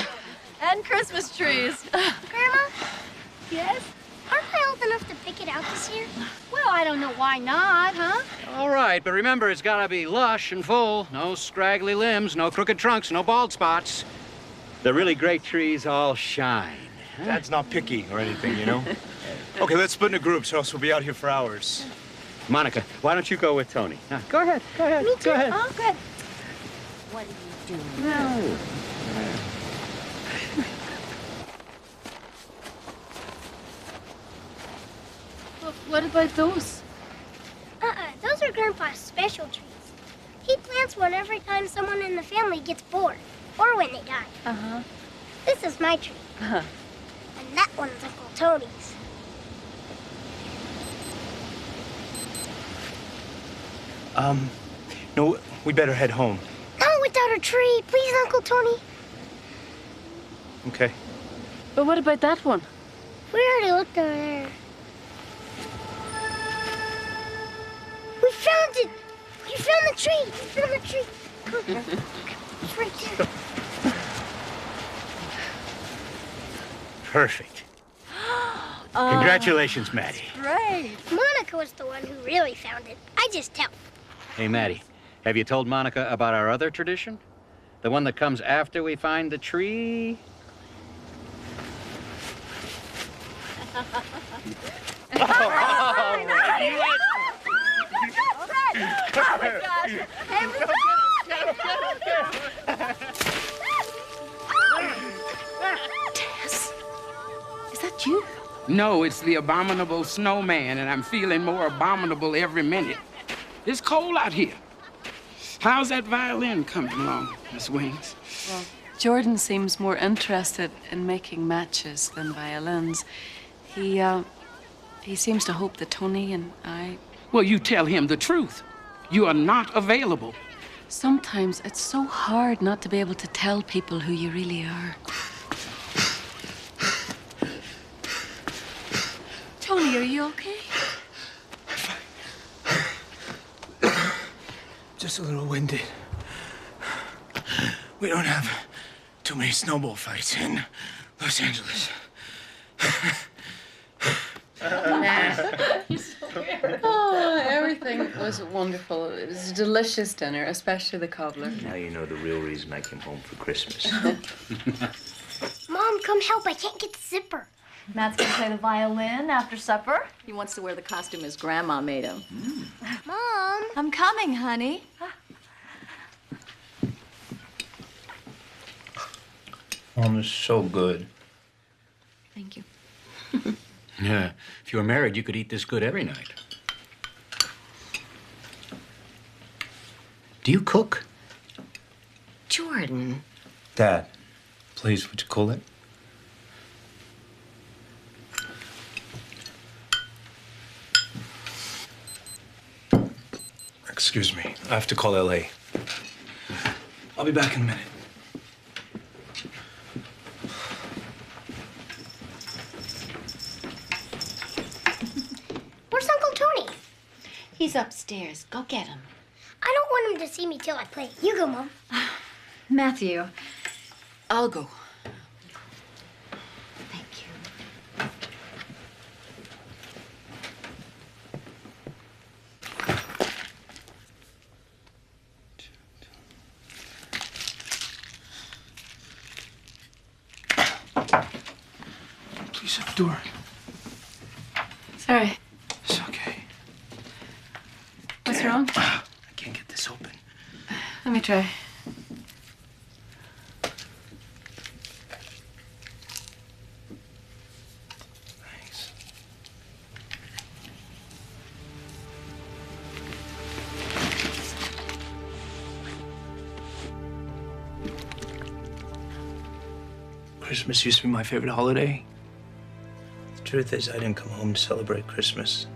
And Christmas trees. Grandma? Yes? Aren't I old enough to pick it out this year? Well, I don't know why not, huh? All right, but remember, it's got to be lush and full. No scraggly limbs, no crooked trunks, no bald spots. The really great trees all shine. Dad's not picky or anything, you know? Okay, let's split into groups or else we'll be out here for hours. Monica, why don't you go with Tony? Go ahead, go ahead. Me too. Go ahead. Oh, good. What are you doing? No. What about those? That's one every time someone in the family gets bored, or when they die. Uh-huh. This is my tree. Uh-huh. And that one's Uncle Tony's. No, we better head home. Not without a tree. Please, Uncle Tony. Okay. But what about that one? We already looked over there. We found it! We found the tree! We found the tree! Come here. It's right there. Perfect. Congratulations, Maddie. Great. Monica was the one who really found it. I just helped. Hey, Maddie, have you told Monica about our other tradition? The one that comes after we find the tree? Tess, is that you? No, it's the abominable snowman, and I'm feeling more abominable every minute. It's cold out here. How's that violin coming along, Miss Wings? Well, Jordan seems more interested in making matches than violins. He seems to hope that Tony and I... Well, you tell him the truth. You are not available. Sometimes it's so hard not to be able to tell people who you really are. Tony, are you okay? Just a little winded. We don't have too many snowball fights in Los Angeles. Oh, everything was wonderful. It was a delicious dinner, especially the cobbler. Now you know the real reason I came home for Christmas. Mom, come help. I can't get the zipper. Matt's gonna play the violin after supper. He wants to wear the costume his grandma made him. Mom! I'm coming, honey. Mom is so good. Thank you. Yeah, if you were married, you could eat this good every night. Do you cook? Jordan. Dad, please, would you cool it? Excuse me. I have to call L.A. I'll be back in a minute. Where's Uncle Tony? He's upstairs. Go get him. I don't want him to see me till I play. You go, Mom. Matthew. I'll go. Please shut the door. Sorry. It's okay. What's wrong? I can't get this open. Let me try. Thanks. Christmas used to be my favorite holiday. The truth is, I didn't come home to celebrate Christmas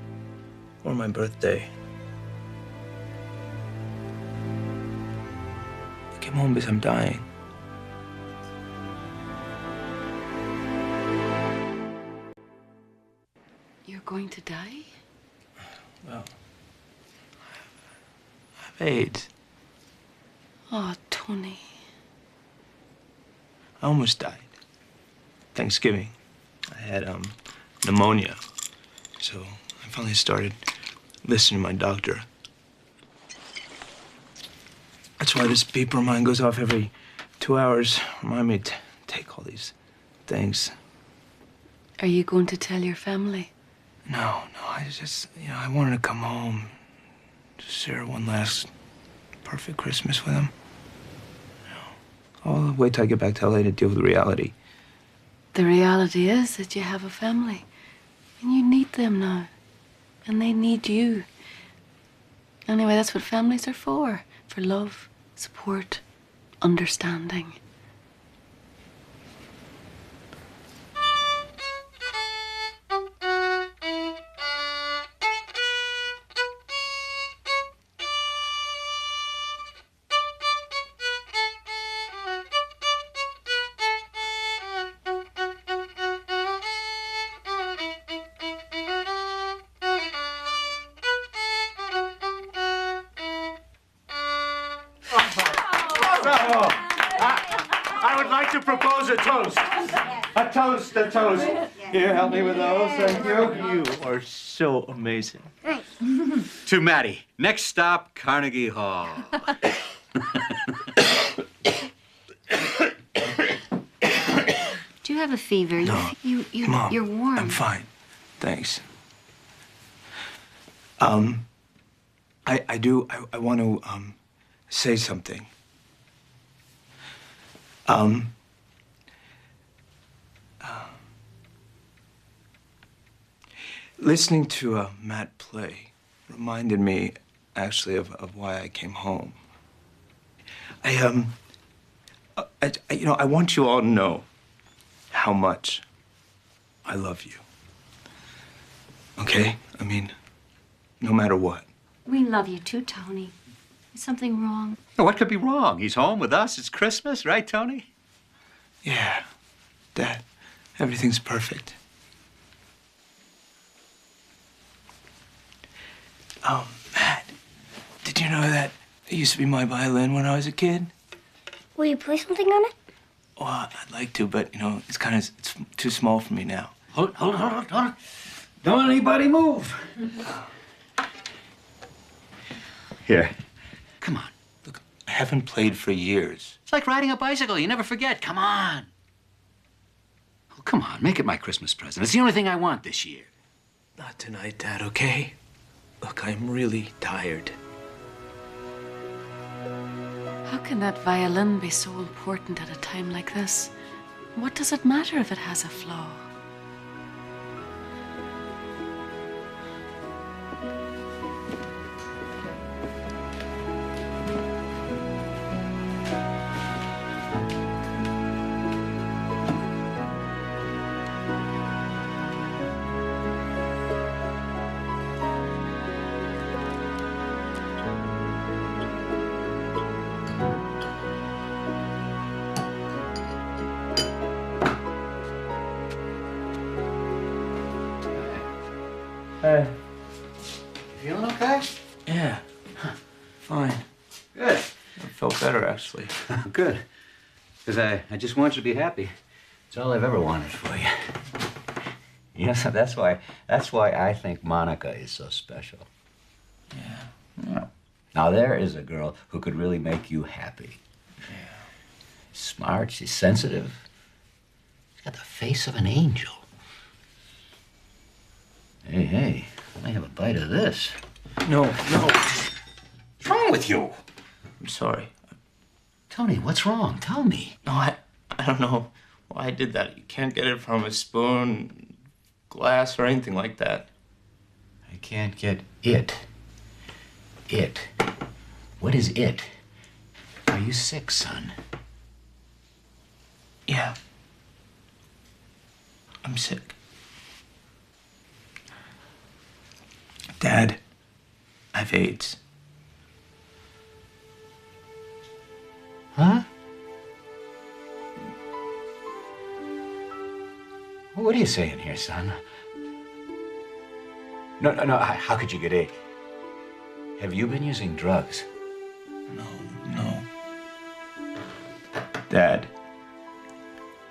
or my birthday. I came home because I'm dying. You're going to die? Well, I have AIDS. Oh, Tony. I almost died. Thanksgiving. I had pneumonia. So I finally started listening to my doctor. That's why this beeper of mine goes off every 2 hours. Remind me to take all these things. Are you going to tell your family? No, I just, I wanted to come home. Just share one last perfect Christmas with him. I'll wait till I get back to LA to deal with the reality. The reality is that you have a family. And you need them now. And they need you. Anyway, that's what families are for love support, understanding. I would like to propose a toast. A toast, a toast. Here, help me with those, thank you. You are so amazing. To Maddie. Next stop, Carnegie Hall. Do you have a fever? No. You're warm. I'm fine. Thanks. I want to, say something. Listening to Matt play reminded me, actually, of why I came home. I want you all to know how much I love you. Okay? I mean, no matter what. We love you too, Tony. Is something wrong? What could be wrong? He's home with us. It's Christmas, right, Tony? Yeah, Dad, everything's perfect. Oh, Matt, did you know that it used to be my violin when I was a kid? Will you play something on it? Well, I'd like to, but, it's too small for me now. Hold on. Don't anybody move. Here. Come on. Look, I haven't played for years. It's like riding a bicycle. You never forget. Come on. Oh, come on. Make it my Christmas present. It's the only thing I want this year. Not tonight, Dad, okay? Look, I'm really tired. How can that violin be so important at a time like this? What does it matter if it has a flaw? Hey. Feeling okay? Yeah. Fine. Good. I felt better, actually. Good. Because I just want you to be happy. It's all I've ever wanted for you. You know, that's why I think Monica is so special. Yeah. Now, there is a girl who could really make you happy. Yeah. Smart, she's sensitive. She's got the face of an angel. Hey, let me have a bite of this. No. What's wrong with you? I'm sorry. Tony, what's wrong? Tell me. No, I don't know why I did that. You can't get it from a spoon, glass, or anything like that. I can't get it. It. What is it? Are you sick, son? Yeah. I'm sick. Dad, I have AIDS. Huh? What are you saying here, son? No. How could you get AIDS? Have you been using drugs? No. Dad,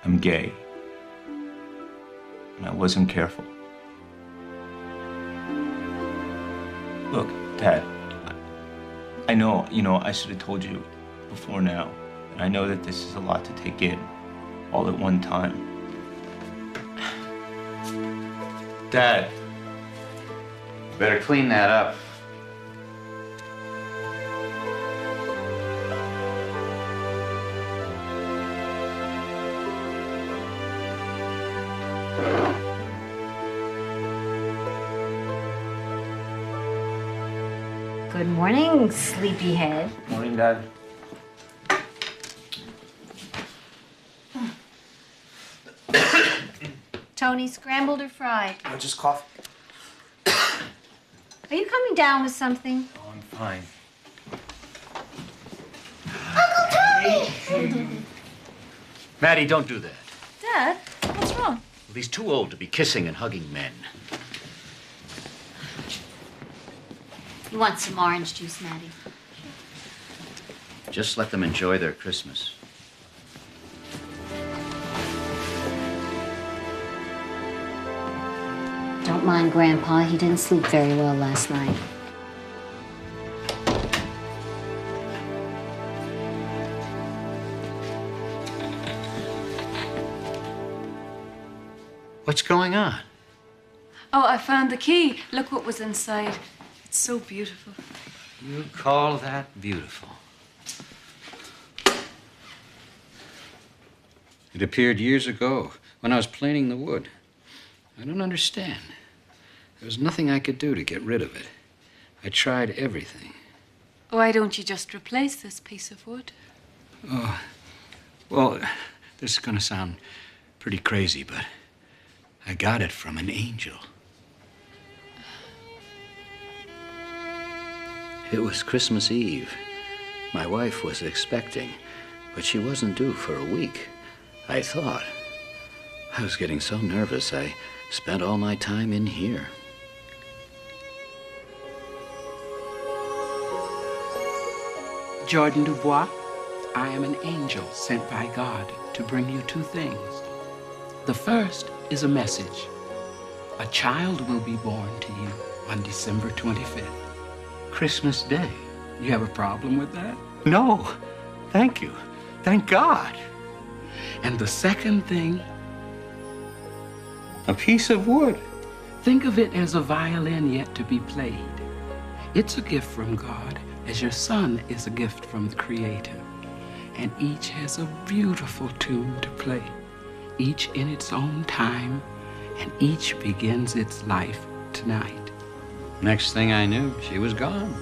I'm gay. And I wasn't careful. Look, Dad, I know, I should have told you before now. And I know that this is a lot to take in, all at one time. Dad. Better clean that up. Good morning, sleepyhead. Morning, Dad. Tony, scrambled or fried? No, just coffee. Are you coming down with something? Oh, I'm fine. Uncle Tony! Maddie, don't do that. Dad, what's wrong? Well, he's too old to be kissing and hugging men. You want some orange juice, Maddie? Just let them enjoy their Christmas. Don't mind Grandpa. He didn't sleep very well last night. What's going on? Oh, I found the key. Look what was inside. It's so beautiful. You call that beautiful? It appeared years ago when I was planing the wood. I don't understand. There was nothing I could do to get rid of it. I tried everything. Why don't you just replace this piece of wood? Oh, well, this is gonna sound pretty crazy, but I got it from an angel. It was Christmas Eve. My wife was expecting, but she wasn't due for a week. I thought. I was getting so nervous, I spent all my time in here. Jordan Dubois, I am an angel sent by God to bring you two things. The first is a message. A child will be born to you on December 25th. Christmas Day. You have a problem with that? No, thank you. Thank God. And the second thing, a piece of wood. Think of it as a violin yet to be played. It's a gift from God, as your son is a gift from the Creator. And each has a beautiful tune to play, each in its own time, and each begins its life tonight. Next thing I knew, she was gone.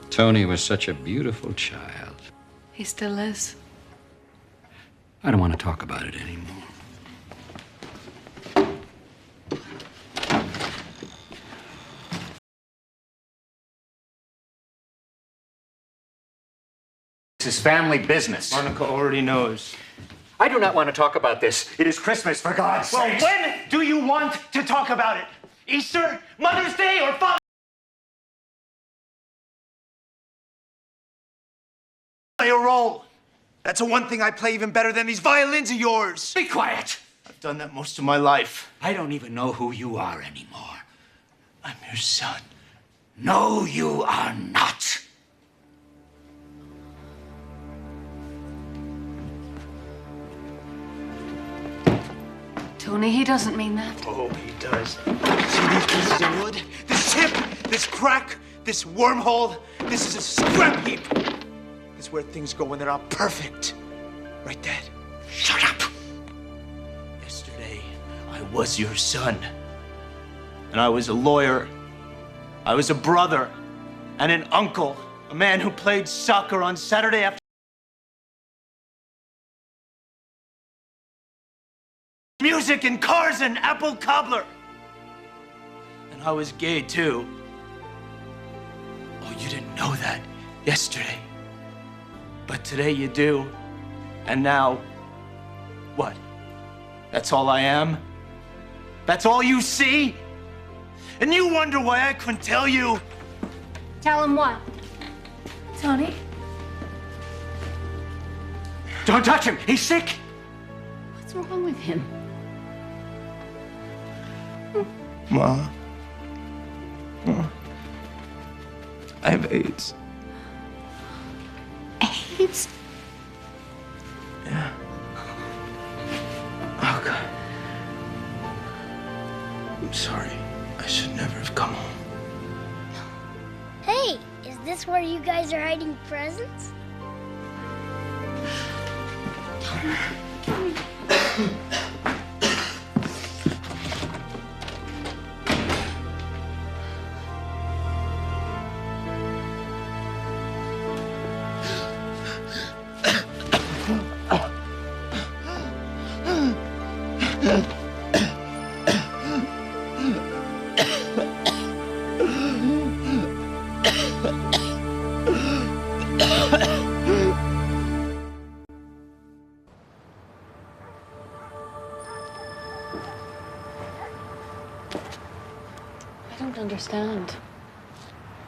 Tony was such a beautiful child. He still is. I don't want to talk about it anymore. This is family business. Monica already knows. I do not want to talk about this. It is Christmas, for God's sake. Well, when do you want to talk about it? Easter? Mother's Day? Or Father's Day? Your role. That's the one thing I play even better than these violins of yours. Be quiet. I've done that most of my life. I don't even know who you are anymore. I'm your son. No, you are not. Tony, he doesn't mean that. Oh, he does. See these pieces of wood? This chip, this crack, this wormhole. This is a scrap heap. It's where things go when they're not perfect. Right, Dad? Shut up. Yesterday, I was your son. And I was a lawyer. I was a brother and an uncle. A man who played soccer on Saturday after music and cars and apple cobbler. And I was gay too. Oh, you didn't know that yesterday. But today you do. And now, what? That's all I am? That's all you see? And you wonder why I couldn't tell you? Tell him what? Tony? Don't touch him. He's sick. What's wrong with him? Ma. I have AIDS. AIDS? Yeah. Oh, God. I'm sorry. I should never have come home. Hey, is this where you guys are hiding presents? don't understand.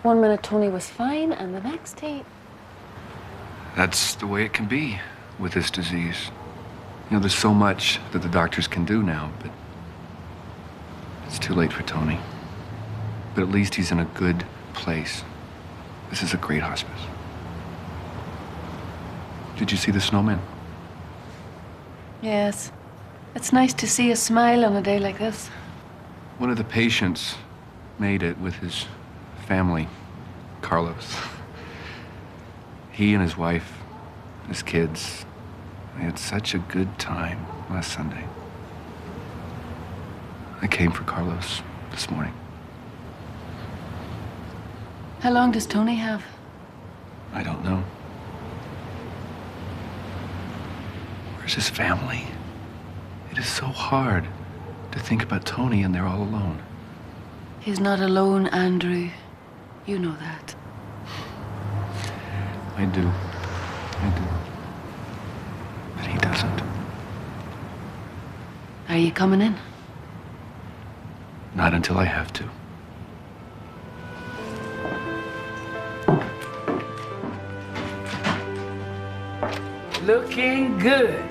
1 minute Tony was fine, and the next he... That's the way it can be with this disease. You know, there's so much that the doctors can do now, but it's too late for Tony. But at least he's in a good place. This is a great hospice. Did you see the snowman? Yes. It's nice to see a smile on a day like this. One of the patients made it with his family, Carlos. He and his wife, his kids, they had such a good time last Sunday. I came for Carlos this morning. How long does Tony have? I don't know. Where's his family? It is so hard to think about Tony and they're all alone. He's not alone, Andrew. You know that. I do. But he doesn't. Are you coming in? Not until I have to. Looking good.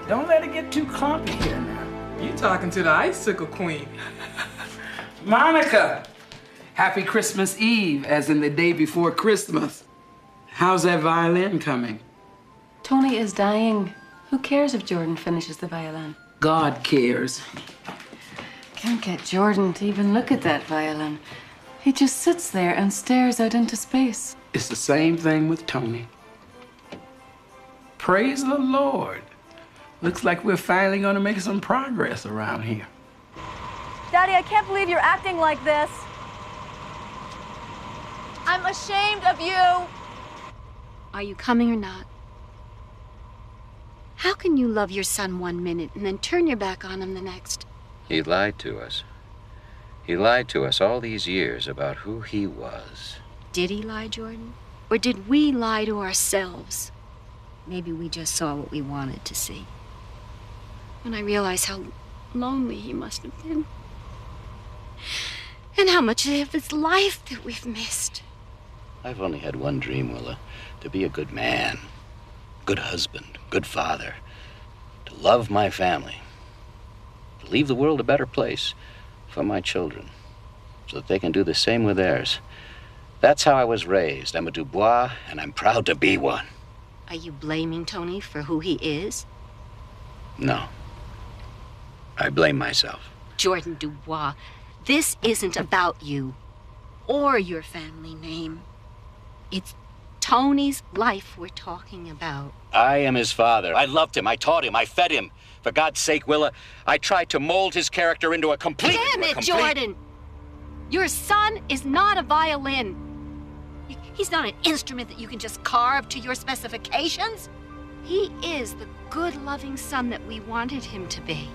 Don't let it get too clumpy here now. You talking to the icicle queen. Monica! Happy Christmas Eve, as in the day before Christmas. How's that violin coming? Tony is dying. Who cares if Jordan finishes the violin? God cares. Can't get Jordan to even look at that violin. He just sits there and stares out into space. It's the same thing with Tony. Praise the Lord. Looks like we're finally gonna make some progress around here. Daddy, I can't believe you're acting like this. I'm ashamed of you. Are you coming or not? How can you love your son 1 minute and then turn your back on him the next? He lied to us. He lied to us all these years about who he was. Did he lie, Jordan? Or did we lie to ourselves? Maybe we just saw what we wanted to see. When I realized how lonely he must have been. And how much of his life that we've missed. I've only had one dream, Willa. To be a good man, good husband, good father. To love my family. To leave the world a better place for my children. So that they can do the same with theirs. That's how I was raised. I'm a Dubois, and I'm proud to be one. Are you blaming Tony for who he is? No. I blame myself. Jordan Dubois, this isn't about you or your family name. It's Tony's life we're talking about. I am his father. I loved him. I taught him. I fed him. For God's sake, Willa, I tried to mold his character into a complete... Damn it, Jordan! Your son is not a violin. He's not an instrument that you can just carve to your specifications. He is the good, loving son that we wanted him to be.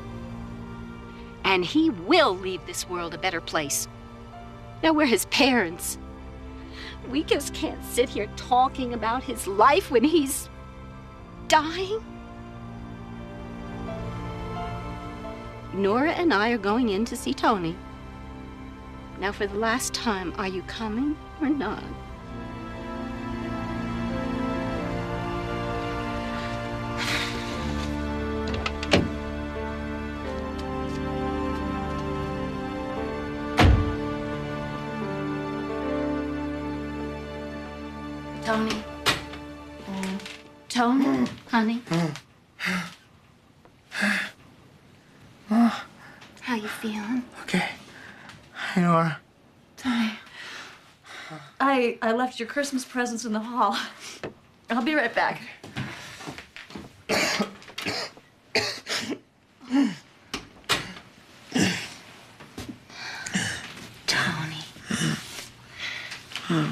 And he will leave this world a better place. Now we're his parents. We just can't sit here talking about his life when he's dying. Nora and I are going in to see Tony. Now for the last time, are you coming or not? Tony. Tony, honey. How you feeling? Okay. Hey, Nora. Tony. I left your Christmas presents in the hall. I'll be right back. Tony.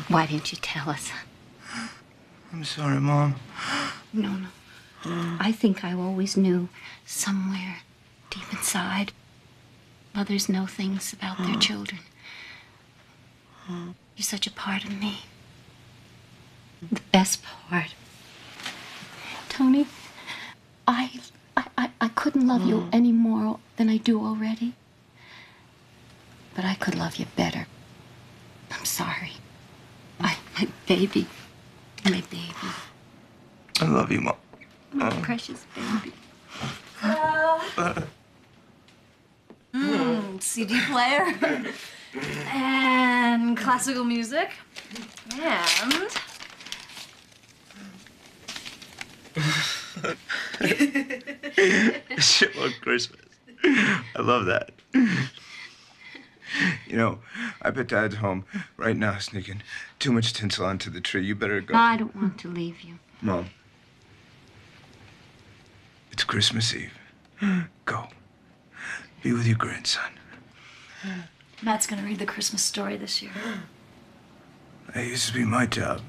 Why didn't you tell us? I'm sorry, Mom. No. I think I always knew somewhere deep inside. Mothers know things about their children. You're such a part of me. The best part. Tony, I couldn't love you any more than I do already. But I could love you better. sorry. My baby. My baby. I love you, Mom. My precious baby. CD player. And classical music. And... Chipmunk Christmas. I love that. You know, I bet Dad's home right now sneaking too much tinsel onto the tree. You better go. No, I don't want to leave you. Mom. It's Christmas Eve. Go. Be with your grandson. Matt's gonna read the Christmas story this year. That used to be my job.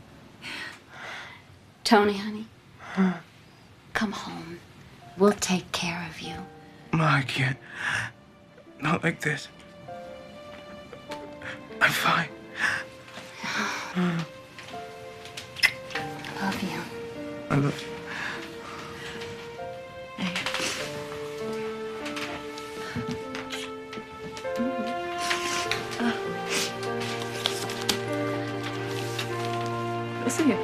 Tony, honey, come home. We'll take care of you. Ma, I can't. Not like this. I'm fine. Love you. I love you. Listen here.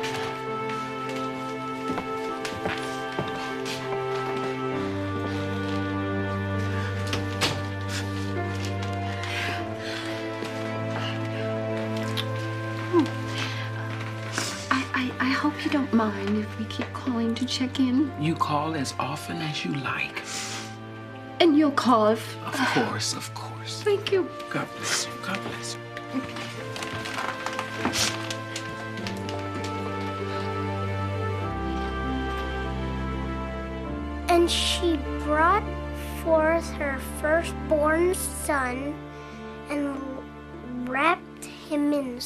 I hope you don't mind if we keep calling to check in. You call as often as you like. And you'll call if... Of course, of course. Thank you. God bless you. God bless you. And she brought forth her firstborn son and wrapped him in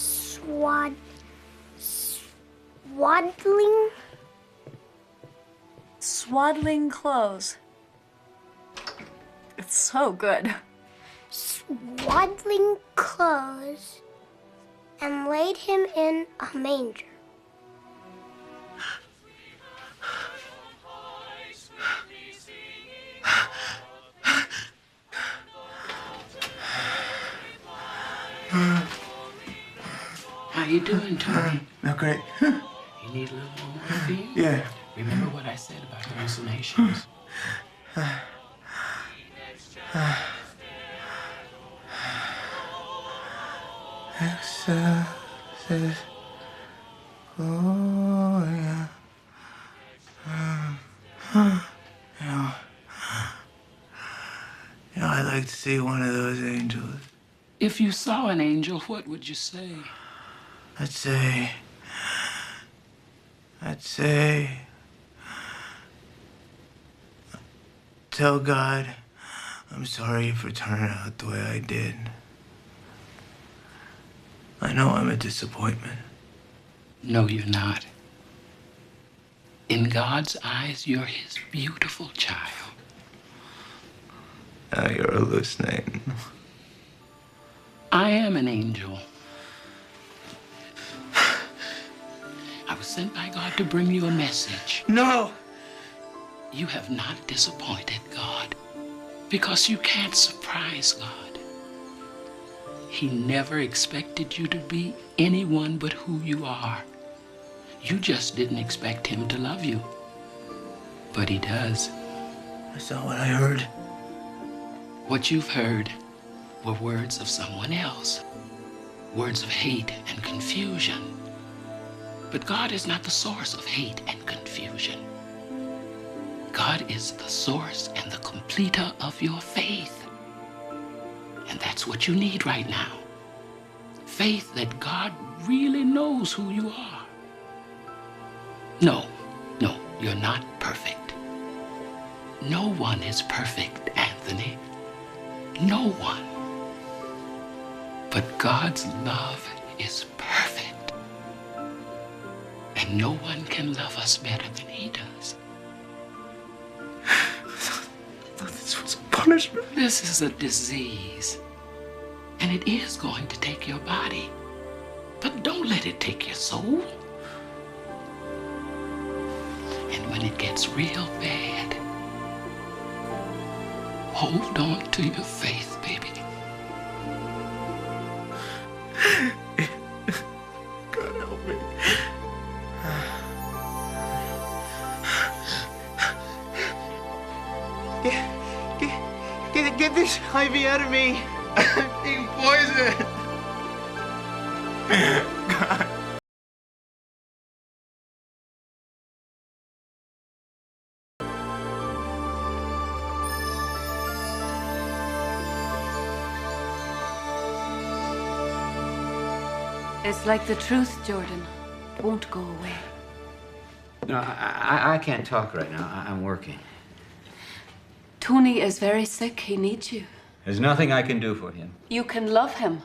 Swaddling clothes. It's so good. Swaddling clothes and laid him in a manger. How you doing, Tony? Not great. You need a little more morphine? Yeah. Remember what I said about hallucinations? Excelsis Gloria. You know, I'd like to see one of those angels. If you saw an angel, what would you say? I'd say, tell God I'm sorry for turning out the way I did. I know I'm a disappointment. No, you're not. In God's eyes, you're his beautiful child. Now you're hallucinating. I am an angel. I was sent by God to bring you a message. No! You have not disappointed God because you can't surprise God. He never expected you to be anyone but who you are. You just didn't expect him to love you. But he does. That's not what I heard. What you've heard were words of someone else. Words of hate and confusion. But God is not the source of hate and confusion. God is the source and the completer of your faith. And that's what you need right now. Faith that God really knows who you are. No, you're not perfect. No one is perfect, Anthony. No one. But God's love is perfect. And no one can love us better than he does. This was a punishment. This is a disease. And it is going to take your body. But don't let it take your soul. And when it gets real bad, hold on to your faith, baby. Get this IV out of me. I'm being poisoned. God. It's like the truth, Jordan. It won't go away. No, I can't talk right now. I'm working. Tony is very sick. He needs you. There's nothing I can do for him. You can love him.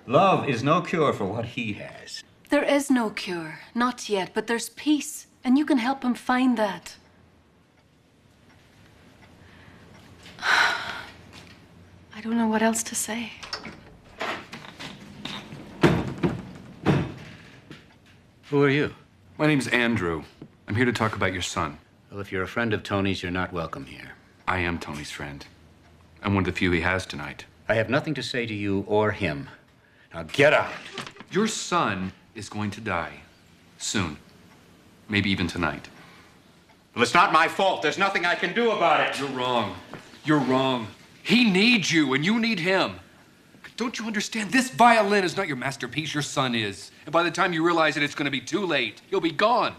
Love is no cure for what he has. There is no cure. Not yet, but there's peace. And you can help him find that. I don't know what else to say. Who are you? My name's Andrew. I'm here to talk about your son. Well, if you're a friend of Tony's, you're not welcome here. I am Tony's friend. I'm one of the few he has tonight. I have nothing to say to you or him. Now get out. Your son is going to die. Soon. Maybe even tonight. Well, it's not my fault. There's nothing I can do about it. You're wrong. You're wrong. He needs you, and you need him. Don't you understand? This violin is not your masterpiece. Your son is. And by the time you realize it, it's going to be too late. You'll be gone.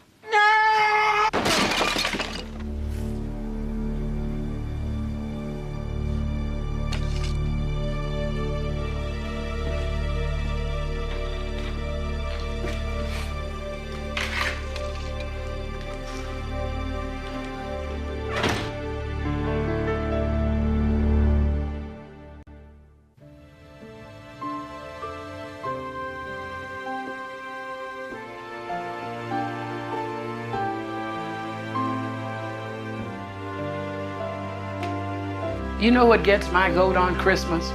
You know what gets my goat on Christmas?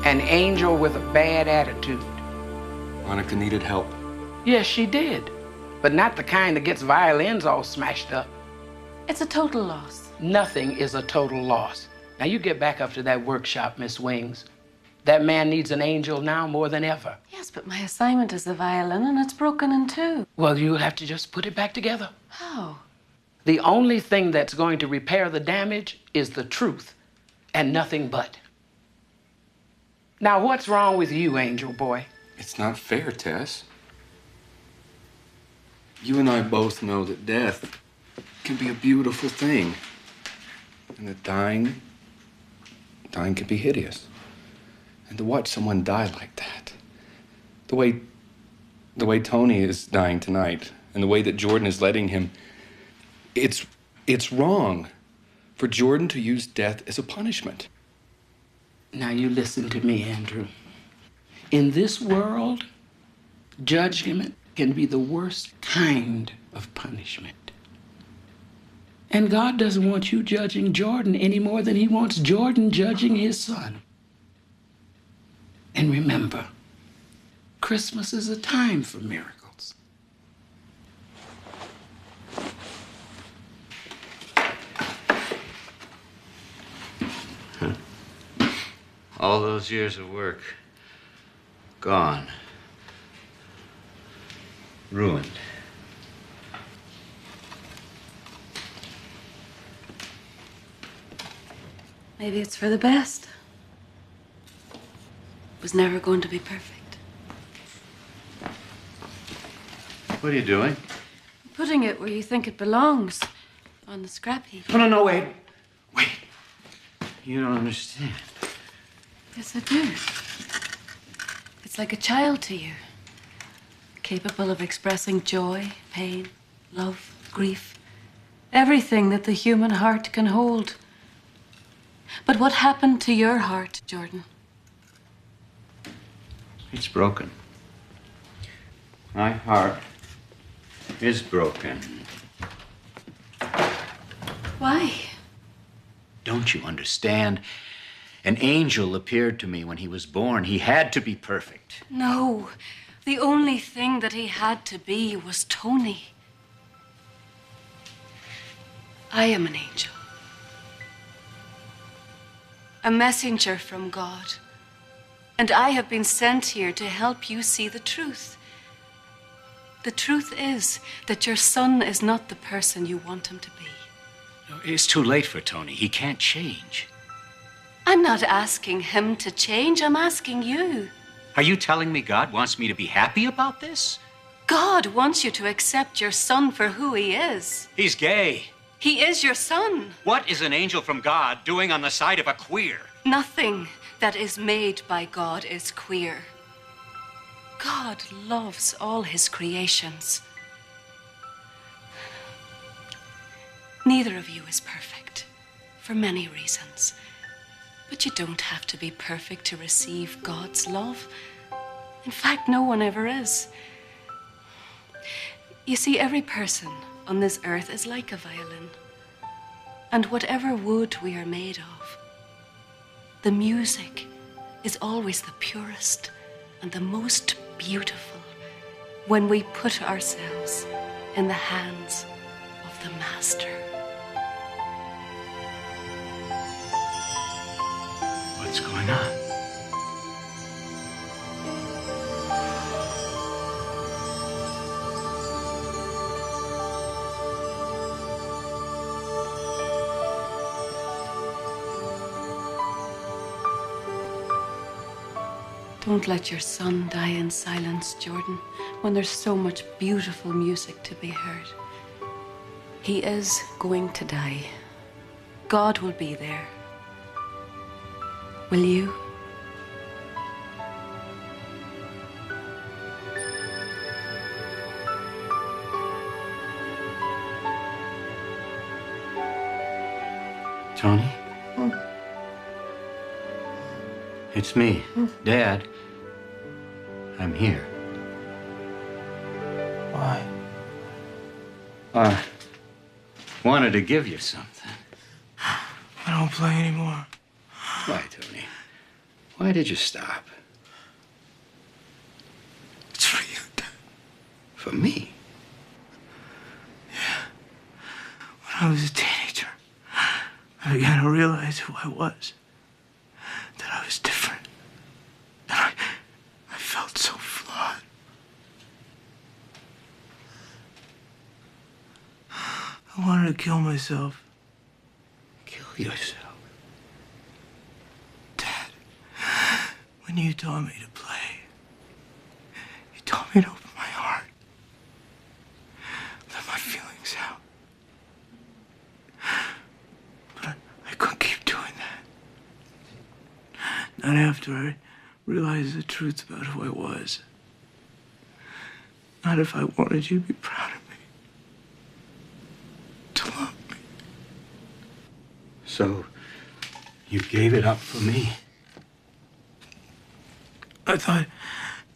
An angel with a bad attitude. Monica needed help. Yes, she did. But not the kind that gets violins all smashed up. It's a total loss. Nothing is a total loss. Now you get back up to that workshop, Miss Wings. That man needs an angel now more than ever. Yes, but my assignment is the violin and it's broken in two. Well, you'll have to just put it back together. How? The only thing that's going to repair the damage is the truth. And nothing but. Now, what's wrong with you, Angel Boy? It's not fair, Tess. You and I both know that death can be a beautiful thing. And that dying can be hideous. And to watch someone die like that, the way Tony is dying tonight, and the way that Jordan is letting him, it's wrong for Jordan to use death as a punishment. Now you listen to me, Andrew. In this world, judgment can be the worst kind of punishment. And God doesn't want you judging Jordan any more than he wants Jordan judging his son. And remember, Christmas is a time for miracles. All those years of work, gone. Ruined. Maybe it's for the best. It was never going to be perfect. What are you doing? Putting it where you think it belongs, on the scrap heap. No, wait. You don't understand. Yes, I do. It's like a child to you, capable of expressing joy, pain, love, grief, everything that the human heart can hold. But what happened to your heart, Jordan? It's broken. My heart is broken. Why? Don't you understand? An angel appeared to me when he was born. He had to be perfect. No. The only thing that he had to be was Tony. I am an angel. A messenger from God. And I have been sent here to help you see the truth. The truth is that your son is not the person you want him to be. It's too late for Tony. He can't change. I'm not asking him to change. I'm asking you. Are you telling me God wants me to be happy about this? God wants you to accept your son for who he is. He's gay. He is your son. What is an angel from God doing on the side of a queer? Nothing that is made by God is queer. God loves all his creations. Neither of you is perfect, for many reasons. But you don't have to be perfect to receive God's love. In fact, no one ever is. You see, every person on this earth is like a violin. And whatever wood we are made of, the music is always the purest and the most beautiful when we put ourselves in the hands of the Master. What's going on? Don't let your son die in silence, Jordan, when there's so much beautiful music to be heard. He is going to die. God will be there. Will you? Tony? It's me, Dad. I'm here. Why? I wanted to give you something. I don't play anymore. Why, Tony? Why did you stop? It's for you, Dad. For me? When I was a teenager, I began to realize who I was. That I was different. And I felt so flawed. I wanted to kill myself. Kill yourself? Dad, when you taught me to play, you taught me to open my heart. Let my feelings out. But I couldn't keep doing that. Not after I realized the truth about who I was. Not if I wanted you to be proud of me. To love me. So, you gave it up for me? I thought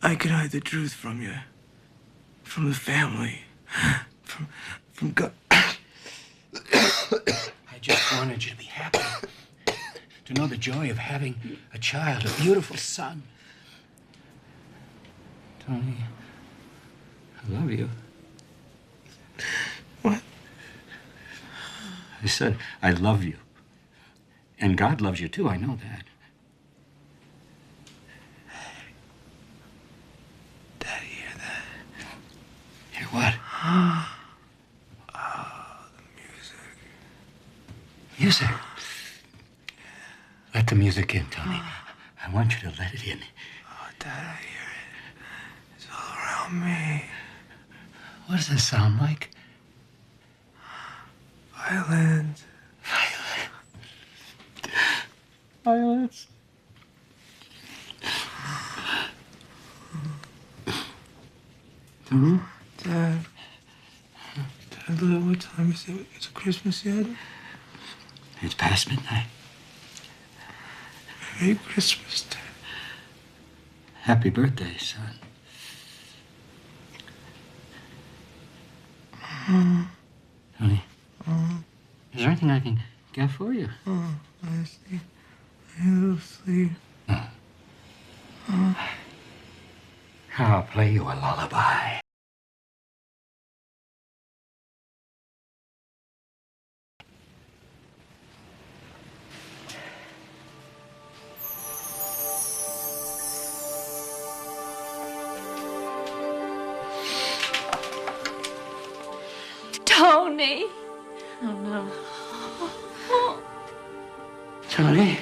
I could hide the truth from you. From the family. From God. I just wanted you to be happy. To know the joy of having a child, a beautiful son. Tony, I love you. What? I said, I love you. And God loves you too, I know that. Daddy, hear that? Hear what? Oh, the music. Music? Let the music in, Tony. I want you to let it in. Oh, Dad, I hear it. It's all around me. What does it sound like? Violins. Violence. Dad. Dad, what time is it? Is it Christmas yet? It's past midnight. Merry Christmas, Dad. Happy birthday, son. Tony, is there anything I can get for you? Honestly, I need to sleep. I'll play you a lullaby. Tony! Oh, no. Tony?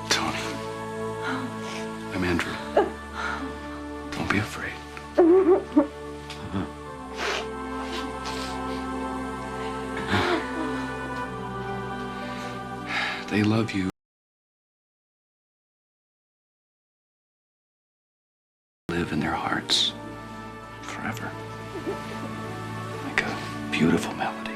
Tony. I'm Andrew. Don't be afraid. They love you. Live in their hearts forever. Like a beautiful melody.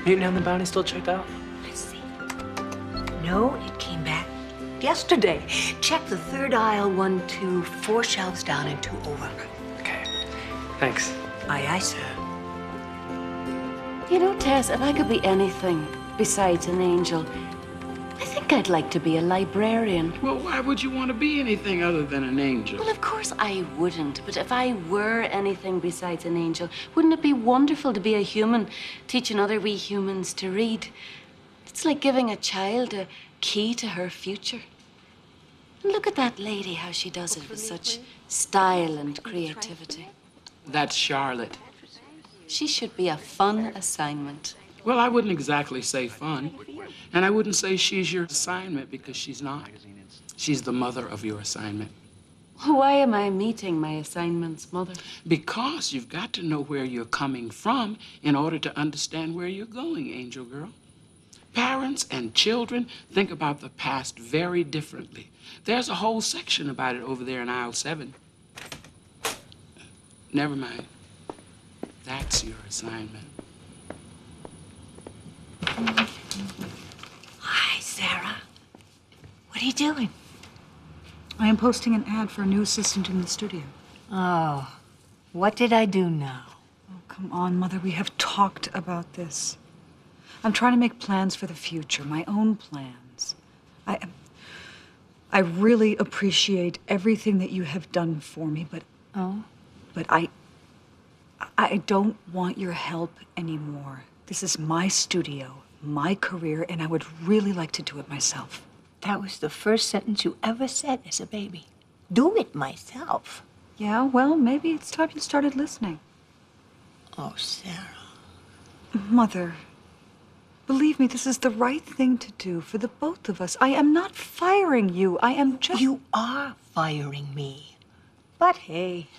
Mutant and the Bounty still checked out? Let's see. No, it came back yesterday. Check the third aisle, 1, 2, 4 shelves down and 2 over. Okay. Thanks. Aye, aye, sir. You know, Tess, if I could be anything besides an angel, I think I'd like to be a librarian. Well, why would you want to be anything other than an angel? Well, of course I wouldn't, but if I were anything besides an angel, wouldn't it be wonderful to be a human, teaching other wee humans to read? It's like giving a child a key to her future. And look at that lady, how she does it with such style and creativity. That's Charlotte. She should be a fun assignment. Well, I wouldn't exactly say fun. And I wouldn't say she's your assignment because she's not. She's the mother of your assignment. Why am I meeting my assignment's mother? Because you've got to know where you're coming from in order to understand where you're going, Angel Girl. Parents and children think about the past very differently. There's a whole section about it over there in aisle 7. Never mind. That's your assignment. Hi, Sarah. What are you doing? I am posting an ad for a new assistant in the studio. Oh, what did I do now? Oh, come on, Mother. We have talked about this. I'm trying to make plans for the future, my own plans. I really appreciate everything that you have done for me, but I don't want your help anymore. This is my studio, my career, and I would really like to do it myself. That was the first sentence you ever said as a baby. Do it myself. Yeah, well, maybe it's time you started listening. Oh, Sarah. Mother, believe me, this is the right thing to do for the both of us. I am not firing you. I am just... You are firing me. But hey,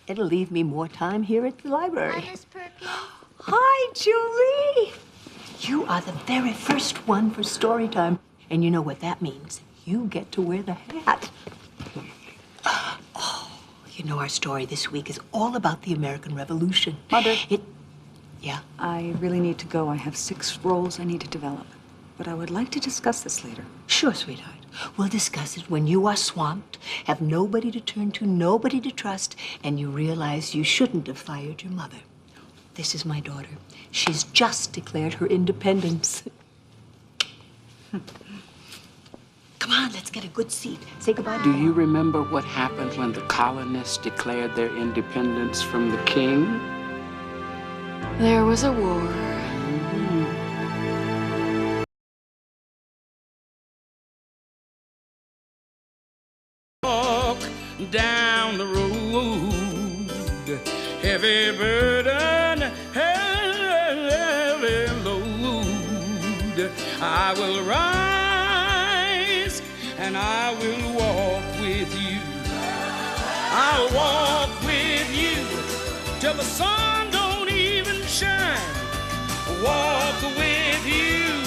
it'll leave me more time here at the library. Hi, Miss Perkins. Hi, Julie. You are the very first one for story time. And you know what that means. You get to wear the hat. Oh, you know, our story this week is all about the American Revolution. Mother. Yeah? I really need to go. I have 6 roles I need to develop. But I would like to discuss this later. Sure, sweetheart. We'll discuss it when you are swamped, have nobody to turn to, nobody to trust, and you realize you shouldn't have fired your mother. This is my daughter. She's just declared her independence. Come on, let's get a good seat. Say goodbye. Do you remember what happened when the colonists declared their independence from the king? There was a war. Walk down the road, heavy burden, heavy load. I will rise and I will walk with you. I'll walk with you till the sun don't even shine. Walk with you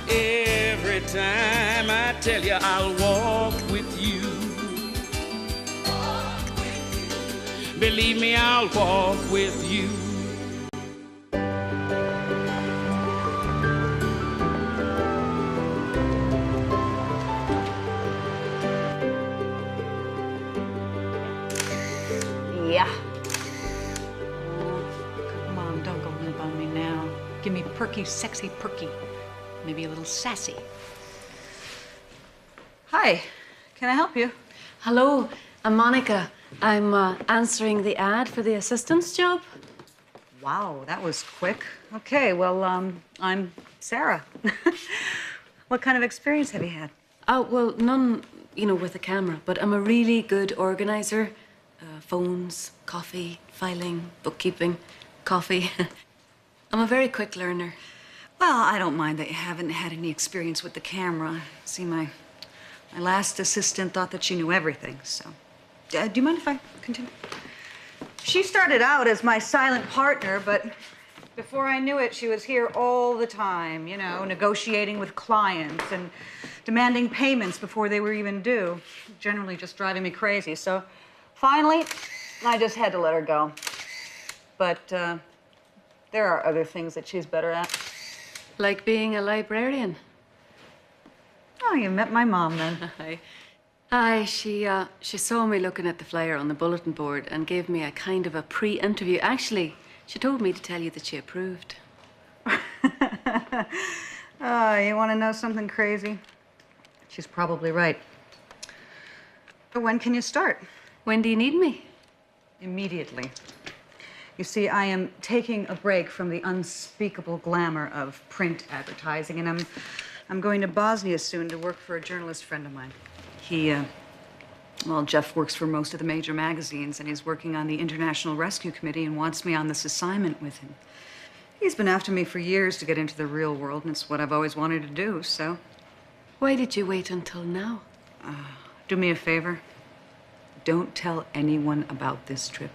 every time. I tell you, I'll walk with you. Believe me, I'll walk with you. Yeah. Come on, don't go limp on me now. Give me perky, sexy perky. Maybe a little sassy. Hi, can I help you? Hello, I'm Monica. I'm answering the ad for the assistant's job. Wow, that was quick. Okay, well, I'm Sarah. What kind of experience have you had? Oh, well, none, with a camera, but I'm a really good organizer. Phones, coffee, filing, bookkeeping, coffee. I'm a very quick learner. Well, I don't mind that you haven't had any experience with the camera. See, my last assistant thought that she knew everything, so. Do you mind if I continue? She started out as my silent partner, but before I knew it, she was here all the time, negotiating with clients and demanding payments before they were even due, generally just driving me crazy. So finally, I just had to let her go. But there are other things that she's better at. Like being a librarian. Oh, you met my mom then. Aye, she saw me looking at the flyer on the bulletin board and gave me a kind of a pre-interview. Actually, she told me to tell you that she approved. Oh, you want to know something crazy? She's probably right. But when can you start? When do you need me? Immediately. You see, I am taking a break from the unspeakable glamour of print advertising, and I'm going to Bosnia soon to work for a journalist friend of mine. Jeff works for most of the major magazines, and he's working on the International Rescue Committee and wants me on this assignment with him. He's been after me for years to get into the real world, and it's what I've always wanted to do, so. Why did you wait until now? Do me a favor. Don't tell anyone about this trip.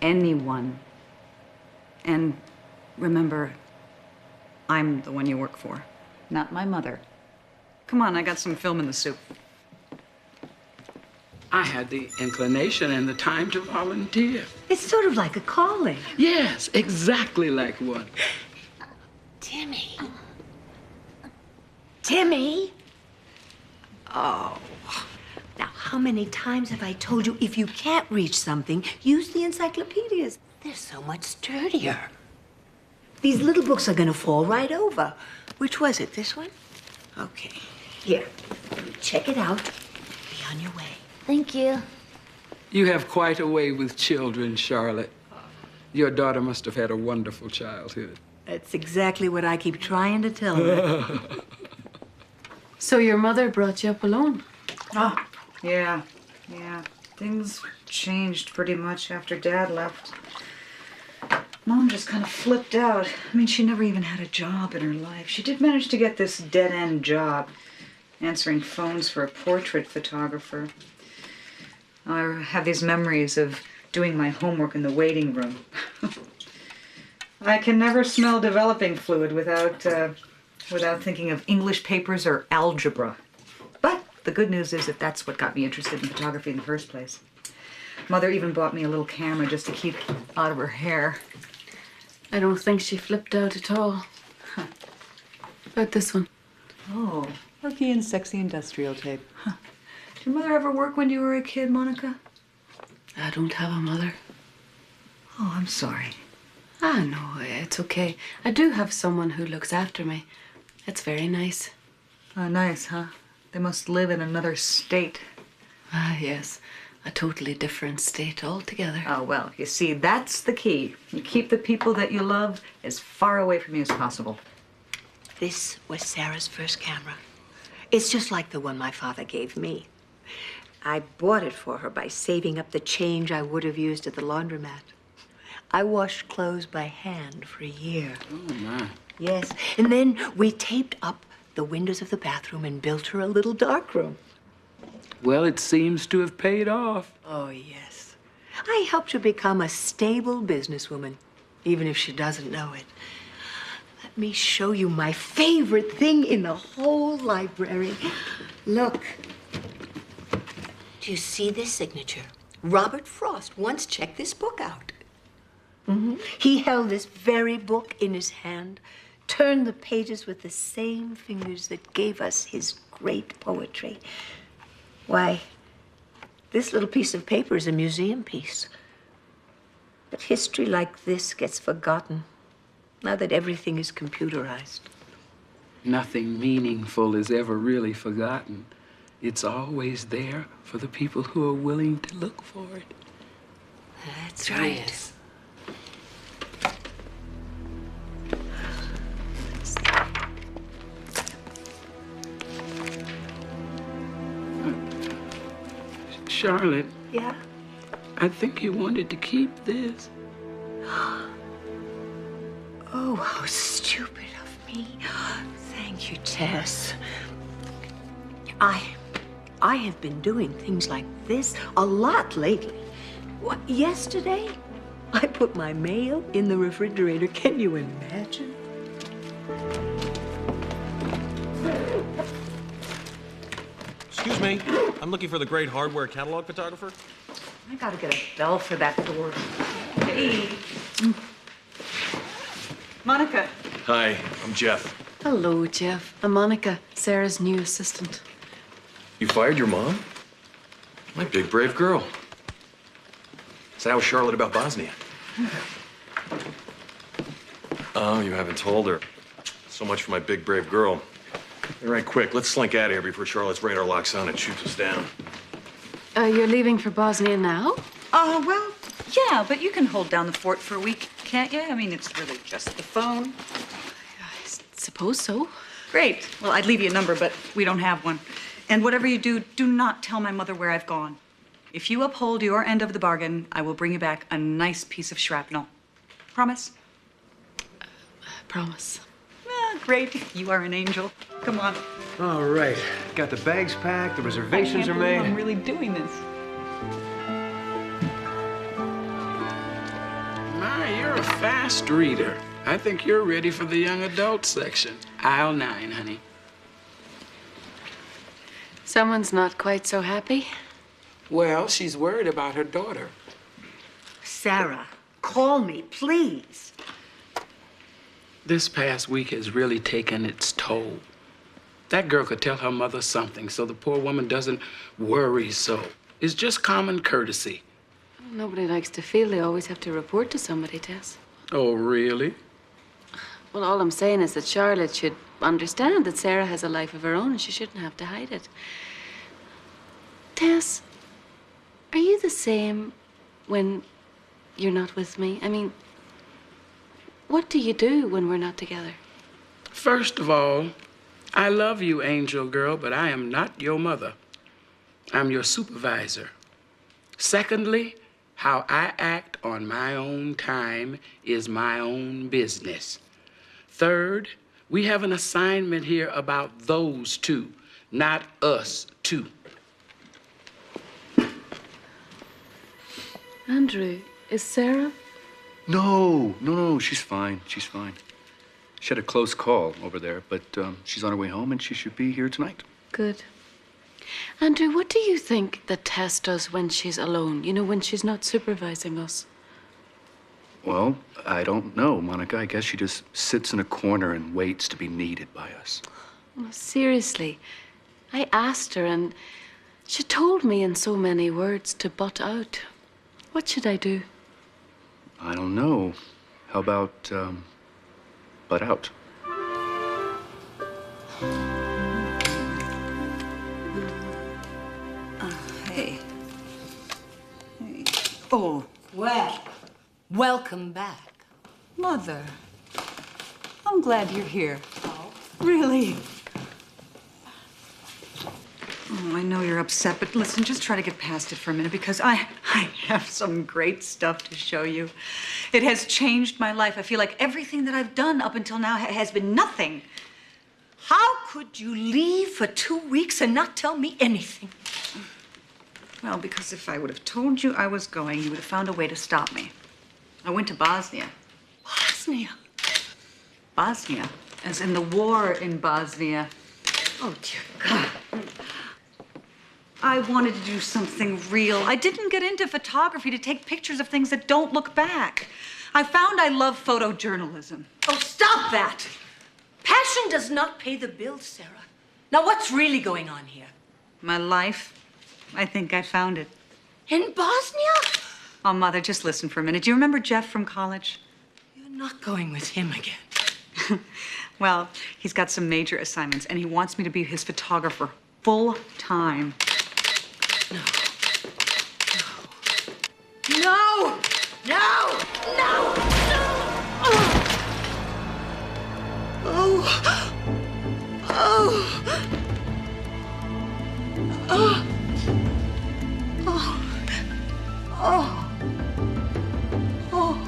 Anyone. And remember, I'm the one you work for, not my mother. Come on, I got some film in the soup. I had the inclination and the time to volunteer. It's sort of like a calling. Yes, exactly like one. Timmy. Timmy? Oh. Now, how many times have I told you if you can't reach something, use the encyclopedias? They're so much sturdier. These little books are gonna fall right over. Which was it, this one? Okay. Here, check it out. Be on your way. Thank you. You have quite a way with children, Charlotte. Your daughter must have had a wonderful childhood. That's exactly what I keep trying to tell her. So your mother brought you up alone? Oh, yeah. Things changed pretty much after Dad left. Mom just kind of flipped out. I mean, she never even had a job in her life. She did manage to get this dead-end job, answering phones for a portrait photographer. I have these memories of doing my homework in the waiting room. I can never smell developing fluid without thinking of English papers or algebra. But the good news is that that's what got me interested in photography in the first place. Mother even bought me a little camera just to keep out of her hair. I don't think she flipped out at all. About this one. Oh, perky and sexy industrial tape. Huh. Did your mother ever work when you were a kid, Monica? I don't have a mother. Oh, I'm sorry. Ah, no, it's okay. I do have someone who looks after me. It's very nice. Oh, nice, huh? They must live in another state. Ah, yes. A totally different state altogether. Oh, well, you see, that's the key. You keep the people that you love as far away from you as possible. This was Sarah's first camera. It's just like the one my father gave me. I bought it for her by saving up the change I would have used at the laundromat. I washed clothes by hand for a year. Oh, my. Yes, and then we taped up the windows of the bathroom and built her a little darkroom. Well, it seems to have paid off. Oh, yes. I helped her become a stable businesswoman, even if she doesn't know it. Let me show you my favorite thing in the whole library. Look. Do you see this signature? Robert Frost once checked this book out. He held this very book in his hand, turned the pages with the same fingers that gave us his great poetry. Why, this little piece of paper is a museum piece. But history like this gets forgotten now that everything is computerized. Nothing meaningful is ever really forgotten. It's always there for the people who are willing to look for it. That's right. Yes. Charlotte. Yeah? I think you wanted to keep this. Oh, how stupid of me. Thank you, Tess. I have been doing things like this a lot lately. What, yesterday, I put my mail in the refrigerator. Can you imagine? Excuse me, I'm looking for the Great Hardware catalog photographer. I gotta get a bell for that door. Hey. Monica. Hi, I'm Jeff. Hello, Jeff. I'm Monica, Sarah's new assistant. You fired your mom? My big brave girl. So how was Charlotte about Bosnia? Oh, you haven't told her. So much for my big brave girl. All right, quick, let's slink out of here before Charlotte's radar locks on and shoots us down. You're leaving for Bosnia now? Well, yeah, but you can hold down the fort for a week, can't you? I mean, it's really just the phone. I suppose so. Great. Well, I'd leave you a number, but we don't have one. And whatever you do, do not tell my mother where I've gone. If you uphold your end of the bargain, I will bring you back a nice piece of shrapnel. Promise? Promise. Great. You are an angel. Come on. All right. Got the bags packed, the reservations are made. I'm really doing this. My, you're a fast reader. I think you're ready for the young adult section. Aisle 9, honey. Someone's not quite so happy. Well, she's worried about her daughter. Sarah, call me, please. This past week has really taken its toll. That girl could tell her mother something so the poor woman doesn't worry so. It's just common courtesy. Nobody likes to feel they always have to report to somebody, Tess. Oh, really? Well, all I'm saying is that Charlotte should understand that Sarah has a life of her own and she shouldn't have to hide it. Tess, are you the same when you're not with me? I mean, what do you do when we're not together? First of all, I love you, angel girl, but I am not your mother. I'm your supervisor. Secondly, how I act on my own time is my own business. Third, we have an assignment here about those two, not us two. Andrew, is Sarah? No, she's fine. She's fine. She had a close call over there, but she's on her way home and she should be here tonight. Good. Andrew, what do you think that Tess does when she's alone? You know, when she's not supervising us? Well, I don't know, Monica. I guess she just sits in a corner and waits to be needed by us. Well, seriously, I asked her and she told me in so many words to butt out. What should I do? I don't know. How about, butt out? Hey. Oh. Well, welcome back. Mother. I'm glad you're here. Really? Oh, I know you're upset, but listen, just try to get past it for a minute because I have some great stuff to show you. It has changed my life. I feel like everything that I've done up until now has been nothing. How could you leave for 2 weeks and not tell me anything? Well, because if I would have told you I was going, you would have found a way to stop me. I went to Bosnia. Bosnia? Bosnia, as in the war in Bosnia. Oh, dear God. I wanted to do something real. I didn't get into photography to take pictures of things that don't look back. I found I love photojournalism. Oh, stop that! Passion does not pay the bills, Sarah. Now, what's really going on here? My life, I think I found it. In Bosnia? Oh, Mother, just listen for a minute. Do you remember Jeff from college? You're not going with him again. Well, he's got some major assignments, and he wants me to be his photographer full time. No! No! No! No! Oh! Oh! Oh! Oh! Oh! Oh!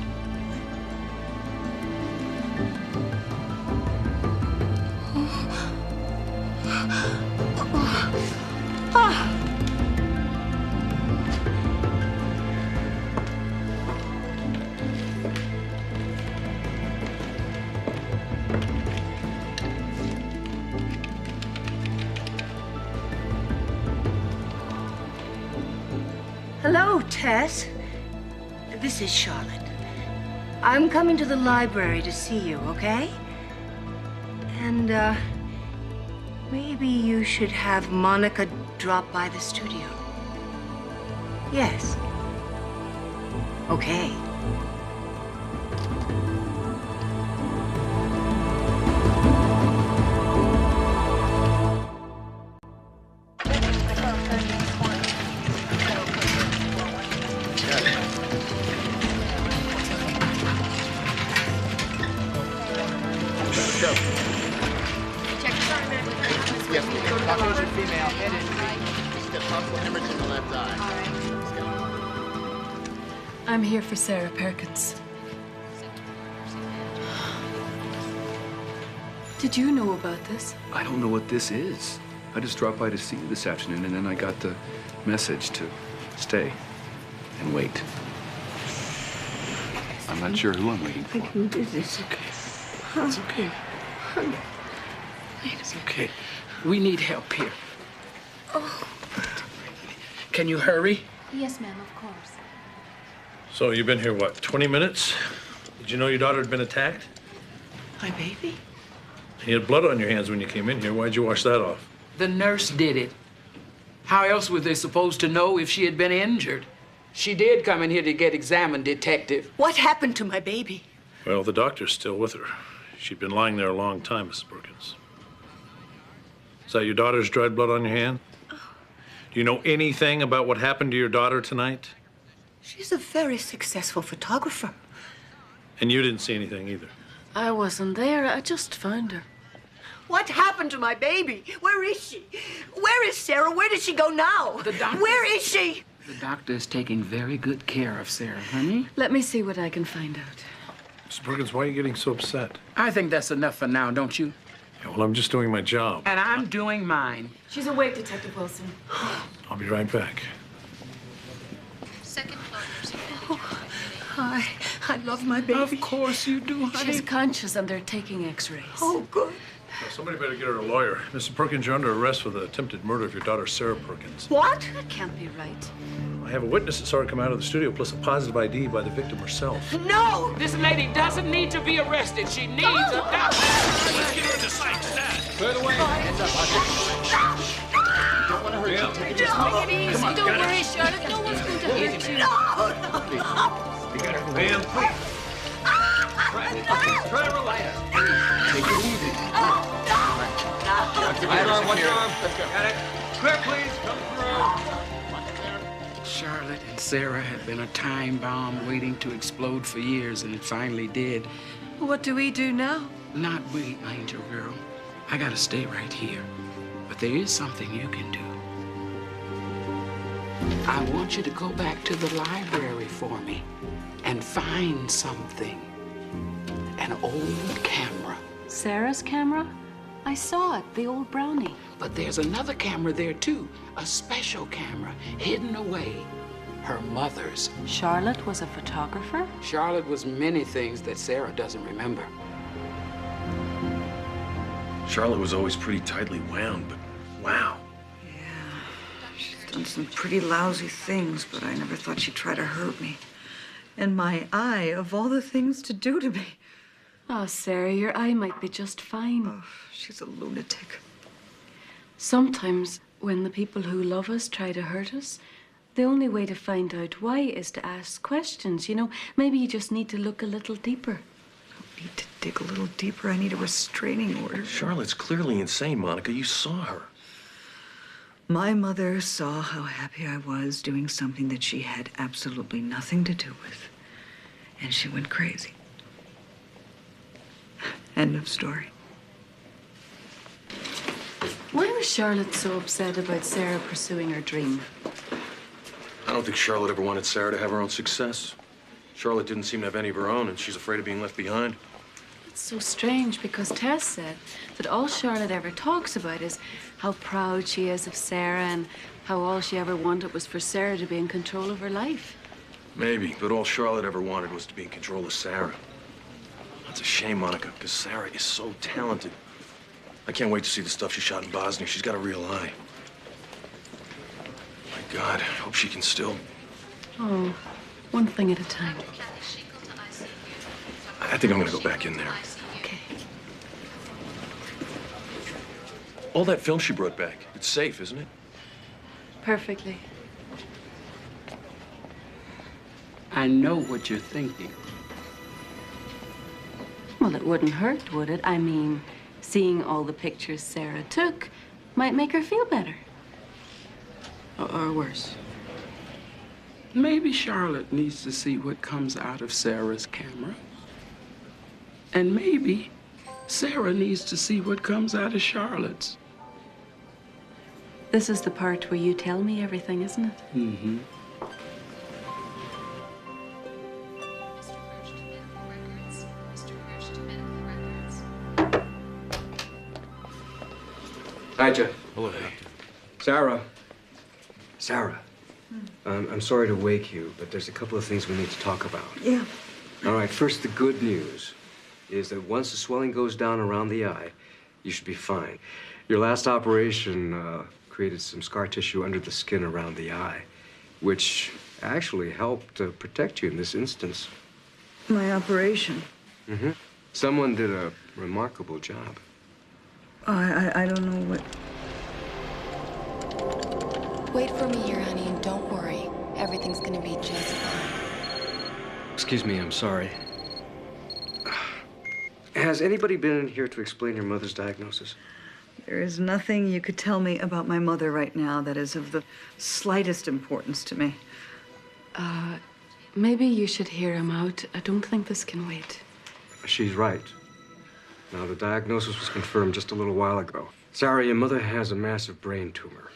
Hello, Tess. This is Charlotte. I'm coming to the library to see you, okay? And, maybe you should have Monica drop by the studio. Yes. Okay. I'm here for Sarah Perkins. Did you know about this? I don't know what this is. I just dropped by to see you this afternoon, and then I got the message to stay and wait. I'm not sure who I'm waiting for. I can do this. It's okay. It's okay. We need help here. Oh. Can you hurry? Yes, ma'am, of course. So you've been here, what, 20 minutes? Did you know your daughter had been attacked? My baby? You had blood on your hands when you came in here. Why'd you wash that off? The nurse did it. How else were they supposed to know if she had been injured? She did come in here to get examined, Detective. What happened to my baby? Well, the doctor's still with her. She'd been lying there a long time, Mrs. Perkins. Is that your daughter's dried blood on your hand? Do you know anything about what happened to your daughter tonight? She's a very successful photographer. And you didn't see anything either? I wasn't there. I just found her. What happened to my baby? Where is she? Where is Sarah? Where did she go now? The doctor. Where is she? The doctor is taking very good care of Sarah, honey. Let me see what I can find out. Mrs. Perkins, why are you getting so upset? I think that's enough for now, don't you? Yeah, well, I'm just doing my job. And I'm doing mine. She's awake, Detective Wilson. I'll be right back. Second floor. Oh, I love my baby. Of course you do, honey. She's conscious and they're taking x-rays. Oh, good. Now, somebody better get her a lawyer. Mrs. Perkins, you're under arrest for the attempted murder of your daughter, Sarah Perkins. What? That can't be right. I have a witness that saw her come out of the studio, plus a positive ID by the victim herself. No! This lady doesn't need to be arrested. She needs a doctor. Let's get her into sight, stat. Clear the way. Hands up, don't want to hurt you. Just take it easy. Don't worry, Charlotte. No one's going to hurt you. No! You got her, ma'am, please. Try to relax. Take it easy. Watch your arm. Got it. Clear, please. Come through. Charlotte and Sarah have been a time bomb waiting to explode for years, and it finally did. What do we do now? Not we, Angel Girl. I gotta stay right here. But there is something you can do. I want you to go back to the library for me and find something. An old camera. Sarah's camera? I saw it, the old brownie. But there's another camera there, too. A special camera, hidden away. Her mother's. Charlotte was a photographer? Charlotte was many things that Sarah doesn't remember. Charlotte was always pretty tightly wound, but wow. She's done some pretty lousy things, but I never thought she'd try to hurt me. And my eye, of all the things to do to me. Oh, Sarah, your eye might be just fine. Oh, she's a lunatic. Sometimes, when the people who love us try to hurt us, the only way to find out why is to ask questions. You know, maybe you just need to look a little deeper. I need to dig a little deeper. I need a restraining order. Charlotte's clearly insane, Monica. You saw her. My mother saw how happy I was doing something that she had absolutely nothing to do with. And she went crazy. End of story. Why was Charlotte so upset about Sarah pursuing her dream? I don't think Charlotte ever wanted Sarah to have her own success. Charlotte didn't seem to have any of her own, and she's afraid of being left behind. It's so strange because Tess said that all Charlotte ever talks about is how proud she is of Sarah and how all she ever wanted was for Sarah to be in control of her life. Maybe, but all Charlotte ever wanted was to be in control of Sarah. That's a shame, Monica, because Sarah is so talented. I can't wait to see the stuff she shot in Bosnia. She's got a real eye. My God, I hope she can still... Oh, one thing at a time. I think I'm gonna go back in there. Okay. All that film she brought back, it's safe, isn't it? Perfectly. I know what you're thinking. Well, it wouldn't hurt, would it? I mean, seeing all the pictures Sarah took might make her feel better. Or worse. Maybe Charlotte needs to see what comes out of Sarah's camera. And maybe Sarah needs to see what comes out of Charlotte's. This is the part where you tell me everything, isn't it? Mm-hmm. Hi, Jeff. Hello, Doctor. Sarah. Sarah. I'm sorry to wake you, but there's a couple of things we need to talk about. Yeah. All right, first, the good news is that once the swelling goes down around the eye, you should be fine. Your last operation created some scar tissue under the skin around the eye, which actually helped protect you in this instance. My operation. Mm-hmm. Someone did a remarkable job. I don't know what... Wait for me here, honey, and don't worry. Everything's gonna be just fine. Excuse me, I'm sorry. Has anybody been in here to explain your mother's diagnosis? There is nothing you could tell me about my mother right now that is of the slightest importance to me. Maybe you should hear him out. I don't think this can wait. She's right. Now, the diagnosis was confirmed just a little while ago. Sarah, your mother has a massive brain tumor.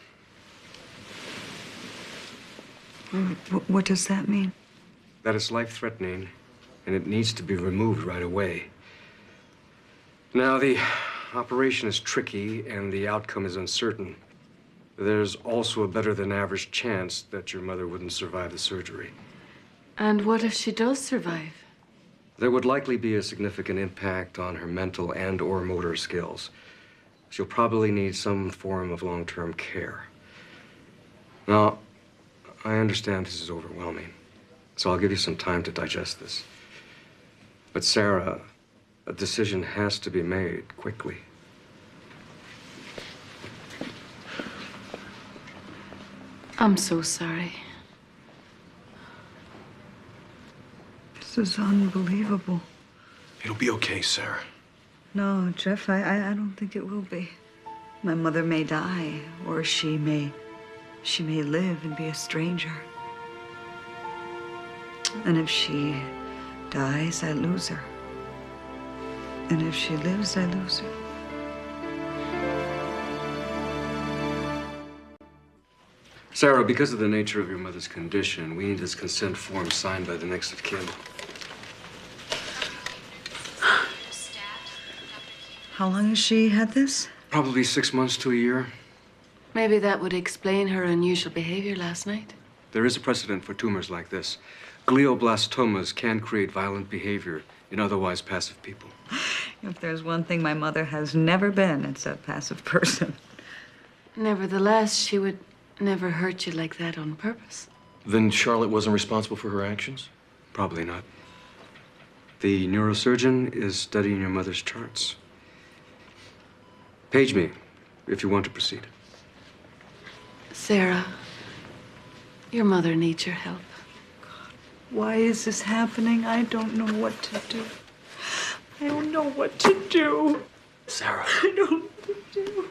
What does that mean? That it's life-threatening, and it needs to be removed right away. Now, the operation is tricky, and the outcome is uncertain. There's also a better-than-average chance that your mother wouldn't survive the surgery. And what if she does survive? There would likely be a significant impact on her mental and/or motor skills. She'll probably need some form of long-term care. Now, I understand this is overwhelming, so I'll give you some time to digest this. But Sarah, a decision has to be made quickly. I'm so sorry. This is unbelievable. It'll be okay, Sarah. No, Jeff, I don't think it will be. My mother may die, or she may live and be a stranger. And if she dies, I lose her. And if she lives, I lose her. Sarah, because of the nature of your mother's condition, we need this consent form signed by the next of kin. How long has she had this? Probably 6 months to a year. Maybe that would explain her unusual behavior last night. There is a precedent for tumors like this. Glioblastomas can create violent behavior in otherwise passive people. If there's one thing my mother has never been, it's a passive person. Nevertheless, she would never hurt you like that on purpose. Then Charlotte wasn't responsible for her actions? Probably not. The neurosurgeon is studying your mother's charts. Page me if you want to proceed. Sarah, your mother needs your help. Why is this happening? I don't know what to do. I don't know what to do. Sarah. I don't know what to do.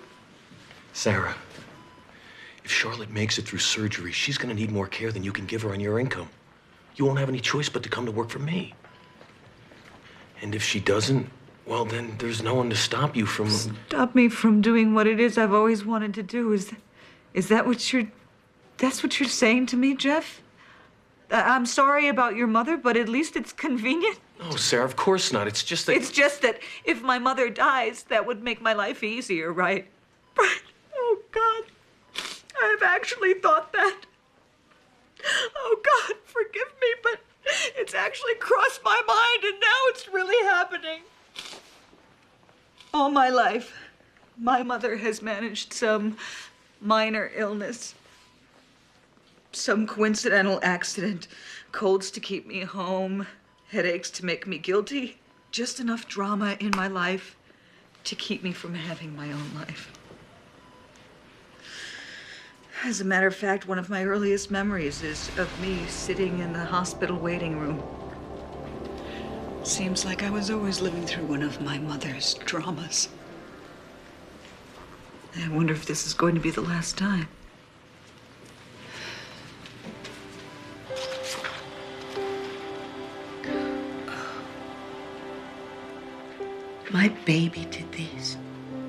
Sarah, if Charlotte makes it through surgery, she's gonna need more care than you can give her on your income. You won't have any choice but to come to work for me. And if she doesn't, well, then there's no one to stop you from... Stop me from doing what it is I've always wanted to do. Is that what that's what you're saying to me, Jeff? I'm sorry about your mother, but at least it's convenient. No, Sarah, of course not. It's just that... It's just that if my mother dies, that would make my life easier, right? Right. Oh, God. I've actually thought that. Oh, God, forgive me, but it's actually crossed my mind, and now it's really happening. All my life, my mother has managed some minor illness, some coincidental accident, colds to keep me home, headaches to make me guilty, just enough drama in my life to keep me from having my own life. As a matter of fact, one of my earliest memories is of me sitting in the hospital waiting room. Seems like I was always living through one of my mother's dramas. I wonder if this is going to be the last time. My baby did these.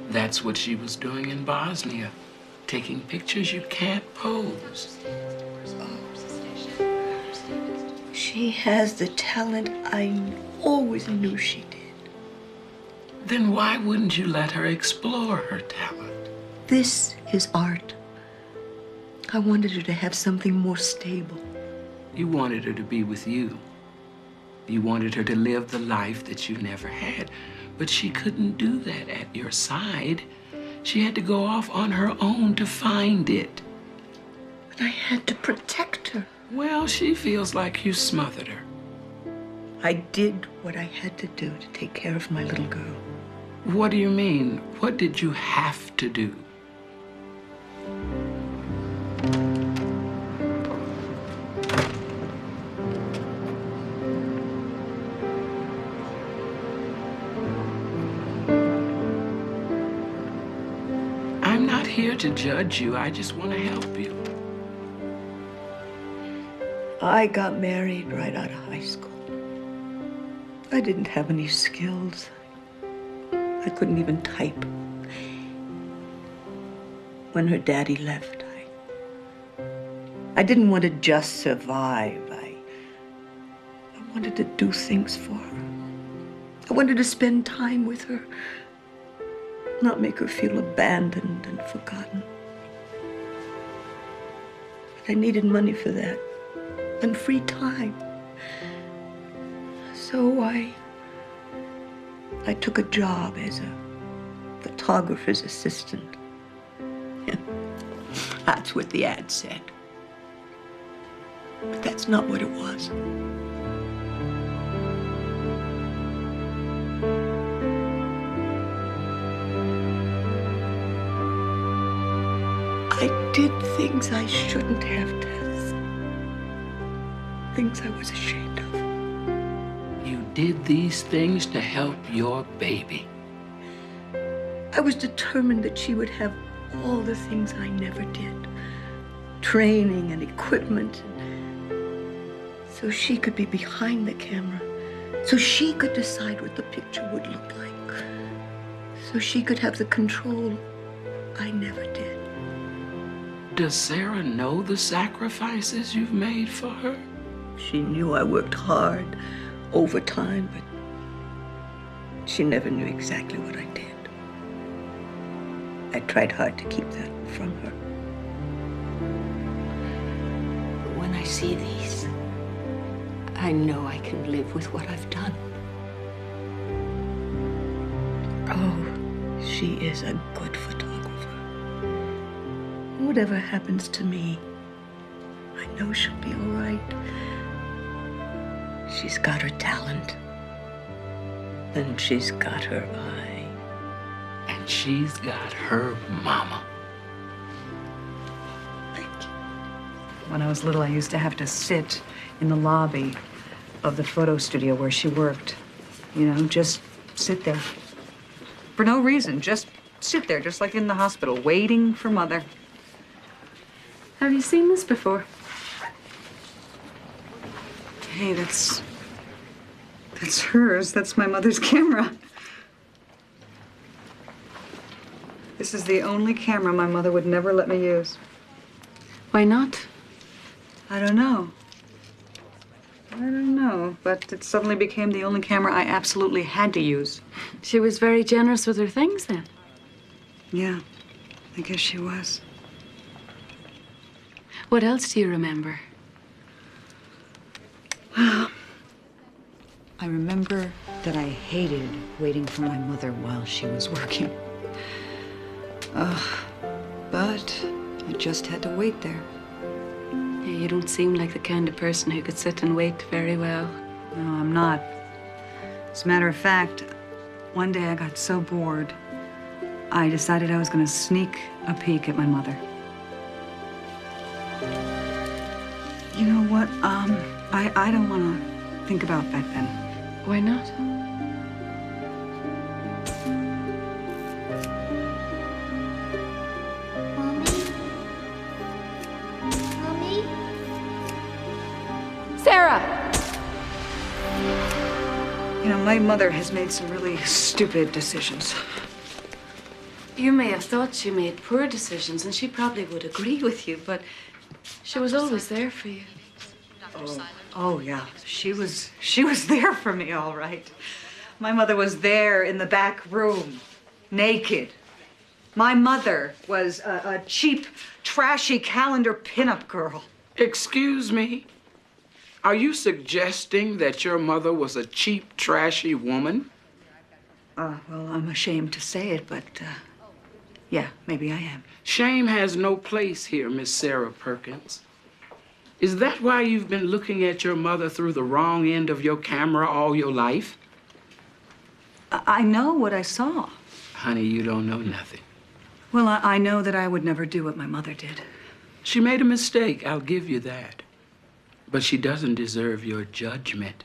That's what she was doing in Bosnia. Taking pictures you can't pose. She has the talent I always knew she did. Then why wouldn't you let her explore her talent? This is art. I wanted her to have something more stable. You wanted her to be with you. You wanted her to live the life that you never had. But she couldn't do that at your side. She had to go off on her own to find it. But I had to protect her. Well, she feels like you smothered her. I did what I had to do to take care of my little girl. What do you mean? What did you have to do? I'm not here to judge you. I just want to help you. I got married right out of high school. I didn't have any skills. I couldn't even type. When her daddy left, I didn't want to just survive. I wanted to do things for her. I wanted to spend time with her, not make her feel abandoned and forgotten. But I needed money for that, and free time. So I took a job as a photographer's assistant. That's what the ad said. But that's not what it was. I did things I shouldn't have done. Things I was ashamed of. did these things to help your baby. I was determined that she would have all the things I never did. Training and equipment. So she could be behind the camera. So she could decide what the picture would look like. So she could have the control I never did. Does Sarah know the sacrifices you've made for her? She knew I worked hard, overtime, but she never knew exactly what I did. I tried hard to keep that from her. But when I see these, I know I can live with what I've done. Oh, she is a good photographer. Whatever happens to me, I know she'll be all right. She's got her talent. And she's got her eye. And she's got her mama. When I was little, I used to have to sit in the lobby of the photo studio where she worked. You know, just sit there. For no reason, just sit there, just like in the hospital, waiting for Mother. Have you seen this before? Hey, that's hers. That's my mother's camera. This is the only camera my mother would never let me use. Why not? I don't know. But it suddenly became the only camera I absolutely had to use. She was very generous with her things then. Yeah, I guess she was. What else do you remember? Well, I remember that I hated waiting for my mother while she was working. But I just had to wait there. Yeah, you don't seem like the kind of person who could sit and wait very well. No, I'm not. As a matter of fact, one day I got so bored, I decided I was going to sneak a peek at my mother. You know what? I don't want to think about back then. Why not? Mommy? Sarah! You know, my mother has made some really stupid decisions. You may have thought she made poor decisions, and she probably would agree with you, but she was always there for you. Oh yeah, she was there for me, all right. My mother was there in the back room, naked. My mother was a cheap, trashy calendar pinup girl. Excuse me? Are you suggesting that your mother was a cheap, trashy woman? Well, I'm ashamed to say it, but yeah, maybe I am. Shame has no place here, Miss Sarah Perkins. Is that why you've been looking at your mother through the wrong end of your camera all your life? I know what I saw. Honey, you don't know nothing. Well, I know that I would never do what my mother did. She made a mistake, I'll give you that. But she doesn't deserve your judgment.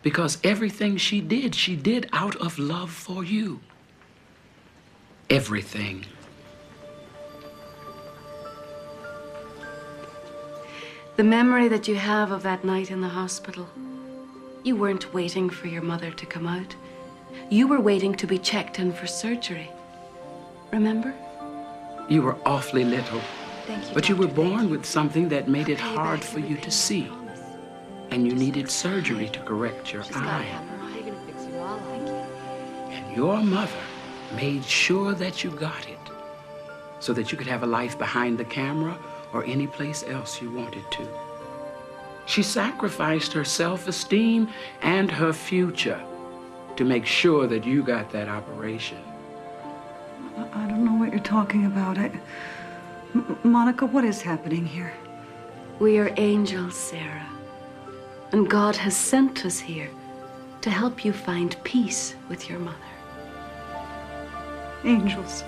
Because everything she did out of love for you. Everything. The memory that you have of that night in the hospital, you weren't waiting for your mother to come out. You were waiting to be checked in for surgery. Remember? You were awfully little. Thank you, But you were Dr. born with something that made it hard for you to see. And you needed surgery to correct your eye. And your mother made sure that you got it, so that you could have a life behind the camera or any place else you wanted to. She sacrificed her self-esteem and her future to make sure that you got that operation. I don't know what you're talking about. Monica, what is happening here? We are angels, Sarah. And God has sent us here to help you find peace with your mother. Angels.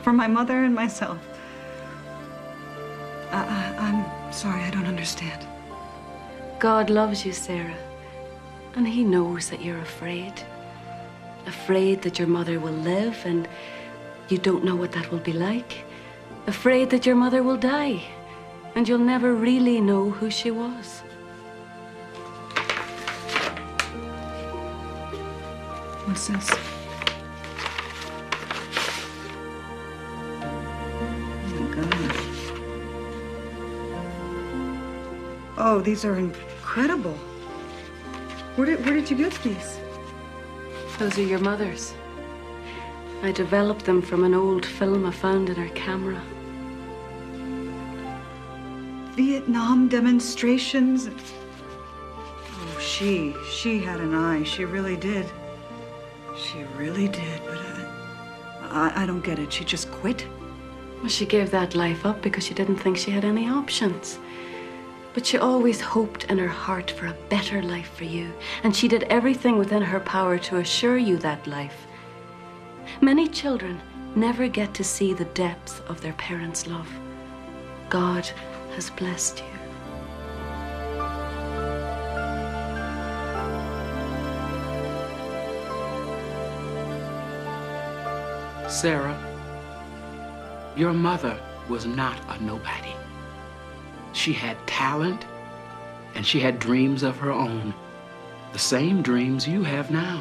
For my mother and myself. I'm sorry, I don't understand. God loves you, Sarah. And he knows that you're afraid. Afraid that your mother will live and you don't know what that will be like. Afraid that your mother will die and you'll never really know who she was. What's this? Oh my God. Oh, these are incredible. Where did you get these? Those are your mother's. I developed them from an old film I found in her camera. Vietnam demonstrations. Oh, she had an eye. She really did. She really did, but I don't get it. She just quit? Well, she gave that life up because she didn't think she had any options. But she always hoped in her heart for a better life for you, and she did everything within her power to assure you that life. Many children never get to see the depth of their parents' love. God has blessed you. Sarah, your mother was not a nobody. She had talent, and she had dreams of her own. The same dreams you have now.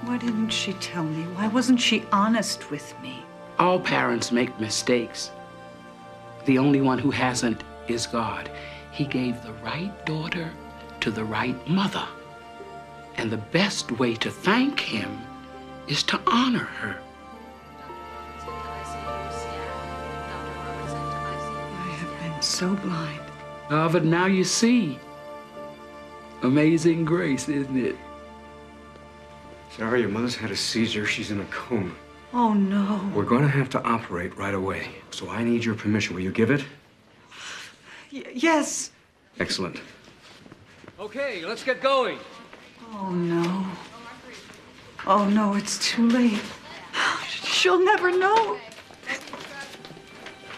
Why didn't she tell me? Why wasn't she honest with me? All parents make mistakes. The only one who hasn't is God. He gave the right daughter to the right mother. And the best way to thank him is to honor her. So blind. Oh, but now you see. Amazing grace, isn't it? Sarah, your mother's had a seizure. She's in a coma. Oh, no. We're going to have to operate right away. So I need your permission. Will you give it? Yes. Excellent. Okay, let's get going. Oh, no. Oh, no, it's too late. She'll never know.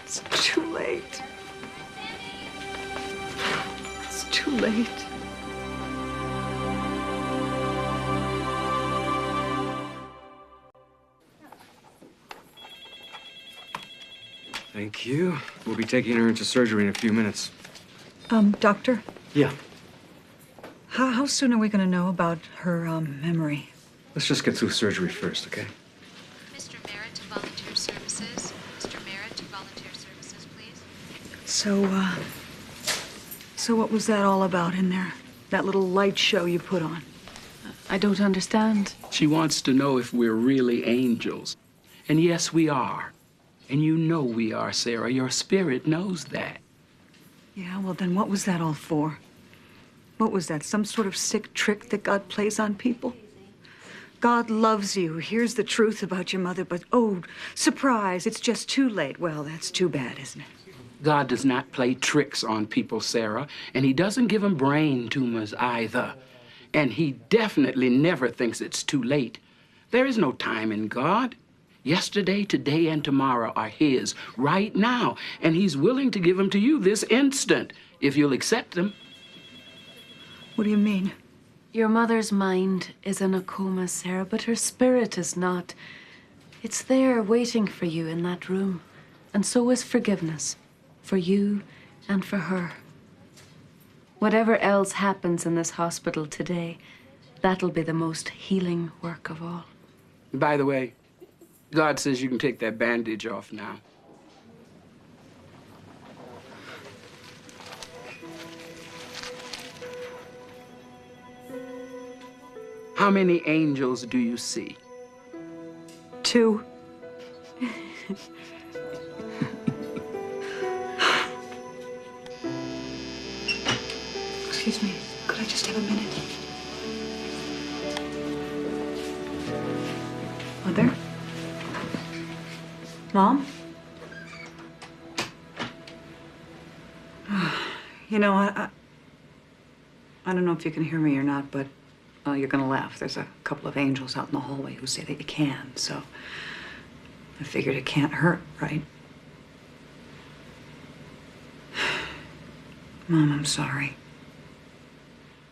It's too late. It's too late. Thank you. We'll be taking her into surgery in a few minutes. Doctor, Yeah. how soon are we going to know about her memory? Let's just get through surgery first, okay? Mr. Merritt to volunteer services. Mr. Merritt to volunteer services, please. So what was that all about in there? That little light show you put on? I don't understand. She wants to know if we're really angels. And yes, we are. And you know we are, Sarah. Your spirit knows that. Yeah, well then what was that all for? What was that, some sort of sick trick that God plays on people? God loves you. Here's the truth about your mother, but oh, surprise, it's just too late. Well, that's too bad, isn't it? God does not play tricks on people, Sarah, and he doesn't give them brain tumors either. And he definitely never thinks it's too late. There is no time in God. Yesterday, today, and tomorrow are his right now, and he's willing to give them to you this instant, if you'll accept them. What do you mean? Your mother's mind is in a coma, Sarah, but her spirit is not. It's there waiting for you in that room. And so is forgiveness, for you and for her. Whatever else happens in this hospital today, that'll be the most healing work of all. By the way, God says you can take that bandage off now. How many angels do you see? 2. Excuse me, could I just have a minute? Mother? Mom? You know, I don't know if you can hear me or not, but you're gonna laugh. There's a couple of angels out in the hallway who say that you can, so I figured it can't hurt, right? Mom, I'm sorry.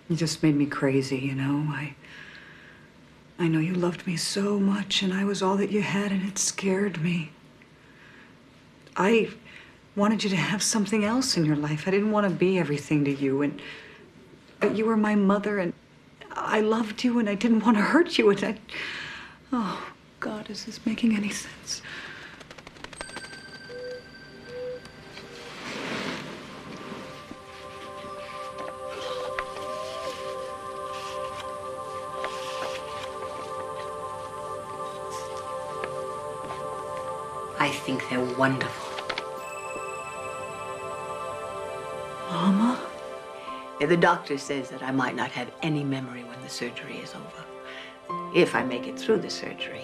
You just made me crazy, you know. I know you loved me so much, and I was all that you had, and it scared me. I wanted you to have something else in your life. I didn't want to be everything to you, but you were my mother, and I loved you, and I didn't want to hurt you, and oh, God, is this making any sense? I think they're wonderful. Mama? The doctor says that I might not have any memory when the surgery is over. If I make it through the surgery.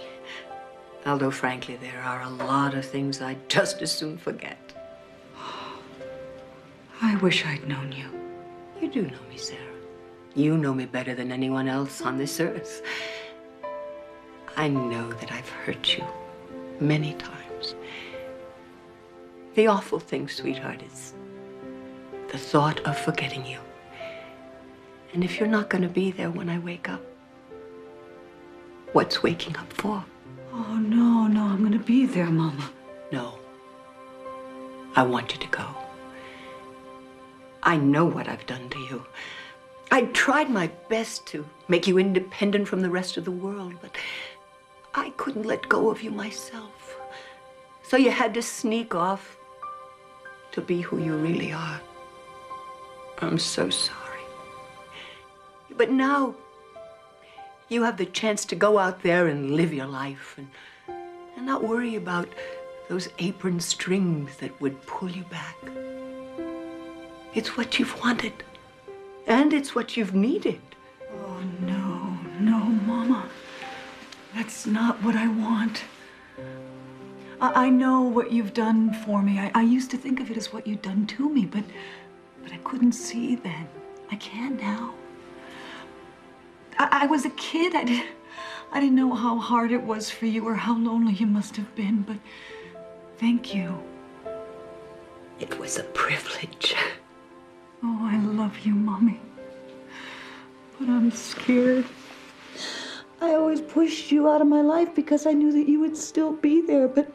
Although, frankly, there are a lot of things I'd just as soon forget. I wish I'd known you. You do know me, Sarah. You know me better than anyone else on this earth. I know that I've hurt you many times. The awful thing, sweetheart, is the thought of forgetting you. And if you're not going to be there when I wake up, what's waking up for? Oh, no, I'm going to be there, Mama. No. I want you to go. I know what I've done to you. I tried my best to make you independent from the rest of the world, but I couldn't let go of you myself. So you had to sneak off to be who you really are. I'm so sorry. But now you have the chance to go out there and live your life and not worry about those apron strings that would pull you back. It's what you've wanted, and it's what you've needed. Oh, no, Mama. That's not what I want. I know what you've done for me. I used to think of it as what you'd done to me, but I couldn't see then. I can now. I was a kid. I didn't know how hard it was for you or how lonely you must have been, but thank you. It was a privilege. Oh, I love you, Mommy. But I'm scared. I always pushed you out of my life because I knew that you would still be there, but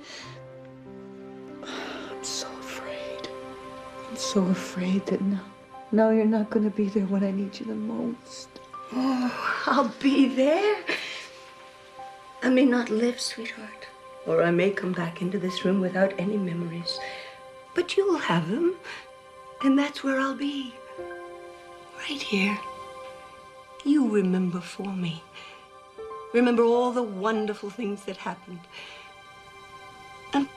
I'm so afraid. I'm so afraid that now you're not going to be there when I need you the most. Oh, I'll be there. I may not live, sweetheart, or I may come back into this room without any memories, but you'll have them, and that's where I'll be. Right here. You remember for me. Remember all the wonderful things that happened. And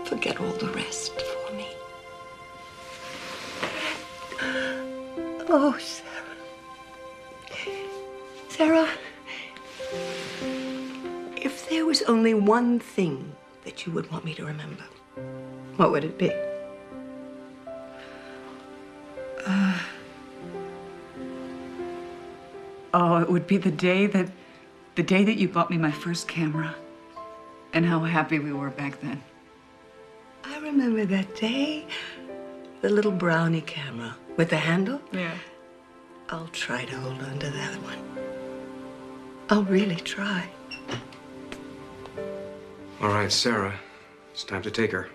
forget all the rest for me. Oh, Sarah. Sarah, if there was only one thing that you would want me to remember, what would it be? Oh, it would be the day that you bought me my first camera, and how happy we were back then. I remember that day. The little brownie camera with the handle. Yeah. I'll try to hold on to that one. I'll really try. All right, Sarah, it's time to take her.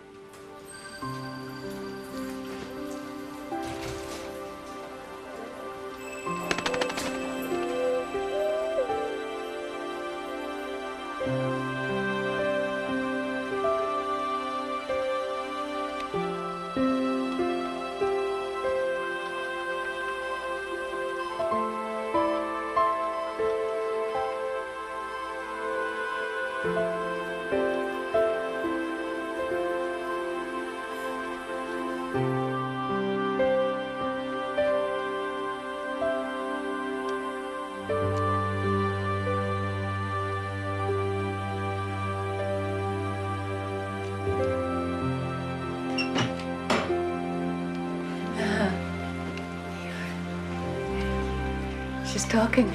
She's talking.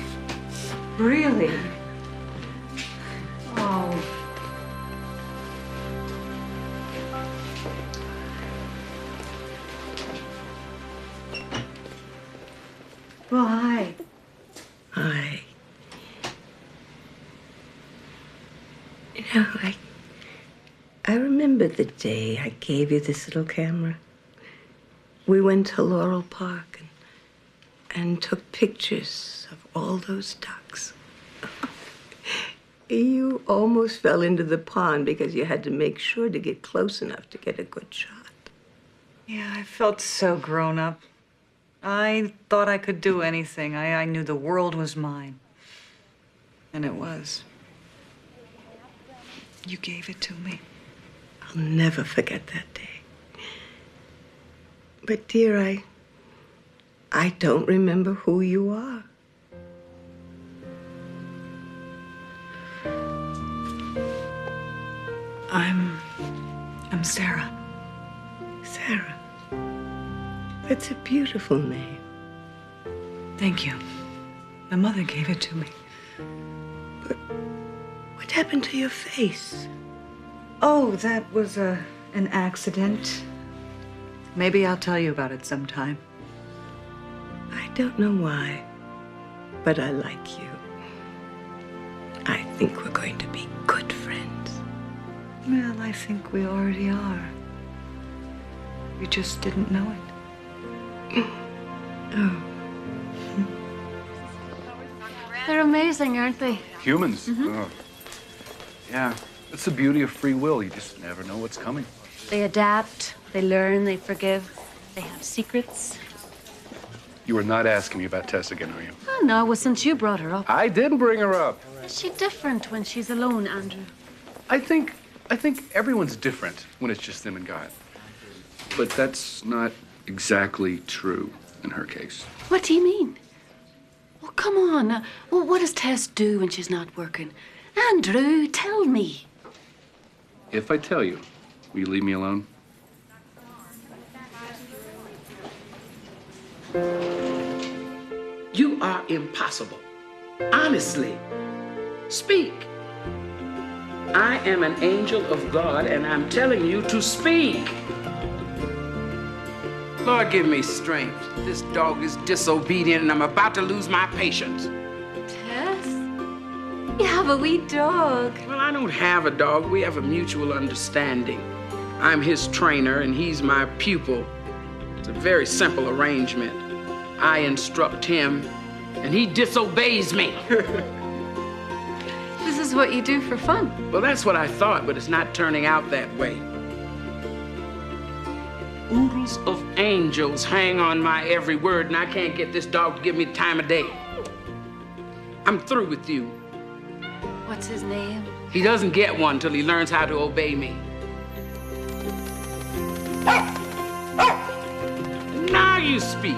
Really? Oh. Well, hi. remember the day I gave you this little camera? We went to Laurel Park and took pictures of all those ducks. You almost fell into the pond because you had to make sure to get close enough to get a good shot. Yeah, I felt so grown up. I thought I could do anything. I knew the world was mine. And it was. You gave it to me. I'll never forget that day. But dear, I don't remember who you are. I'm Sarah. Sarah. That's a beautiful name. Thank you. My mother gave it to me. But what happened to your face? Oh, that was an accident. Maybe I'll tell you about it sometime. I don't know why, but I like you. I think we're going to be good friends. Well, I think we already are. You just didn't know it. Oh. They're amazing, aren't they? Humans? Oh. Yeah, that's the beauty of free will. You just never know what's coming. They adapt, they learn, they forgive, they have secrets. You were not asking me about Tess again, are you? Oh, no, it was since you brought her up. I didn't bring her up. Is she different when she's alone, Andrew? I think everyone's different when it's just them and God. But that's not exactly true in her case. What do you mean? Well, come on. Well, what does Tess do when she's not working? Andrew, tell me. If I tell you, will you leave me alone? You are impossible. Honestly. Speak. I am an angel of God, and I'm telling you to speak. Lord, give me strength. This dog is disobedient, and I'm about to lose my patience. Tess? You have a wee dog. Well, I don't have a dog. We have a mutual understanding. I'm his trainer, and he's my pupil. It's a very simple arrangement. I instruct him, and he disobeys me. This is what you do for fun. Well, that's what I thought, but it's not turning out that way. Oodles of angels hang on my every word, and I can't get this dog to give me the time of day. I'm through with you. What's his name? He doesn't get one till he learns how to obey me. Now you speak.